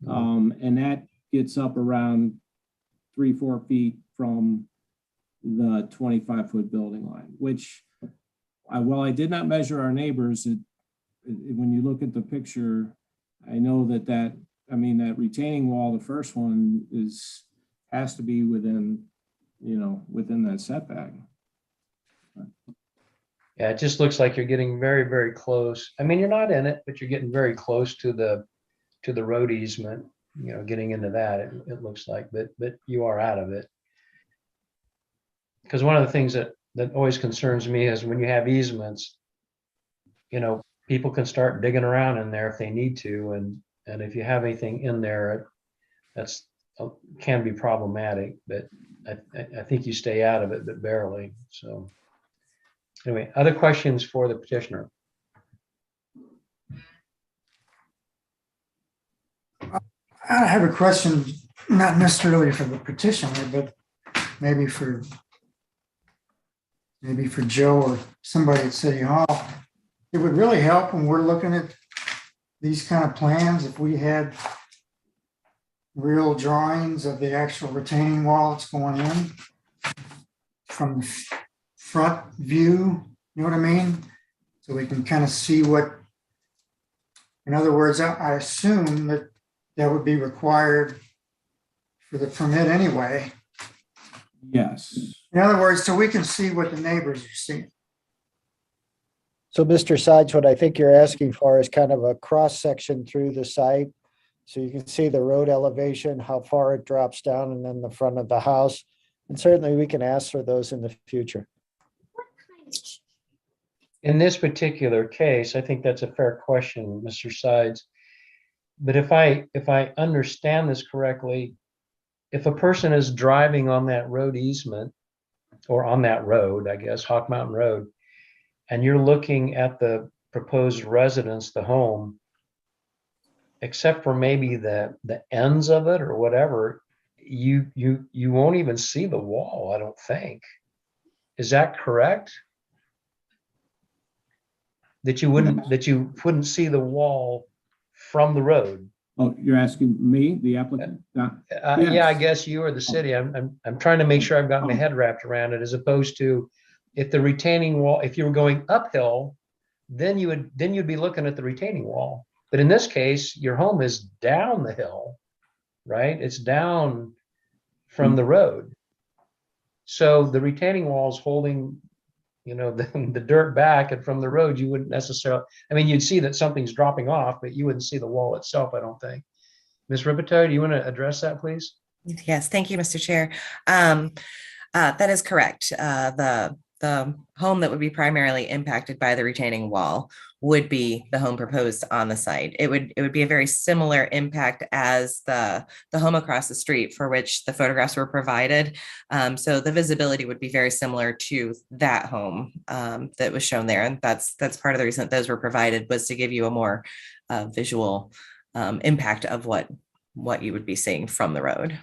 And that gets up around 3-4 feet from the 25-foot building line, which while I did not measure our neighbors, when you look at the picture, I know that retaining wall, the first one has to be within that setback. Yeah, it just looks like you're getting very, very close. You're not in it, but you're getting very close to the road easement, getting into that, it looks like, but you are out of it. Because one of the things that always concerns me is when you have easements, people can start digging around in there if they need to, And if you have anything in there, that's can be problematic, but I think you stay out of it, but barely. So anyway, other questions for the petitioner? I have a question, not necessarily for the petitioner, but maybe for Joe or somebody at City Hall. It would really help when we're looking at these kind of plans if we had real drawings of the actual retaining wall that's going in from the front view, you know what I mean? So we can kind of see what, in other words, I assume that would be required for the permit anyway. Yes. In other words, so we can see what the neighbors are seeing. So Mr. Sides, what I think you're asking for is kind of a cross section through the site. So you can see the road elevation, how far it drops down, and then the front of the house. And certainly we can ask for those in the future. In this particular case, I think that's a fair question, Mr. Sides. But if I understand this correctly, if a person is driving on that road easement or on that road, I guess, Hawk Mountain Road, and you're looking at the proposed residence, the home, except for maybe the ends of it or whatever, you won't even see the wall, I don't think. Is that correct? That you wouldn't see the wall from the road? Oh, you're asking me, the applicant? Yes. Yeah, I guess you or the city. I'm trying to make sure I've got my head wrapped around it, as opposed to if the retaining wall, if you were going uphill, then you'd be looking at the retaining wall. But in this case, your home is down the hill, right? It's down from the road. So the retaining wall is holding, the dirt back, and from the road, you wouldn't necessarily, you'd see that something's dropping off, but you wouldn't see the wall itself, I don't think. Ms. Ripito, do you want to address that, please? Yes, thank you, Mr. Chair. That is correct. The home that would be primarily impacted by the retaining wall would be the home proposed on the site. It would be a very similar impact as the home across the street for which the photographs were provided. So the visibility would be very similar to that home that was shown there. And that's part of the reason that those were provided, was to give you a more visual impact of what you would be seeing from the road.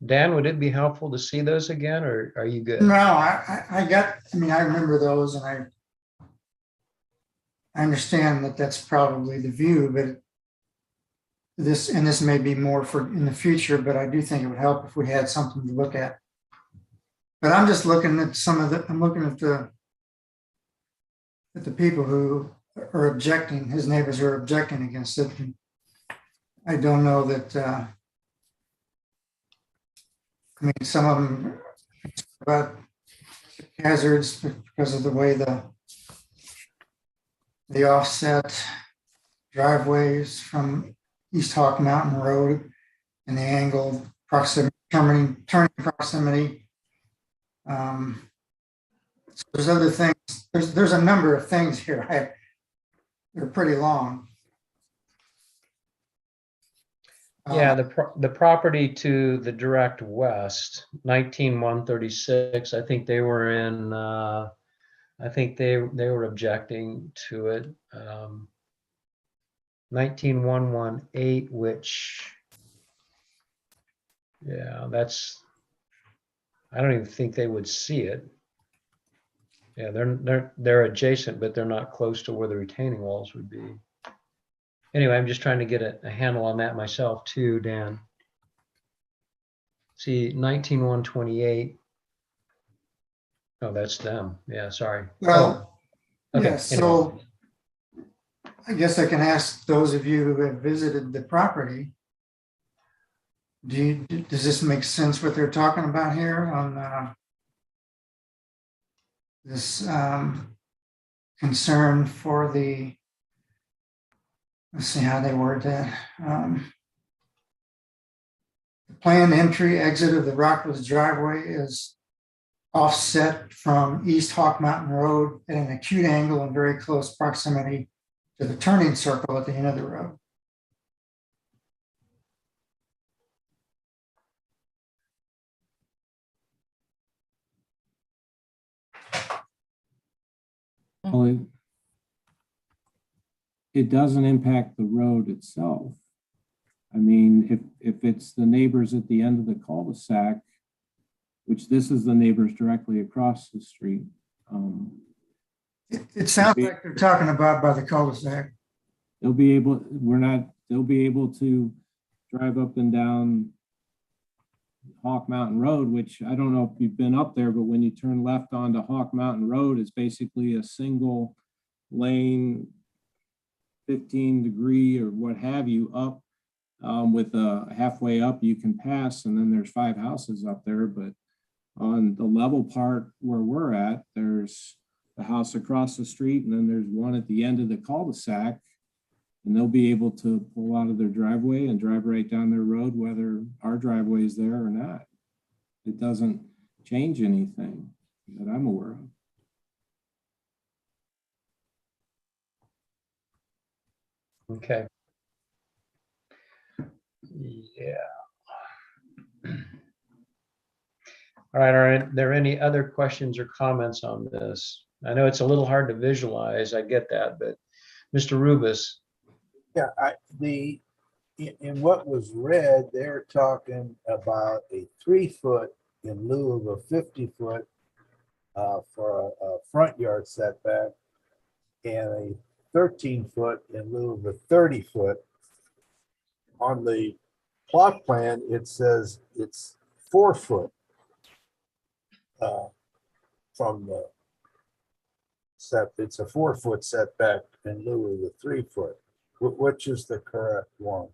Dan, would it be helpful to see those again, or are you good? No, I remember those, and I understand that that's probably the view, but this may be more for in the future, but I do think it would help if we had something to look at. But I'm just looking at I'm looking at the people who are objecting, his neighbors who are objecting against it. And I don't know that, some of them about hazards because of the way the offset driveways from East Hawk Mountain Road and the angled proximity, turning proximity. So there's other things. There's a number of things here. They're pretty long. Yeah, the property to the direct west, 19136. I think they were in. I think they were objecting to it. 19118, which, yeah, that's. I don't even think they would see it. Yeah, they're adjacent, but they're not close to where the retaining walls would be. Anyway, I'm just trying to get a handle on that myself too, Dan. See, 19128. Oh, that's them. Yeah, sorry. Well, okay. Yeah, so I guess I can ask those of you who have visited the property, does this make sense what they're talking about here on this concern for the, let's see how they word that. The planned entry exit of the Rockwoods driveway is offset from East Hawk Mountain Road at an acute angle in very close proximity to the turning circle at the end of the road. Well, it doesn't impact the road itself. I mean, if it's the neighbors at the end of the cul-de-sac, which this is the neighbors directly across the street. It sounds like they're talking about by the cul-de-sac. They'll be able to drive up and down Hawk Mountain Road, which I don't know if you've been up there, but when you turn left onto Hawk Mountain Road, it's basically a single lane, 15-degree or what have you up, with a halfway up you can pass, and then there's 5 houses up there. But on the level part where we're at, there's the house across the street, and then there's one at the end of the cul-de-sac, and they'll be able to pull out of their driveway and drive right down their road, whether our driveway is there or not. It doesn't change anything that I'm aware of. Okay. Yeah. All right, are there any other questions or comments on this? I know it's a little hard to visualize, I get that, but Mr. Rubus. Yeah, in what was read, they were talking about a 3-foot in lieu of a 50-foot for a front yard setback, and a 13-foot in lieu of a 30-foot. On the plot plan, it says it's 4-foot from the set. It's a 4-foot setback in lieu of the 3-foot. Which is the correct one?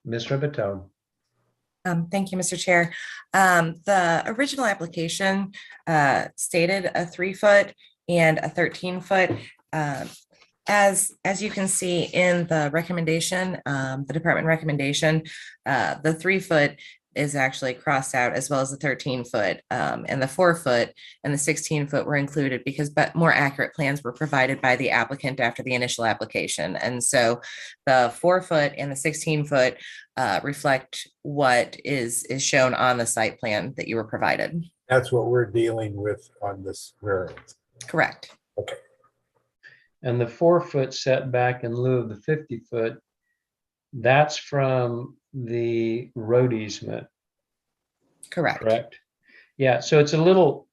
Ms. Ribitone. Thank you, Mr. Chair. The original application stated a 3-foot and a 13-foot. As you can see in the recommendation, the department recommendation, the 3-foot is actually crossed out, as well as the 13-foot, and the 4-foot and the 16-foot were included because more accurate plans were provided by the applicant after the initial application. And so the 4-foot and the 16-foot reflect what is shown on the site plan that you were provided. That's what we're dealing with on this variance. Correct. Okay. And the 4-foot setback in lieu of the 50-foot, that's from the road easement. Correct. Yeah, so it's a little,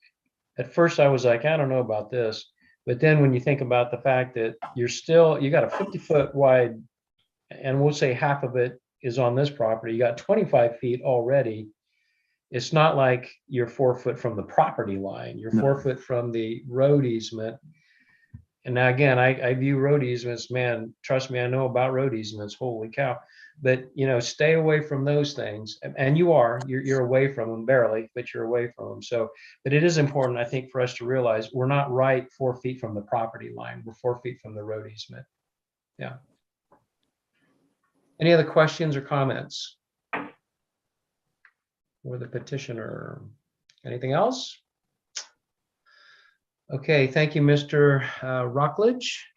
at first I was like, I don't know about this. But then when you think about the fact that you got a 50-foot wide, and we'll say half of it is on this property, you got 25 feet already. It's not like you're 4 foot from the property line, you're 4 foot from the road easement. And now again, I view road easements, man, trust me, I know about road easements, holy cow. But, stay away from those things. And you're away from them barely, but you're away from them. So, but it is important, I think, for us to realize we're not right 4 feet from the property line. We're 4 feet from the road easement. Yeah. Any other questions or comments for the petitioner? Anything else? Okay, thank you, Mr. Rockledge,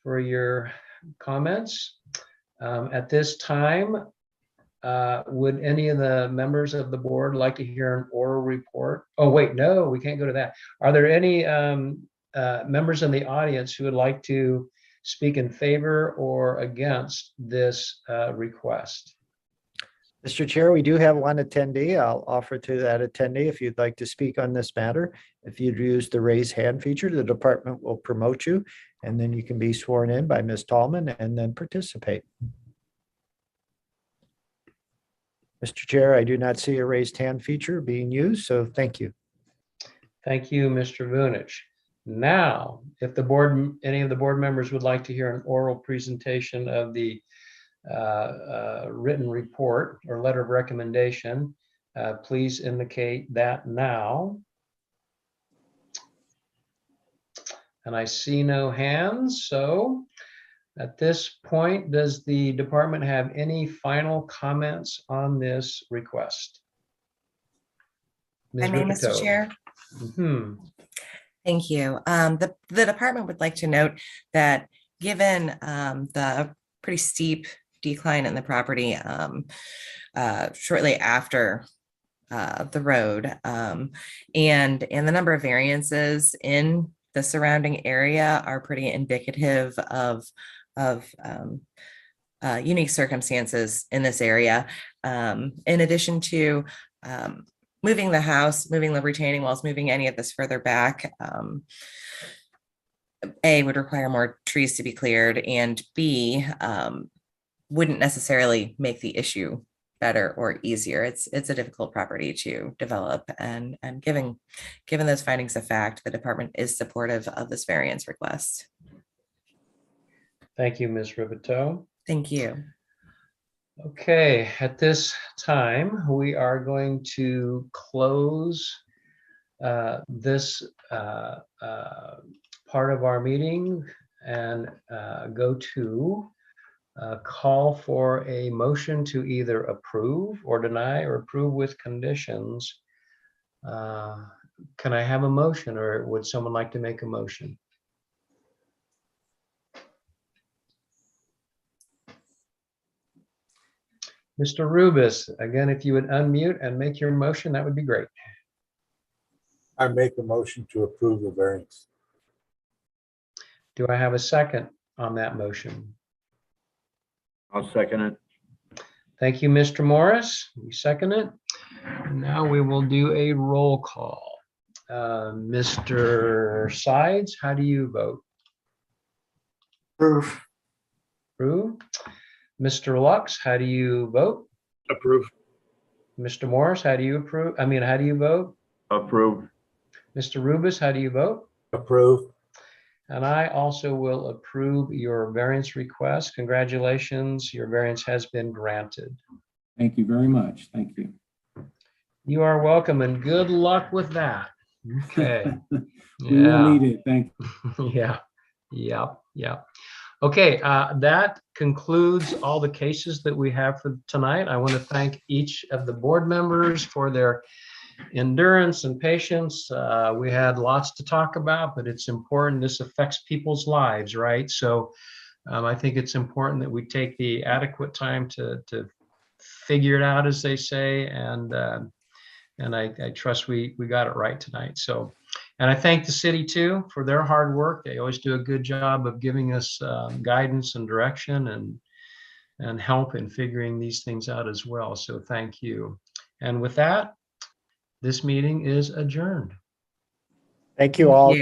for your comments. At this time, would any of the members of the board like to hear an oral report? Oh, wait, no, we can't go to that. Are there any members in the audience who would like to speak in favor or against this request? Mr. Chair, we do have one attendee. I'll offer to that attendee if you'd like to speak on this matter. If you'd use the raise hand feature, the department will promote you, and then you can be sworn in by Ms. Tallman and then participate. Mr. Chair, I do not see a raised hand feature being used, so thank you. Thank you, Mr. Vunich. Now, if any of the board members would like to hear an oral presentation of the written report or letter of recommendation, please indicate that now. And I see no hands, so at this point, does the department have any final comments on this request? I may, Mr. Chair. Thank you. The department would like to note that given the pretty steep decline in the property shortly after the road. And the number of variances in the surrounding area are pretty indicative of unique circumstances in this area. In addition to moving the house, moving the retaining walls, moving any of this further back, A, would require more trees to be cleared, and B, wouldn't necessarily make the issue better or easier. It's a difficult property to develop, and given those findings of fact, the department is supportive of this variance request. Thank you, Ms. Rivito. Thank you. Okay, at this time, we are going to close this part of our meeting and go to call for a motion to either approve or deny or approve with conditions. Can I have a motion, or would someone like to make a motion? Mr. Rubus, again, if you would unmute and make your motion, that would be great. I make a motion to approve the variance. Do I have a second on that motion? I'll second it. Thank you, Mr. Morris. You second it. Now we will do a roll call. Mr. Sides, how do you vote? Approve. Approve. Mr. Lux, how do you vote? Approve. Mr. Morris, how do you approve? I mean, how do you vote? Approve. Mr. Rubus, how do you vote? Approve. And I also will approve your variance request. Congratulations, your variance has been granted. Thank you very much. Thank you. You are welcome, and good luck with that. Okay. We will need it. Thank you. Yeah. Okay, that concludes all the cases that we have for tonight. I want to thank each of the board members for their endurance and patience. We had lots to talk about, but it's important. This affects people's lives, right? So I think it's important that we take the adequate time to figure it out, as they say, and I trust we got it right tonight. So, and I thank the city too for their hard work. They always do a good job of giving us guidance and direction and help in figuring these things out as well. So thank you. And with that, this meeting is adjourned. Thank you all.